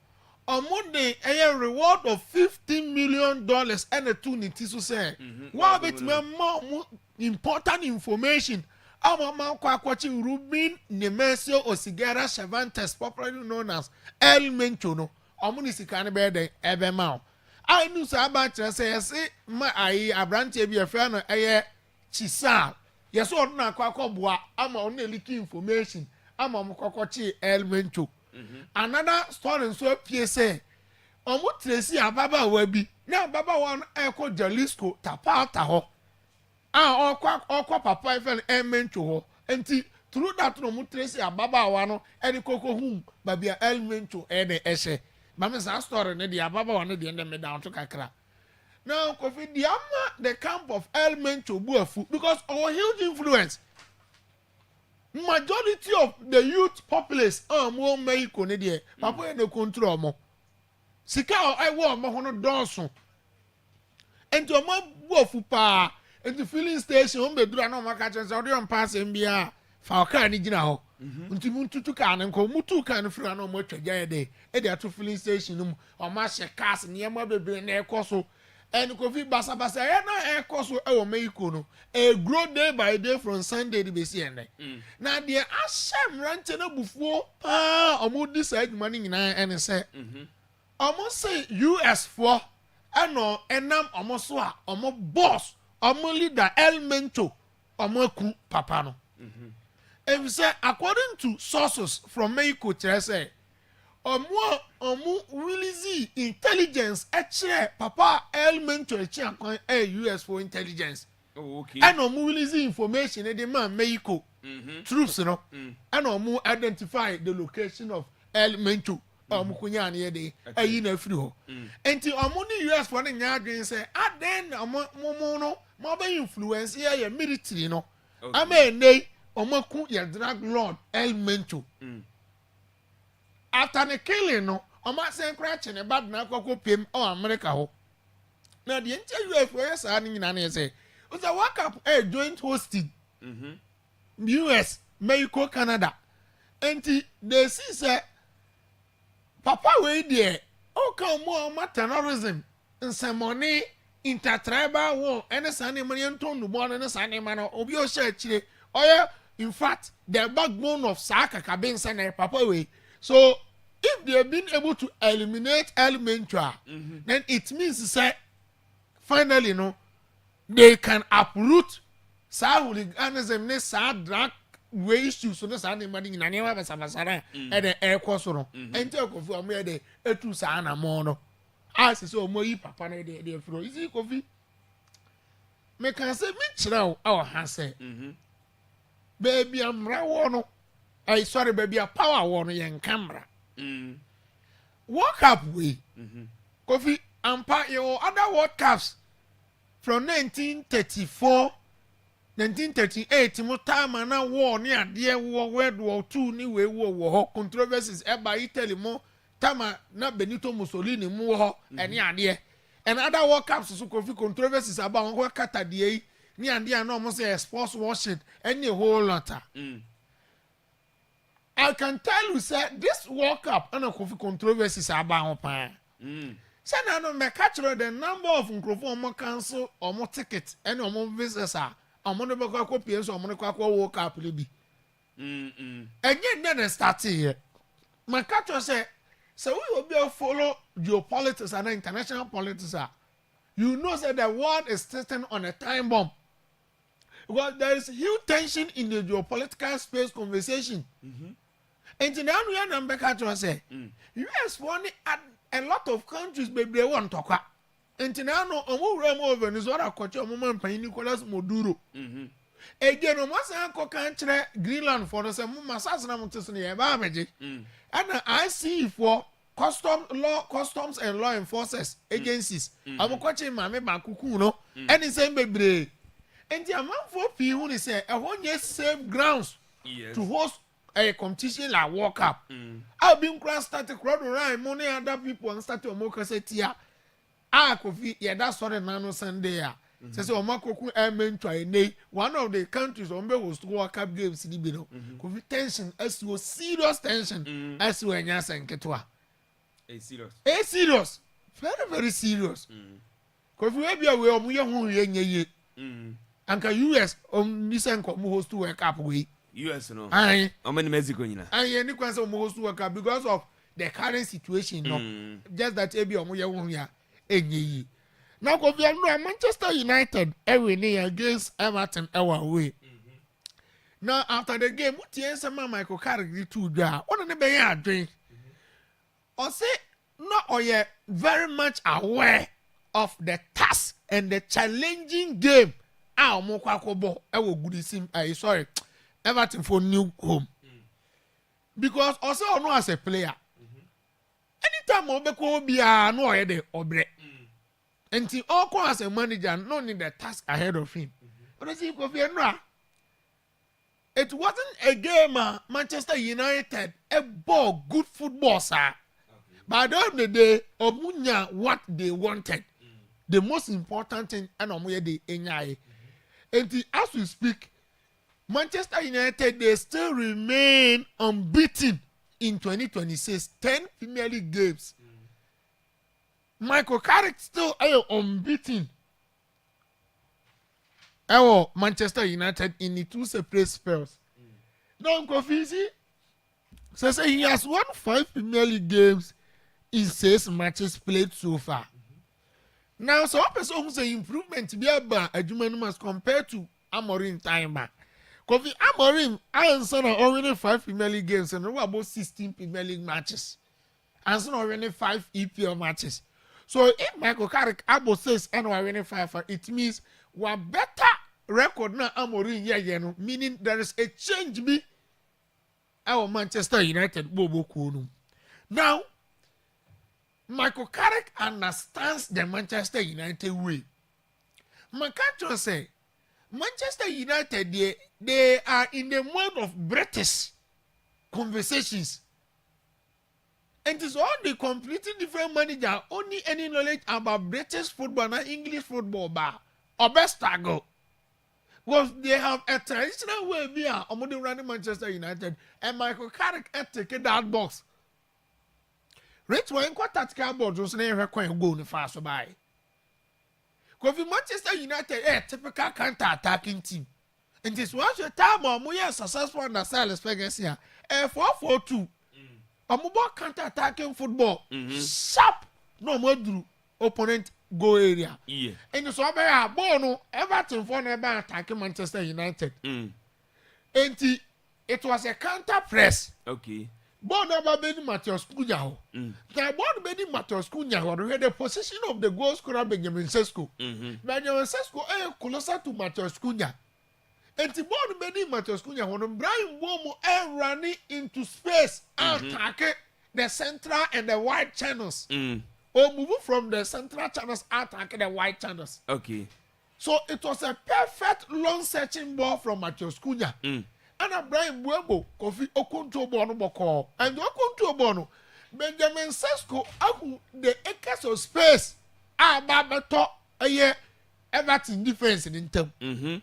On Monday, a reward of $15 million and a tunity to say. What bit more important information? Our man watching Rubin Nemesio Oseguera Cervantes, popularly known as El Menchono, or Municipal Bed Ebemau. I knew Sabat say, my a branch of your friend, a chisal. Yes, or not Quacobois, I'm only leaking information. I'm on Cocochi El Mencho. Another story so PSA. Omu Tracy Ababa Webi. Now Baba one echo Jalisco tapata ho. Okwa papa fell Mencho ho. Enti through that no mu Tracy Ababa one any coco hum babia El Mencho ene eshe. Mama sa story ne the Ababa one the end me down to kakra. Now Kofi the the camp of El Mencho buafu because our huge influence. Majority of the youth populace more Mexico ne there. Papa no control mo. Sika I want mo hono donso. Enti o mo bofu pa. Enti filling station o be dura na o maka chense o de on pass mbia. Fa o car ni gina ho. Nti muntutu car ne nko mutu car ne fira na o mo twagya ye de. E de ato filling station no o ma she cars ne ma bebre na ekoso. And Kofi Basa na ekoso e wo Mexico no. A grow day by day from Sunday to be seen. Now the Ashem rante na bufuo pa omo decide money nyina and say almost say US for ɛnɔ ɛnam ɔmo so a ɔmo boss ɔmo leader elemento ɔmo aku papa no if say according to sources from Mexico kyerɛ sɛ ɔmo release intelligence ɛkyerɛ papa elemento ɛkyerɛ akwan US for intelligence ɛna ɔmo release information ɛde ma Mexico troops no ɛna ɔmo identify the location of elemento ɔmo kunya ne yɛ de ɛyi na afiri hɔ nti ɔmo ne US for ne nya adwen sɛ aden na ɔmo no mo bɛ influence yɛ military no ama enei ɔmo ku yɛ drug lord elemento after the killing no ɔmo asɛn kora kye ne ba na akɔkɔ piem America hɔ na deɛ nti US for yɛ saa ne nyina ne sɛ o sɛ work up joint hosting US Mexico Canada nti they see say papa wey there o kan mo terrorism nsɛmɔne intertribal war ɛne saa nneɛma no yɛntɔn nubɔ no ne saa nneɛma no obi o hyɛ akyire ɔyɛ in fact the backbone of saa kakabe nsa na papa wey so if they have been able to eliminate elemental then it means say finally no they can uproot saa hooliganism ne saa drug way issues so ne saa nneɛma no nyina nneɛma basabasara ɛde ɛkɔ so no ɛnti Kofi ɔmo yɛ de etu saa na mo no asɛ sɛ ɔmo yi papa no de afro isi Kofi me kan sɛ me kyerɛ wo ɛwɔ ha sɛ baby amra wɔ no sorry baby a power wɔ no yɛn kamera World Cup way Kofi ampa your other World Cups from 1934 1938 mo time na war ni ade war World War II ni we war controversies eba Italy mo time na Benito Mussolini mo ho ene ade and other World Cups so Kofi controversies about won kata de ni ade na mo say sports washing any whole lot. I can tell you say this World Cup and Kofi controversies about ho pa say na no me catch the number of nkrofo mo cancel or mo ticket and mo visitors ọmọ no bẹkọ akọ pie so ọmọ no kọ World Cup le bi enye na start here my catch say we will be follow geopolitics and international politics you know say the world is sitting on a time bomb because there is huge tension in the geopolitical space conversation and now we are number catch say US want a lot of countries baby they want talk enti na no omo wura mo Venezuela kwache omo man pan Nicolas Maduro again omo san ko kan kire Greenland for the mo masas na mo tese ne ba ameje and I see for customs and law enforcers agencies omo kwache mame ba kuku no any same bebre enti amanfo pi hu ni say e ho nye safe grounds to host a competition like World Cup I've been cross start crowd right money other people and start omo kasetia Kofi yeda sorry nano Sunday say omakoku ementu ene one of the countries on be host World Cup games ni bi no Kofi tension as was serious tension as we anya senketwa serious very very serious Kofi we bia we omo ye hu ye nyeye anka US ni senko mo host World Cup we US no ai omo ni Mexico nyina ai ni kwanse omo host World Cup because of the current situation no just that e bia omo ye hu ya enyi now Kofi no Manchester United winning against Everton away now after the game what tie sama Michael Carrick to dwa one ne be ya adwen o say no oye very much aware of the task and the challenging game omo kwakobo Gudisim sorry Everton for new home because also no as a player anytime obeko bia no oye de obre enti oko as a manager no need the task ahead of him but see Kofi Enra it wasn't a game Manchester United a ball good football sir but at the end of the day omunya what they wanted the most important thing and omuye de enyai enti as we speak Manchester United they still remain unbeaten in 2026 10 Premier League games Michael Carrick still unbeaten Manchester United in the two separate spells now Kofi say he has won 5 Premier League games in 6 matches played so far Now, so person who say improvement be about adwuma as compared to Amorim time back. Kofi Amorim, I answer already 5 Premier League games and about 16 Premier League matches. Answer already 5 EPL matches. So if Michael Carrick Abo says and winning 5, it means we better record now Amorim yeah, meaning there is a change be our Manchester United Bobo Kunu. Now, Michael Carrick understands the Manchester United way. McCarthy say, Manchester United, they are in the mode of British conversations. And it's all the completely different manager, only any knowledge about British football and English football bar, or best struggle. Because they have a traditional way we are running Manchester United, and Michael Carrick take that box. Rich when quite tactical board was never quite go in fast by. Because Manchester United typical counter-attacking team. And this was your time or more successful under Silas Ferguson. 4-4-2. A mobile counter-attacking football. Sharp no more do opponent go area. Yeah. And so I Bono Everton for never attacking Manchester United. And it was a counter press. Okay. Bono Baby Matheus Cunha. Now Bono Baby Matheus Cunha had the position of the goal scorer Benjamin Sesko. Benjamin Sesko closer to Matheus Cunha. And the Bono Baby Matheus Cunha when Brian Bomo running into space attacking the central and the wide channels. Or move from the central channels attacking the wide channels. Okay. So it was a perfect long searching ball from Matheus Cunha. And Brian Buemo, Kofi Okunto Bono Boko, and Okunto Bono, Benjamin Sesko, the acres of space, Babato, a year, Everton defense in term. And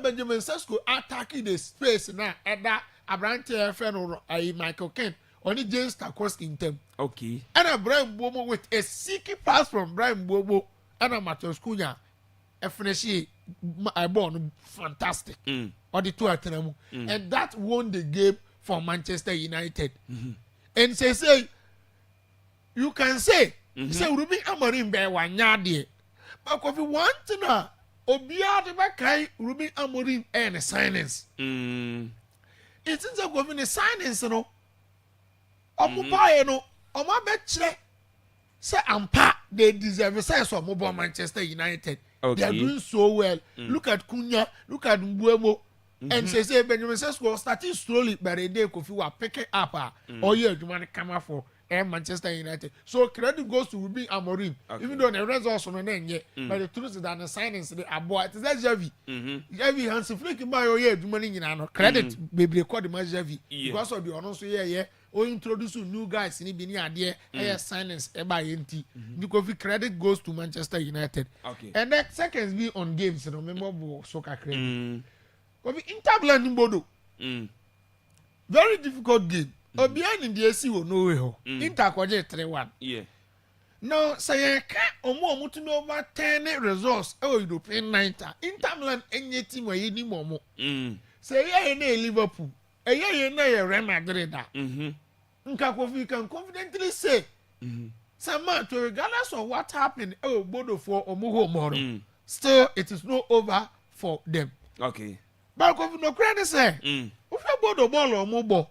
Benjamin Sesko attacking the space now, and that Abrante friend or Michael Kent, only James Tarkowski in term. Okay. And Brian Buemo with a seeky pass from Brian Buemo and Matheus Cunha, a finish born fantastic. Or the two at them. And that won the game for Manchester United. And say, you can say, Ruben Amorim be one yard. But if you want to know, Obia the Bakai, Ruben Amorim and a silence. It's in the government silence, no. Omupa, no, Oma Betche. Say, Ampa, they deserve a sense of mobile Manchester United. Okay. They are doing so well. Look at Cunha, look at Mbuemo. And say Benjamin Sesko starting slowly, but a day Kofi will pick it up. Or you want to come out for Manchester United. So credit goes to Ruben Amorim. Even though the results on the name yet, but the truth is that the signings they are bought. It's that Javi. Javi has a flick by your year, money in an credit, baby, call the match Javi. Because of the honor, so yeah. Or introduce new guys in the idea, signings by NT. Because the credit goes to Manchester United. Okay. And that seconds be on games, remember soccer credit. Inter Bodo. Very difficult game. Obian in the AC will know where. Inter 3-1. Yeah. No, say omo to know about 10 results. Oh, European 90. Inter Milan any team where you need more. Say yeah, Liverpool. Yeah, Real Madrid. Nkakofi can confidently say, Samantha, regardless of what happened, Bodo for Omuho Moro, still it is not over for them. Okay. But if no credit say, if you Bodo ball or mobile,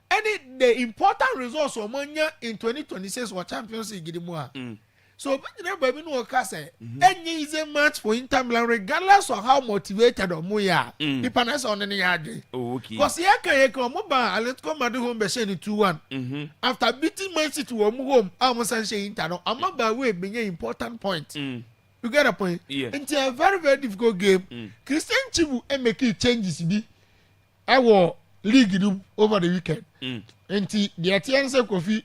any the important results of Mania in 2026 or Champions League, so baby no say any easy match for Inter Milan, regardless of how motivated or Moya, depends on any yard. Okay. Because here can come mobile, let's come at home by 2-1. After beating Man City to home, almost say Inter. I'm not by way being an important point. You get a point? Yeah. It's a very, very difficult game. Christian Chibu and make it changes be. I will league over the weekend. And the Atiense Kofi.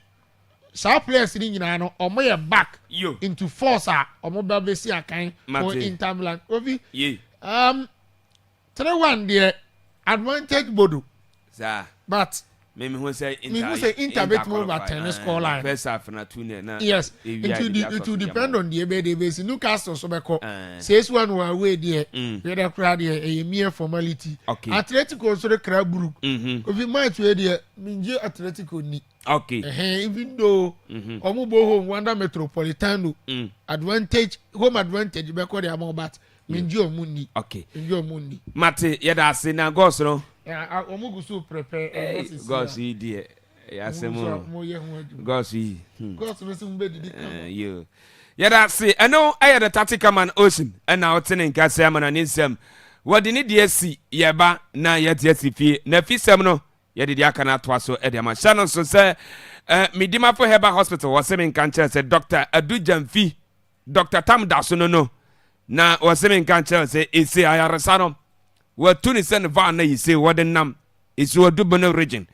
Some players sitting in an or my back into force or mobile base kind or Inter Milan. 3-1 the advantage Bodo. But Me who say Inter bet more about tennis score line. First half na 2 na. Yes, it will depend on the base. Newcastle so beko. Says one who away there. We the crowd here a mere formality. Okay. Atletico so the crowd group. If you might way there, Minje Atletico ni. Okay. Even though Omubo home Wanda Metropolitano advantage home advantage beko the amount but Minje Omuni. Okay. Minje Omuni. Mate yeda ase na goals no. Yeah, Omugusu prepare. Goals yi die. Ya se mo. Goals yi. Goals we some be did. You. Yeda ase eno aye the tactical man Ocean and now tene nka se am na nsem. Wodi ni de si yeba na yete asifie na fisem no yede de aka na to aso e de ma sha so se midima for Herbal Hospital was me nka nche se Dr. Adu Jamfi Dr. Tam Daso no na was me nka nche se ese ayaresa no watu ni se ne va na yise wode nam ese wodu bono region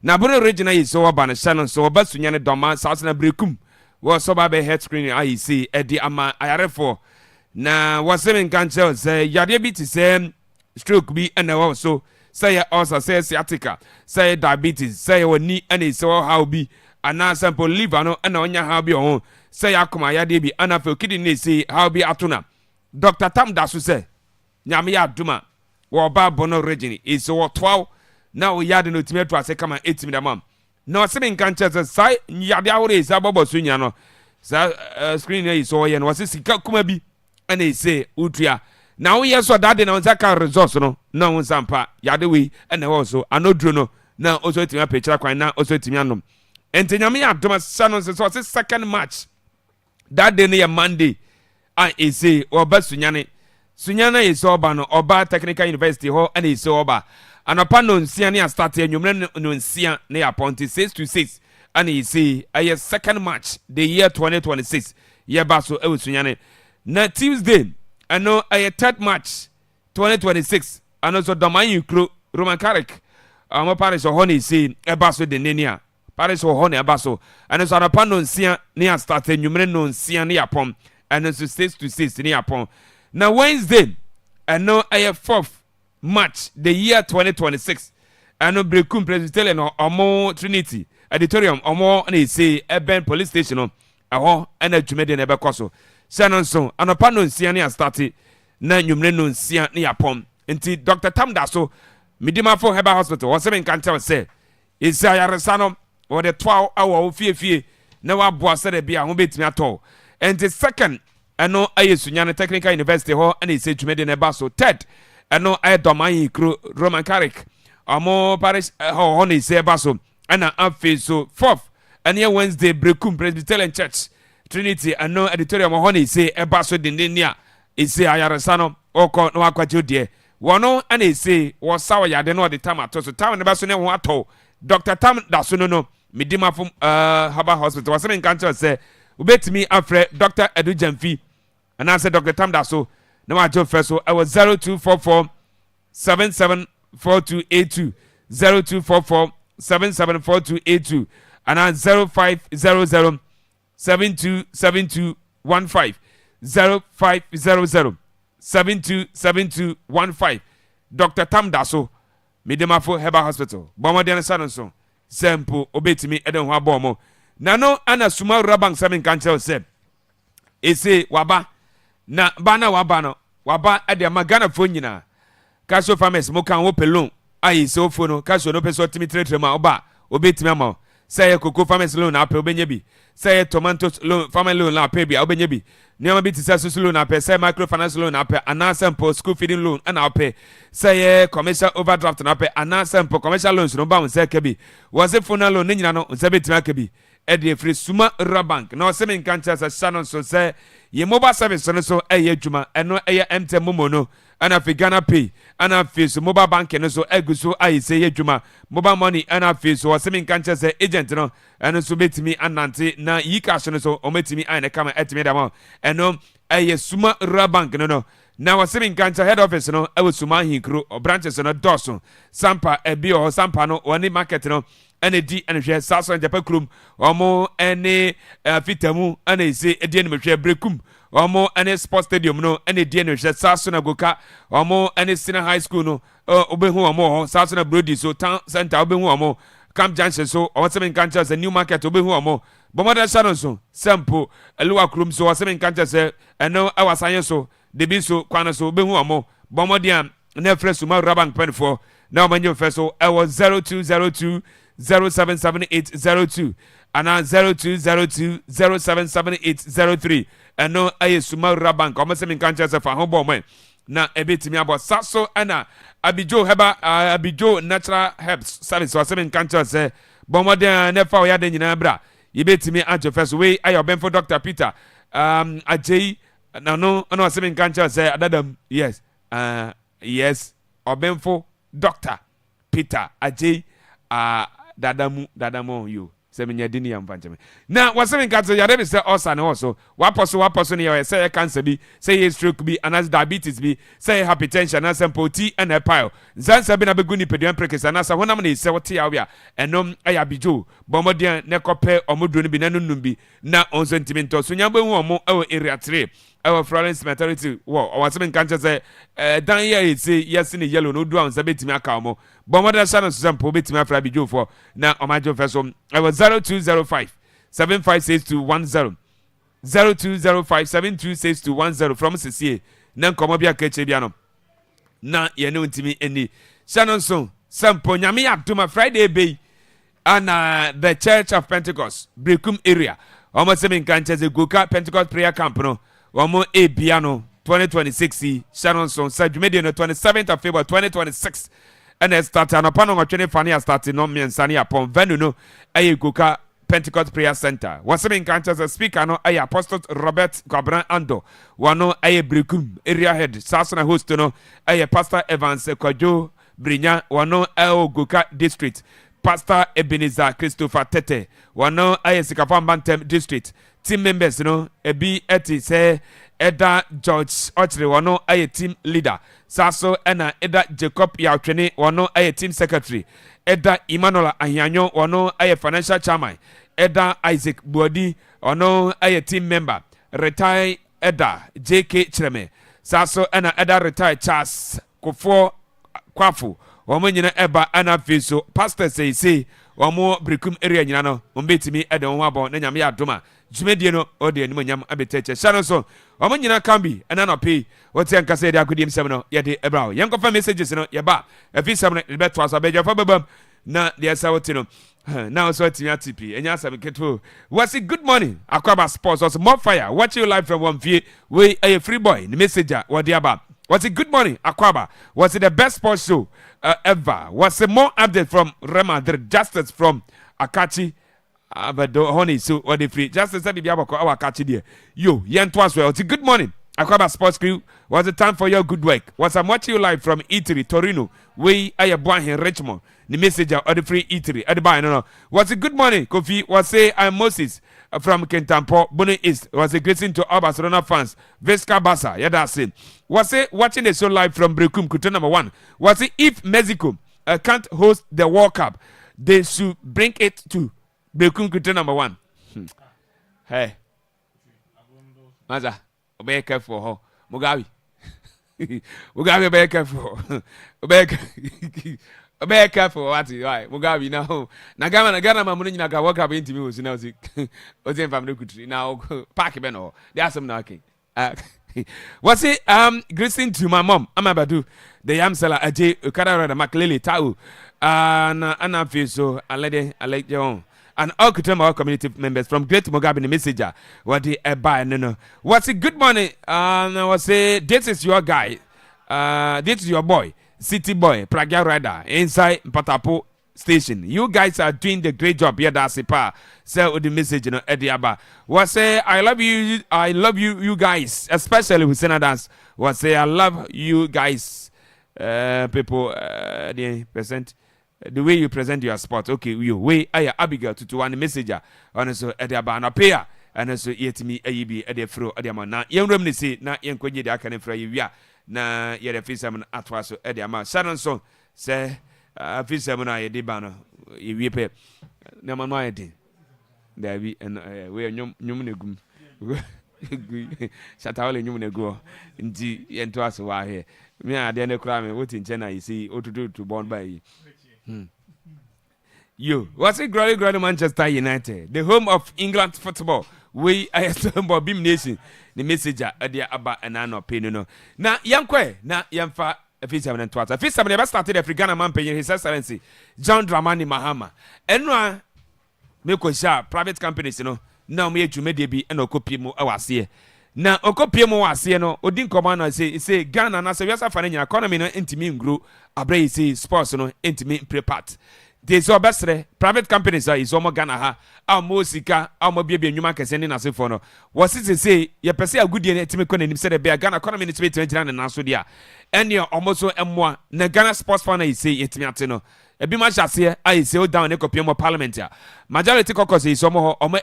na bono region na yise wo ba na sha so wo basunya ne doma south na brekum wo so ba be head screening ayise e di ama ayarefo na wasem nkanche say yade bi ti say stroke bi na wo so say also say sciatica say diabetes say woni ana so how bi ana sample liver no na onya how bi ho say akoma yade bi ana fe kidney say how bi atuna Dr. Tam Daso say nyame ya duma wo ba bono region is wo 12 na wo yade no timeto ase kama 8 mi da mam na wasem nkanche say yade awore say bobo so nya no say screen is so ye no wase sika kuma bi and say utia now yes so that na unzaka resource no na unsampa yade we and also anodro no na also timia pechira kwan na also timia nom entanyame ya doma sano so second match that day na Monday I say oba sunyana is oba no oba technical university ho and is oba anopa no nsia na start enwumre no nsia na appoint 6 to 6 and he say a second match the year 2026 ye baso e sunyane na Tuesday ano a third match 2026 ano so domain kro Roman Catholic amo parish ho na say e baso de nenia parish ho na e baso ano so anopa no nsia na start enwumre no nsia na yapom ano so 6 to 6 na yapom na Wednesday ano a fourth match the year 2026 ano brekum Presbyterian no omo Trinity auditorium omo na say Eben police station no aho ana dwumede na ebekoso Shannon anopa no nsia na start na nwumre no nsia na yapom nti Dr. Tam Daso midima for Herbal Hospital was seven kan tell say Isaiah Resano or the 12 hour fie na wa boa se de bia ho betimi ato and the second ano ayesunya technical university ho and say dwumede na ba so third ano ay domain kro Roman Catholic amo parish ho na say ba so ana afi so fourth and here Wednesday Brekum Presbyterian Church Trinity ano auditorium ho na say e ba so dindenia ese ayaresano oko no akwaje die wono ana say wo sawo yade no de time ato so time ne ba so ne ho ato Dr. Tam Daso no midima from Herbal Hospital was in cancer say ubetimi afre Dr. Edu Jamfi and I said Dr. Tam Daso no ma jo first so I was 0244 774282 0244 774282 and 0500 727215 0500 727215 Dr. Tam Daso midemafo Herbal Hospital bomodene sanonso sempo obetimi eden ho abomo nano ana suma rabang samin kanchel se ese waba na bana waba no waba ade magana fo nyina kaso farmers mo kan wo pelon ayi se ofo no kaso no peso timi tretre ma oba obetimi ama say cocoa farmers loan na pe obenye bi say tomatoes loan farmer loan na pe bi obenye bi niam bi ti say loan na pe say microfinance loan na pe ana sample school feeding loan na pe say commercial overdraft na pe ana sample commercial loans no ba won say ke bi was it phone loan nyina no say betima ke bi e de free suma rabank na say men kan chance shannon so say ye mobile service so eye adwuma eno eye MTN momo no ana fi Ghana Pay ana fi so mobile bank no so eguso ayi say adwuma mobile money ana fi so say men kan chance agent no eno so betimi anante na yi cash no so o metimi ai na kama etimi da mo eno eye suma rabank no na was men kan head office no e was suma hinkro branches no doso sampa ebi o sampa no woni market no ene di ene hwe saso Japan krum omo ene fitamu ene se edi ene hwe brekum omo ene sports stadium no ene di ene hwe saso na goka omo ene senior high school no obehu omo saso na brody so town center obehu omo Camp Junction so or seven countries a new market to be who more Bomada Shannon so sample a lower crum so or seven countries and no our science so the biso quana so be who more Bomadian never suma rabang pen for now when you first so I was 0202 077802 and now 0202 077803 and no I suma rabang or seven countries for home man. Na ebetimi abo saso ana abijo heba abijo natural herbs service or seven cancer say bomoden nefa oya de nyina bra yebetimi ajo first way ayo benfo Dr. Peter ajei na no seven cancer say adadam yes obenfo Dr. Peter ajei dadamu you seminya dini ya mpancheme na wasemi kanso ya rebi say osa ne also waposo ne ya say cancer bi say stroke bi anas diabetes bi say hypertension na sempoti and a pile zansa bi na beguni pedian prekesa na sa honam ne se wote ya wi a enom aya bijo bomodian ne kope omoduro ne bi nanunum bi na onso ntimento so nyambe hu omo e area 3 our Florence maternity wo wasemi kanso say dan ya say yes ne yellow no do an say betimi aka omo bomodian channel so sampo betimi afra bijo for na omajo feso I was 0205 756210 0205 726210 from CCA na nkomo bia ka che bia no na ye ne ntimi eni Shannon so sampo nyame adoma Friday bay and the Church of Pentecost Brekum area almost seven canches Goka Pentecost prayer camp no omo ebiano 2026 Shannon so Sajumedi no 27th of February 2026 and it started on upon 20 starting no me nsani upon venue no aye Goka Pentecost Prayer Center. Was some encounters a speaker no aye Apostle Robert Gabran Ando. Wano aye Brekum area head Sasana host no aye Pastor Evans Kwajo Brinya wano aye Goka district. Pastor Ebenezer Christopher Tete wano aye Sikafam Bantem district. Team members no ebi eti say Eda George Ochre wano aye team leader. Saso ena Eda Jacob Yautwene wano aye team secretary. Eda Emmanuel Ahianyo wano aye financial chairman. Eda Isaac Buodi wano aye team member. Retire Eda JK Chreme. Saso ena Eda retire Charles Kofo Kwafu. Wamo nyina eba ana fiso pastor say wamo Brekum area nyina no ombetimi eda won abo na nyame ya doma jumedie no ode anim nyam abeteche Shannon so wamo nyina kambi ana no pay wote ankasa de akodiem sem no ye de ebrawo yenkofa messages no ye ba afi sem no be to aso bejo fa babam na de asa wote no now so timi atipi enya asam keto was it good morning Akwaaba Sports was more fire watch you live from one view we a free boy the messenger what the about was it good morning Akwaaba was it the best sports show ever was it more update from Rema the justice from Akachi but honey so what the free justice said be about our Akachi there yo yen twice well was it good morning Akwaaba Sports crew was it time for your good work was I'm watching you live from Italy Torino we are born in Richmond the messenger or the free eatery at the bar no was it good morning Kofi was say I'm Moses from Kentampo Bono East was a greeting to all Barcelona fans Vesca Basa yeah that's it was it watching the show live from Brekum Kuto number 1 was it if Mexico can't host the World Cup they should bring it to Brekum Kuto number 1 hey Maza be careful ho Mugabe Mugabe be careful be careful what right Mugabe now na Ghana mamu nyina ga World Cup ntimi wo sina o se family kutri now park be no there are some now okay what's it greeting to my mom Amabadu the yam seller aje Okada the Maklele Tau na anafi so alede John and all Kutuma community members from Great Mugabe the messenger what the buy no what's it good morning was say this is your guy this is your boy City Boy, Praga Rider, inside Patapo Station. You guys are doing the great job here. That's it. Say the message, you know, Eddie Abba. Was say I love you, you guys, especially with Senators. Was say I love you guys, people. The present, the way you present your sport. Okay, you way I Abigail to one messenger. And so Eddie Abba and appear. And so yet me a be Eddie Fro Eddie Mana. Young Romney say na young Quenny the Akan for you. Na yere fisam atwa so e de ama Shannon so say fisam na ye de ba no ye wiepe na ma no ayede da bi we nyum na gum shatawale nyum na go nti ye nto aso wa he me ade ne kura me woti nche na yisi otutu to born by You was it glory Manchester United, the home of England football. We are about Beam Nation. The messenger adia aba enano penu no. Na yankwe na yamfa efisa men twata. Efisa men started the Ghana man pay his excellency John Dramani Mahama. Enwa me ko sha private companies no. Na me adwuma de bi na okopie mu awase. Na okopie mu wase no odin koma na say Ghana na say we asa fa na economy no ntimi ngro abre say sports no ntimi prepart. They so bestre private companies are is omo Ghana ha amo sika amo bia nwuma kese ni nasefo no was it say ye pese agudie na etime kona nim say the Ghana economy ni time gyina na so dia ene omo so emmoa na Ghana sports fan is say etime ate no ebi ma hyase ai say o down e kopie mo parliament ya majority caucus is omo omo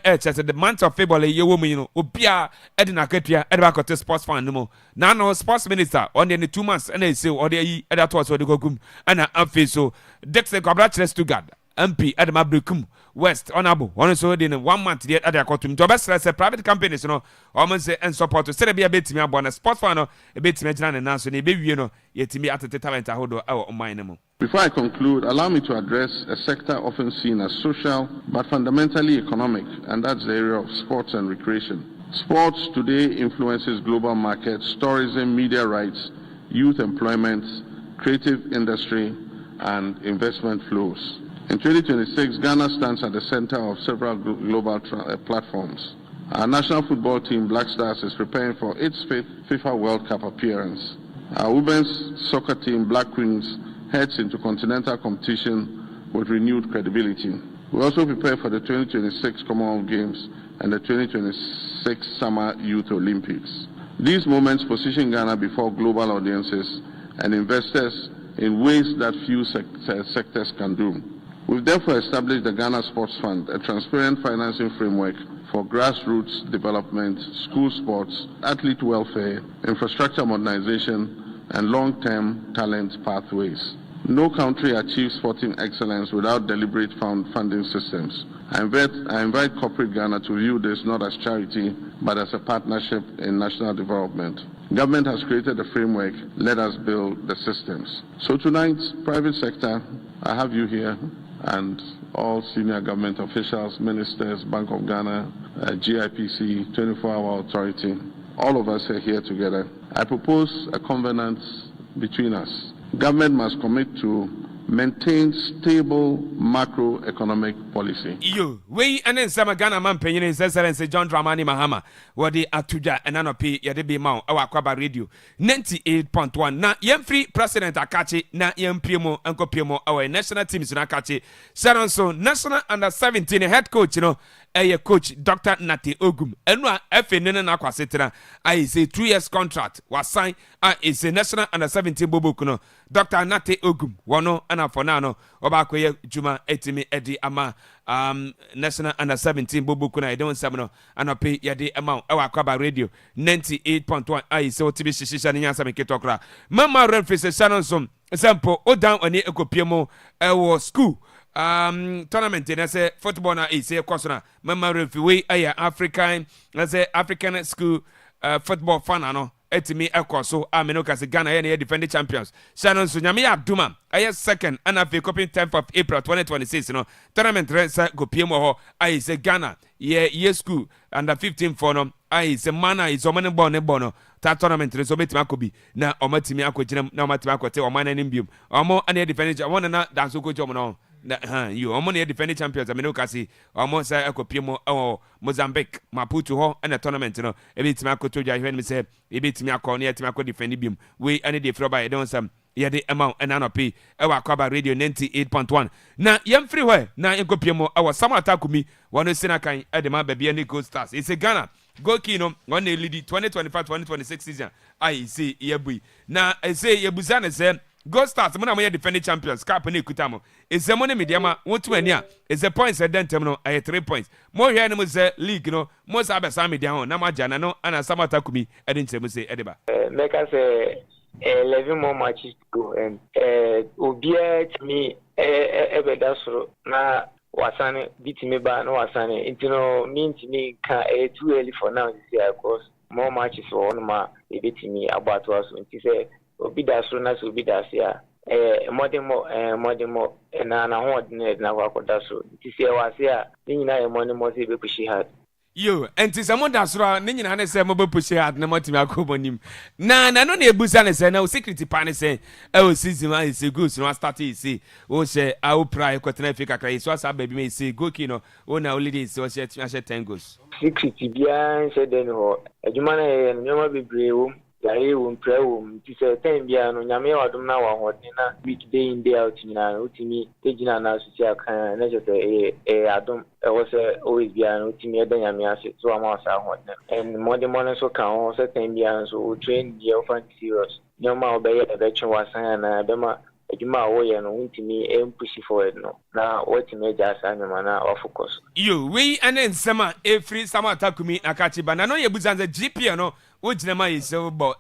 the month of February ye wo mu no obia edina katua edba kote sports fan no mo na no sports minister on the 2 months and say o de yi edato so de gogum ana afi so Dexter Kwabra Stuttgart MP Adama Brekum West honorable one so in 1 month there at the courtroom to best say private companies no almost say and support to say be a betimi abona sports fan no e betimi agina na nanso na e be wie no yetimi atete talent ahodo awo online mo. Before I conclude, allow me to address a sector often seen as social but fundamentally economic, and that's the area of sports and recreation. Sports today influences global markets, tourism, media rights, youth employment, creative industry, and investment flows. In 2026, Ghana stands at the center of several global platforms. Our national football team, Black Stars, is preparing for its fifth FIFA World Cup appearance. Our women's soccer team, Black Queens, heads into continental competition with renewed credibility. We also prepare for the 2026 Commonwealth Games and the 2026 Summer Youth Olympics. These moments position Ghana before global audiences and investors in ways that few sectors can do. We've therefore established the Ghana Sports Fund, a transparent financing framework for grassroots development, school sports, athlete welfare, infrastructure modernization, and long-term talent pathways. No country achieves sporting excellence without deliberate funding systems. I invite corporate Ghana to view this not as charity, but as a partnership in national development. Government has created a framework. Let us build the systems. So tonight, private sector, I have you here, and all senior government officials, ministers, Bank of Ghana, GIPC, 24-hour authority, all of us are here together. I propose a covenant between us. Government must commit to maintain stable macroeconomic policy. You, we and then some Ghana man penny is Excellency John Dramani Mahama, where the Atuja and Anopi Yadebi Mount, our Akwaaba radio 98.1. Na free President Akachi, na Primo, Uncle Primo, our national teams in Akachi. Sharonso, national under 17 head coach, you know. Coach Dr. Nate Ogum. Enwa FA Nena Kwasitena. I say 2 years contract was signed. Is a national under 17 bobo kuno. Dr. Nate Ogum. Wano ana fonano. Obakoye Juma etimi edi ama national under 17 bobo kuna. I don't sabno. Anope yadi amount. Ewa Akwaaba radio 98.1. I say otibi shishisha ni nyansa miketokra. Mama reference Shannon sample o down oni ekopiemo ewo school. Tournament in say football na is a question. Mama referee African school football fan no etimi ekoso ameno kasi Ghana here defending champions. Shannon Sunyami Abduma second and have coping 10th of April 2026 no tournament resa go PM ho I say Ghana ye school under 15 for no I say mana is omane bono that tournament reso betima kobi na omatimi akogina na omatimi akote omane nimbium omo ane defending one na dance ko jomo no you almost defending champions. I mean, Okasi almost a copimo or Mozambique, Maputo ho and a tournament. You know, a bit Timako to Jai when we say a bit Timako near Timako defending beam. We any day flow by don't some the amount and anopi our Akwaaba radio 98.1. Now, young freeway, now you copimo our summer attack with me. One Senakai at the man baby and Gold Stars. It's a Ghana. Go Kino, one lead 2025-2026 season. I see Yabui. Now I say Yabuzana said. Gold Stars, when I'm defending champions, Capone Kutamo. It's the money mediama, 120. It's the points at Dentamno, I had 3 points. More here animals league, you know, most of the Sami down, Namajana, no, and a Samatakumi, I didn't say Ediba. Make us 11 more matches to go, and Obia to me, ever does na Wasane beat me by no Wasane. It mean to me, too early for now this year, of course. More matches for one, beat me about us when she said. Obi da so na so obi da sia modimo na ho na kwakoda so ti se wase a ni nyina ye money mo se be push hard yo enti se mo da soro ne nyina ne se mo be push hard na motimi akobonim na no na ebusa ne se na o security pa ne se o season a se go so start e se o se a o pray kwetena Africa kra so asa ba bi me se go ki no o na o lead se o se 10 goals security bia se den ho adwuma na ye nyoma bebre wo yare wo mpra wo ti se time bia no nyame wadom na wa hode na week day in day out nyina utimi tegina na so ti aka na je se adom wo se always bia no utimi eda nyame ase so ama sa hode and monday morning so kan ho se time bia so o train dia fan serious nyoma obeye ebe twa san na be ma adwuma wo ye no utimi push forward no na watimi ja san nyama na o focus yo we anen sama every sama atakumi akachi ba na no ye buzanze GP no wo gina ma yi se bo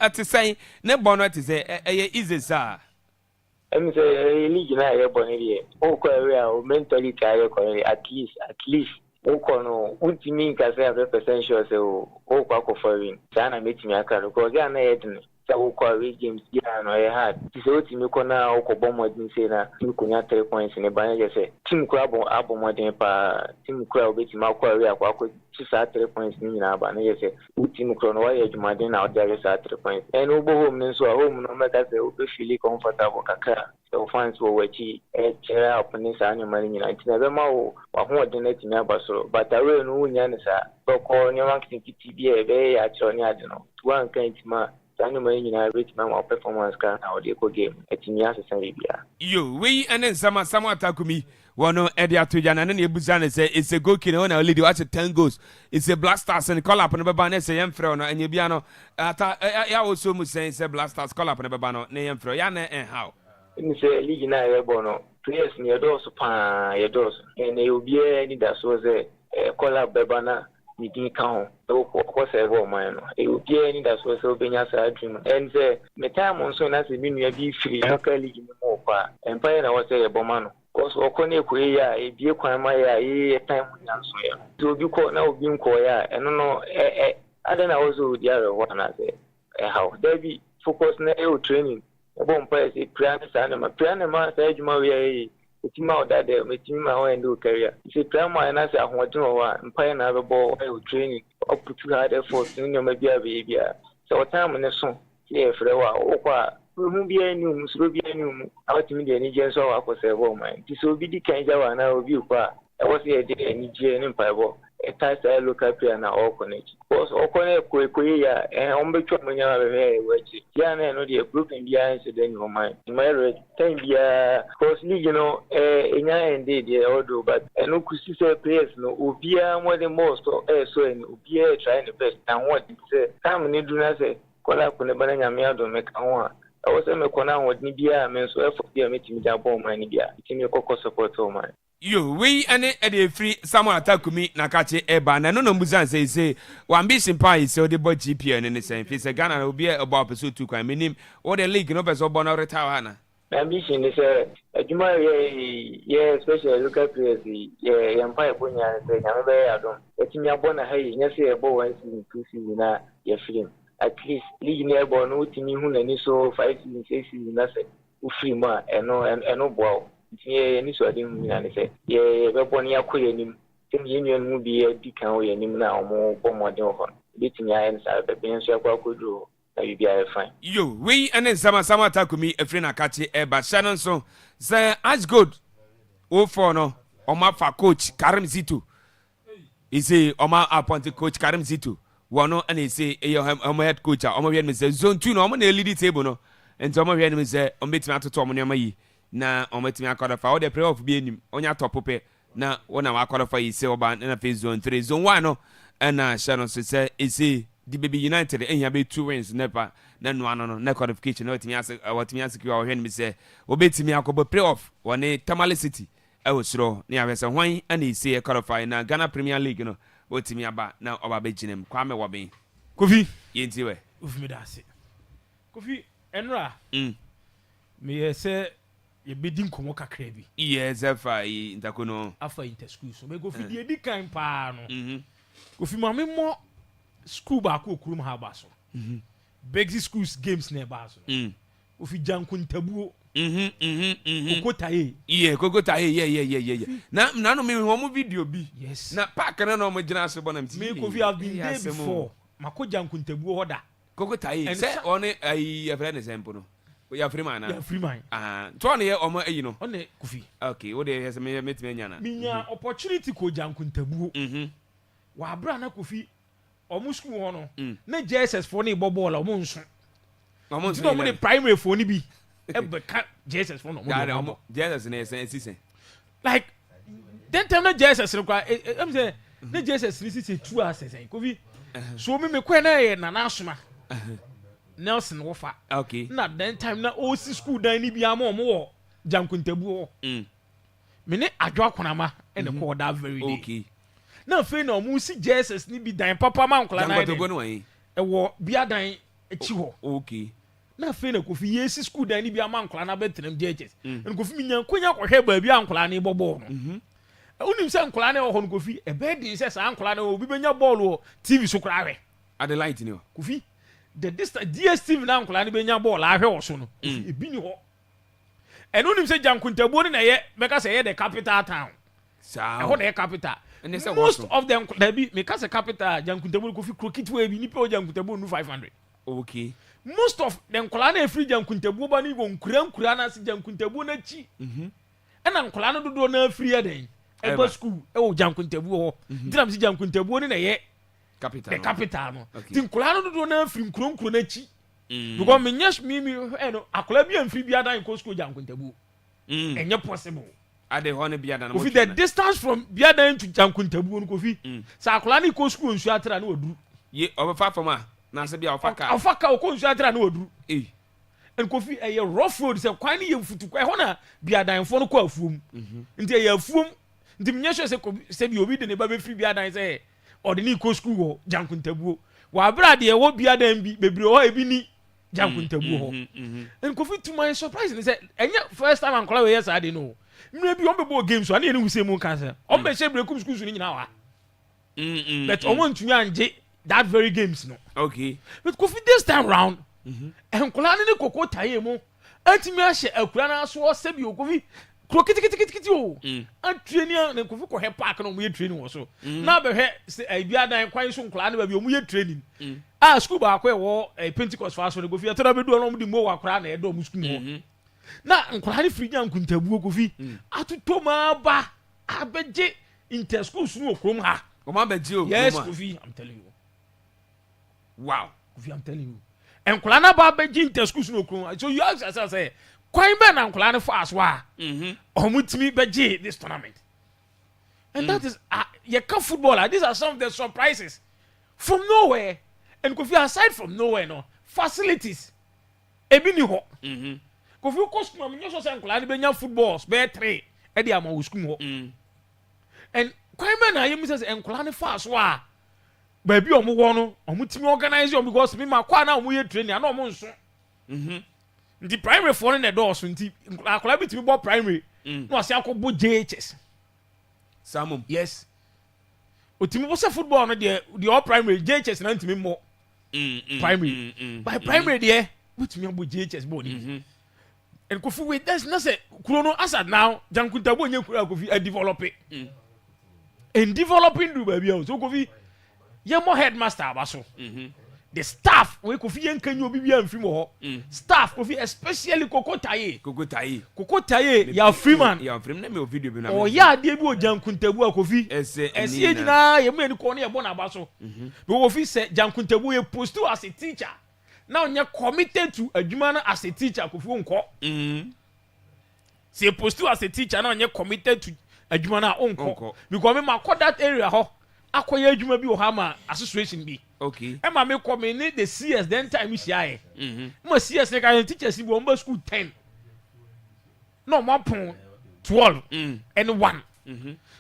ati sai ne bo no ati se eye easy sa em se league na ye bo ne die o ko area o mentally carry ko at least o ko no ultimi ka se 100% sure se o ko ko for win sana metimi aka ko ga na ye din sa o ko we games ya no ye hard ti se ultimi ko na o ko bo modin se na team ko nya 3 points ne ba ye se team ko abo modin pa team ko o beti ma ko area ko ci sa 3 points ni na ba ne ye se team ko no wa ye jumadin na o dia sa 3 points and o bo home ne so home no meka se o be feel comfortable kaka so fans wo wachi chera opini sa anyu mari nyina ntina be ma wo wa ho de na timi abaso but awe no nya ne sa ko ne wan kiti bi e be ya chro ni ade no wan kan tima anyu mari nyina rate ma performance ka na o de ko game etimi asesa bia yo we anen sama atakumi wono edi atoja na ne ebuza ne say it's a goal killer na only watch 10 goals it's a Black Stars and call up no be ba na say yemfrɛ no anya bia no ata ya wo so mu say Black Stars call up no be ba no ne yemfrɛ ya na how ni say league na ye bo no players ni edos pa ye dos ne obi ni da so say call up be ba na ni din kan ho ko say bo man no obi ni da so say obenya sa dream and say me time on so na say mi nua bi free local league ni mo pa empire na wo say ye bo man no cause okone ko ya ebie kwan ma ya time nyanso ya so bi ko na obi nko ya eno no ada na wo so dia re ho na say how there be focus na training ebo mpa say plan sa na ma say adwuma we ya etima oda de metimi ma ho endo career say plan ma na say ahoden wa mpa na be bo training up to hard effort ni ma bia so time ne so ye frɛ wa o kwa mu bia ni musuro bia ni mu awatimi de ni je so wa ko se bo man ti so bi di kan ja wa na obi kwa e wo se de ni je ni mpa bo e ta sa local player na o connect because o connect ko ya o mbe twa mo nya be wachi ya na no de group bia se de ni o man my red time bia because league no enya ende de odo but no kusi se players no obia mo de most so en obia try the best and what say time ni do na say kola ko ne bana nyame ado me kan ho a I was a corner with Nibia, men so effort dear meeting with Jabo Manibia, it's in your cocoa support all mine. You, we and a free someone attack me, Nakachi Eba, and no Muzan say, one ambition pie, so the boy GP and the same. If it's a Ghana, will be about pursuit to crime, meaning or the league, no better bonner retire. Ambition is a Juma, yeah, especially look at the Empire Bunya and say, I don't. Let me abon a hay, yes, a bow and season 2 season, your film. At least league nearby no to me who and so 5 seasons, 6 seasons, nothing. Free ma and no bow. Yeah, and so I didn't mean anything. Yeah, but when you are quitting him, union will be a deacon and him now more than one. Beating your hands out the bench, I could do. You be fine. You, we and then some Takumi, a friend, I catch it, but Shannon so say, as good. Oh, for no, Oma for coach Karim Zitu. He say, Oma appointed coach Karim Zitu. One and he say, your head coach, Oma Yen say, zone 2, no, I'm on the lead table, no. And Oma Yen say, on bit to Tom on your may. Na ometimi akọrọ fa o de play off bi enim onya top pe na wona wa akọrọ fa yi se oba na phase zone 3 zone 1 no na Sharon say isi the baby United ehia be 2 wins nepa na no ano no na qualification na watimi asecure o hwen mi say obetimi akọbọ play off woni Tamale City e osoro na ya se hwan na isi e qualify na Ghana Premier League no otimi aba na oba be ginem kwame woben Kofi yenti we ufimi dase Kofi enra me say ye bedin komo kakra bi yes afa intakono afa interschool so me go fi die di kan pa no go fi mame mo school ba ko okurum ha ba so big schools games na ba so go fi jankuntabuo Kokotaye. Yeah, Kokotaye. Yeah. Na no me homo video bi. Yes. Na park na no mo gina so bonam ti. Me Kofi have been there before. Makoja nkuntabu hoda. Kokotaye. Say on a friend example no. Ya free man na. Ya free man. To na ye omo ayi no. On Kofi. Okay, wo dey yes me metime nya na. Minya opportunity ko jankuntabu. Wa abra na Kofi. Omo school ho no. Na JSS for na ibo ball omo nso. Omo nso. Omo the primary for ni bi. Ebe ka JSS for no omo. JSS na sen. Like then time na JSS require am say na JSS ni say 2 hours sen. Kofi. So me kwe na ye na asoma. Nelson wofa. Okay. Na then time na OC school dan ni bia ma omo wo jankuntabu ho. Me ne adwa konama and the call that very day. Okay. Na fe na omo si Jesus ni bi dan papa ma nkola na. Jankuntabu no wan. Wo bia dan echi ho. Okay. Na fe na Kofi yesi school dan ni bia ma nkola na betrem Jesus. En Kofi mi nya konya kwohwe ba bia nkola na ibobo no. Unim se nkola na ho no Kofi e be din se sa nkola na obi benya ball TV so kra hwe. At the light ni o. Kofi the distance DSTV na nkola na benya ball ahwe wo so no. E bi ni ho. And unim se jankuntabu ni na ye meka se ye the capital town. Sa. E ho na ye capital. Most of them there be meka se capital jankuntabu Kofi krokit we bi ni pe jankuntabu no 500. Okay. Most of them nkola na free jankuntabu ba ni go nkura na se jankuntabu na chi. Na nkola na dodo na free eden. Eba school e wo jankuntabu ho. Ntinam se jankuntabu ni na ye capital. The capital no. Tin nkola na dodo na free nkuro na chi. Because me nyash me no akola bi amfiri bi adan ko school jankuntabu. Enye possible. Ade ho ne bi adan. Kofi the distance from bi adan to jankuntabu no Kofi. Sa akola ni ko school nsu atra na oduru. Ye obefa from a na se bia ofaka. Ofaka ko nsu atra na oduru. En Kofi e rough road se kwan ni ye futu kwa ho na bi adan fo no ko afuom. Nti e afuom. Nti me sure se bi obi de ne ba be free bi adan se ordinary ko school wo jankuntabu. Wa abra de e wo bi adan bi bebre ho e bi ni jankuntabu ho. En Kofi to my surprise ni say enye first time ankola we yes ade no. Mre bi on be bo games so ani hu say mu kan say. On be share breakum school so ni nyina wa. But on want to anje that very games no. Okay. But Kofi this time round enkola ni Kokotaye mu antimi a hye akura na so se bi Kofi krokiti o. Training na Kofi ko he park no mu ye training wo so. Na be he se bia dan kwan so nkola na ba bi o mu ye training. School ba akwa wo Pentecost fast so Kofi atara be do no mu di mo wa kra na e do mu school ho. Na nkola ni free jankuntabu Kofi atuto ma ba abeje inter school so no krom ha. O ma beje o. Yes Kofi, I'm telling you. Wow. Kofi, I'm telling you. Nkola na ba beje inter school so no krom. So you ask yourself say kwan be na nkola ni fast wa. Omutimi beje this tournament. And that is you can footballer. These are some of the surprises from nowhere. And Kofi aside from nowhere no facilities ebi ni ho. Kofi ko school am nyeso say nkola ni benya footballs be 3 e dey am school ho. And kwan be na yemi say nkola ni fast wa ba bi omo wo no omutimi organize you because me ma kwa na omo ye training na omo nso. The primary for in the door so nti akola bitimi bo primary no ase akobo JHS. Samum. Yes. Otimi bo say football no the all primary JHS na ntimi mo. Primary. By primary there, bitimi abo JHS bo ni. And Kofi wait there's no say Kurono as at now jankuntabu nye kura Kofi a develop it. And developing do baby so Kofi ye mo headmaster abaso. The staff we Kofi yen kan obi bia mfim ho. Staff Kofi especially Kokotaye ya freeman. Ya free na me video bi na. O ya de bi o jankuntabu a Kofi. Ese nyina ye mo eni ko ne ye bo na abaso. Be Kofi say jankuntabu ye post as a teacher. Now you're committed to adwuma na as a teacher Kofi onko. Say post as a teacher now you're committed to adwuma na onko. Because me ma call that area ho. Akoye adwuma bi o ha ma association bi. Okay. E ma me come in the CS then time is here. Mo CS like I teachers bi on school 10. No more pon 12 and 1.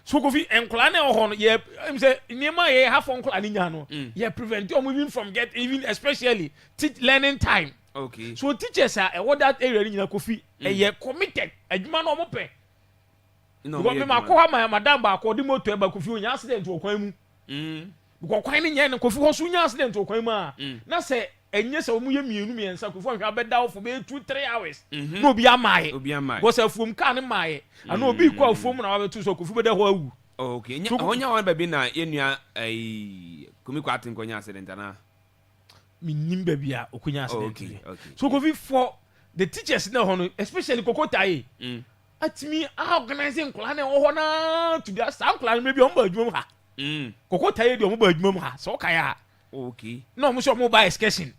So Kofi enkola na ho no ye em say niema ye half onkola ni nya no ye prevent you moving from get even especially learning time. Okay. So teachers are what that area ni nya Kofi ye committed adwuma no mo pe. No me ma ko ha ma madam ba ko di moto e ba Kofi onya accident o kwan mu. Because kwan ni nya Kofi ho so nya accident o kwan mu a na say enye se omu ye mienu miensa Kofi hwa be dawo for be 2-3 hours no obi amaye go se afuom ka ne maye ana obi kwa afuom na wa betu so Kofi be da ho awu okay onya wan ba bi na yenua Kumi kwa tinkonya accident na minim ba bia okunya accident so Kofi for the teachers na ho no especially Kokotaye atimi organizing kula na ho na to dia sam kula maybe on ba adwuma ha Kokotaye di on ba adwuma ha so kaya okay no mo so mo ba excursion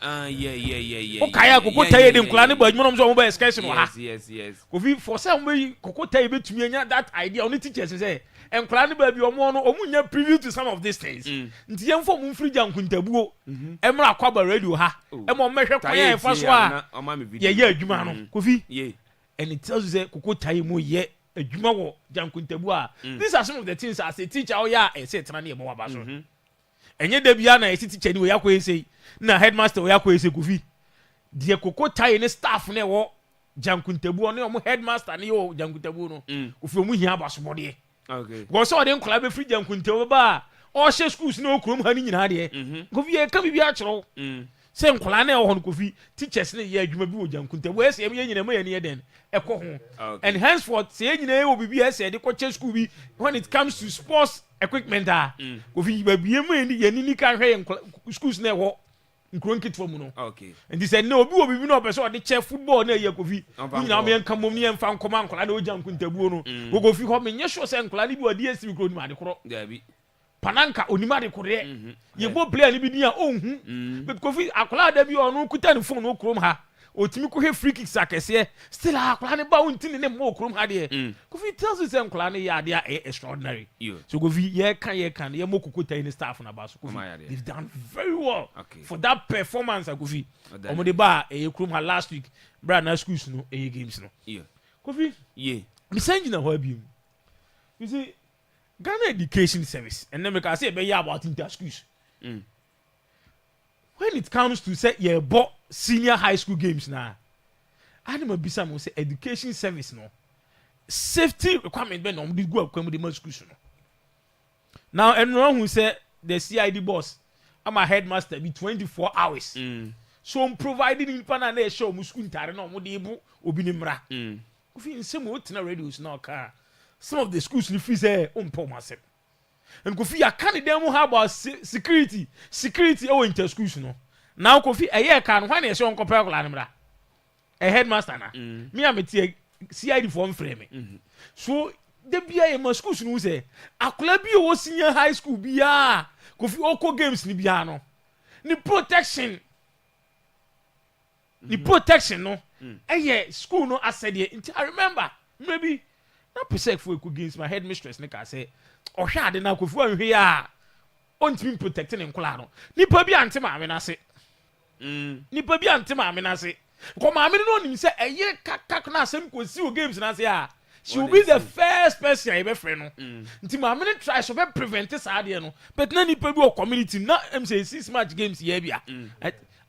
yeah okay Kokotaye di kula ne ba adwuma no mo so mo ba excursion ha yes Kofi for some way Kokotaye betumi anya that idea on the teachers say enkla ne ba bi omo no omunya preview to some of these things nti yemfo mu mfiri jankuntabuo emra Akwaaba radio ha emo mehwe kwaya e fa so a ye adwuma no Kofi and it tells you say Kokotaye mu ye adwuma wo jankuntabuo a these are some of the things as a teacher o ya e say tena ne emo aba so enye da bia na e teacher ni we yakwa say na headmaster we yakwa say Kofi de Kokotaye ne staff ne wo jankuntabuo ne omo headmaster ne yo jankuntabuo no Kofi omu hia aba so bode okay because all them club be free jankuntabuo ba all share schools no okrom ha ni nyina de Kofi e ka bibia chiro se nkola na e ho Kofi teachers ne ye adwuma bi wo jankuntabuo ese em ye nyina ma ye ne den ekọ ho and henceforth se ye nyina ye wo bibia ese de ko school bi when it comes to sports equipment Kofi ba bie ma ye ni kan hwe schools na e ho nkron kitfo mu no okay and he said no obi no person o de che football na ye Kofi nyina me enka mom ne emfa nkoma nkola na o jankuntabuo no wo Kofi ho me nye sure se nkola ni bi odi esi mikro ni ade koro dabi pananka onima de koro ye bo player ni bi ni a onhu but Kofi akola da bi onu kuta ni phone no krom ha otimi ko he free kicks akese still akola ne ba untini ne mo krom ha de Kofi tells you say nkola ne ya de extraordinary so Kofi ye kan ye mo Kokotaye ni staff na ba so Kofi they've done very well for that performance Kofi omo de ba krom ha last week bra na schools no games no Kofi me send na ho abi you see Ghana Education Service and then we can say be about inter schools when it comes to say ye bo senior high school games na anima bisa mo say education service no safety requirement be no mo go akwam de schools no now everyone who say the CID boss I'm a headmaster be 24 hours so I'm providing in pana na show mo school ntare no mo de bu obi ni mra Kofi nsem o tina radios na aka some of the schools ni free say umpo masem and Kofi ya kan dem how about security o inter schools no now Kofi eye kan when e say on compare kula nimra a headmaster na me am tie CID form frame so the bia e ma schools no say akula bi o senior high school bia Kofi oko games ni bia no ni protection no eye school no asede nti I remember maybe na persec for eku games my headmistress ne ka say ohwa ade na Kofi anhwe a ontimi protecting nkola no nipa bi ante maame na se nipa bi ante maame na se ko maame no nim se eye kakak na asem ko si o games na se a she will be the first person I be friend no nti maame ne try so be prevent sa ade no but na nipa bi o community na say 6 match games here bia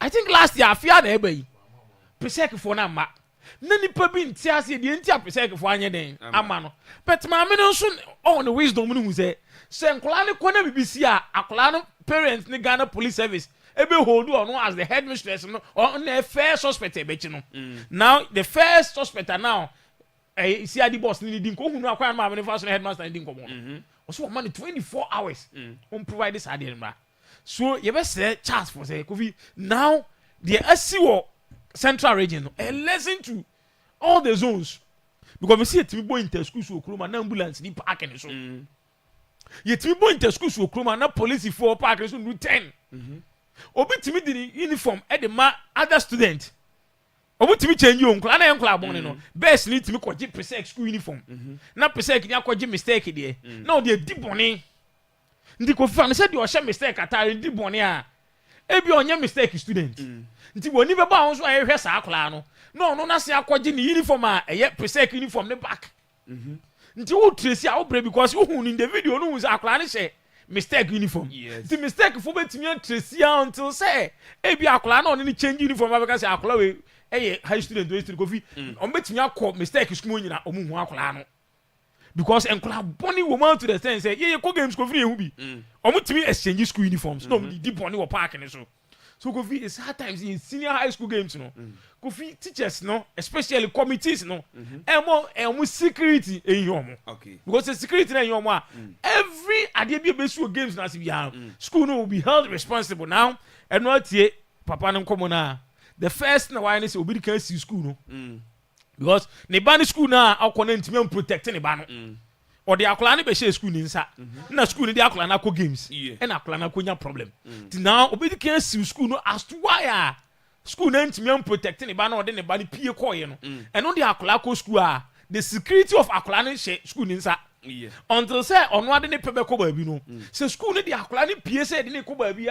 I think last year afia na eba yi persec for na ma na nipa bi nti ase de nti apesek fo anye den ama no but maame no so on the wisdom no hu se nkola ne kona bibisi a akola no parents ne Ghana police service ebe hold on as the headmistress no on the first suspect ebechi no now the first suspect now CID boss ni din ko hu no akwa maame ne fa so headmaster ni din ko mo so man 24 hours on provide this idea mra so you be say chance for say Kofi now the asiwo central region and listen to all the zones because we see it bo inter school so kroma na ambulance ni park ni so yet we bo inter school so kroma na police for park so no 10 obi timi di uniform e de ma other student obi timi change on kla na enkla bon no best ni timi kwaji persec school uniform na persec ni akwaji mistake de na o de di boni ndi ko fa na say de o she mistake atare di boni a ebi onye mistake student nti woni be ba won so ayehwe sa akola no na se akwaji ni uniform a eye persec uniform ne back nti wo trace a wo bre because wo hu in the video no hu sa akola ne she mistake uniform the mistake for betimi trace until say ebi akola na oni change uniform ba because akola we high student we student Kofi on betimi akọ mistake school nyina omu hu akola no because enkola boni woman to the sense say ye ko games Kofi ehu bi omu timi exchange school uniforms no di boni wo park ne so So Kofi is hard times in senior high school games, no. Kofi teachers, no, especially committees, no. And more security in your Okay. Because the security in your every ADB games na school no will be held responsible now. And not yet, Papa no come on. The first na why say obi can see school no. Because ne ban school na akɔna ntimi protect ne ba no. Or the akola ne be share school ni nsa. Na school ni the akola na ko games. And akola na ko nya problem. Now obi can see school no as to why school na ntimi protect ne ba na ɔde ne ba ne pie kɔye no. And on the akola ko school the security of akola ne share school ni nsa. Until say ono ade ne pebe ko ba bi no. Say school ne the akola ne pie say de ne ko ba bi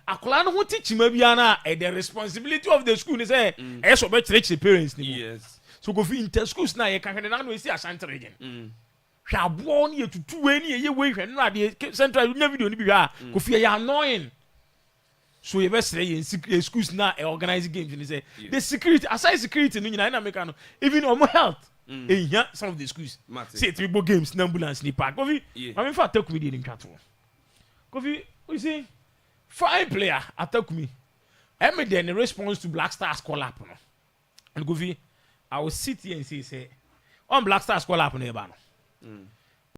akola no ho teach ma bia na the responsibility of the school is so be church the parents ni. Yes. So go fi inter schools na ye kan hwede na no esi Ashanti region. Hwa abo ne tutu we ne ye we hwede na de central na video ni bi hwa go fi ye annoying. So ye be sere ye schools na organize games ni say the security aside security no nyina na make no even on health. Yeah, some of the schools. Say 3 games na ambulance ni park. Go fi I mean for take me dey ntwa to. Go fi you see fine player attack me. I'm then in response to Black Stars call up. No? And go I will sit here and say, on Black Stars call up no.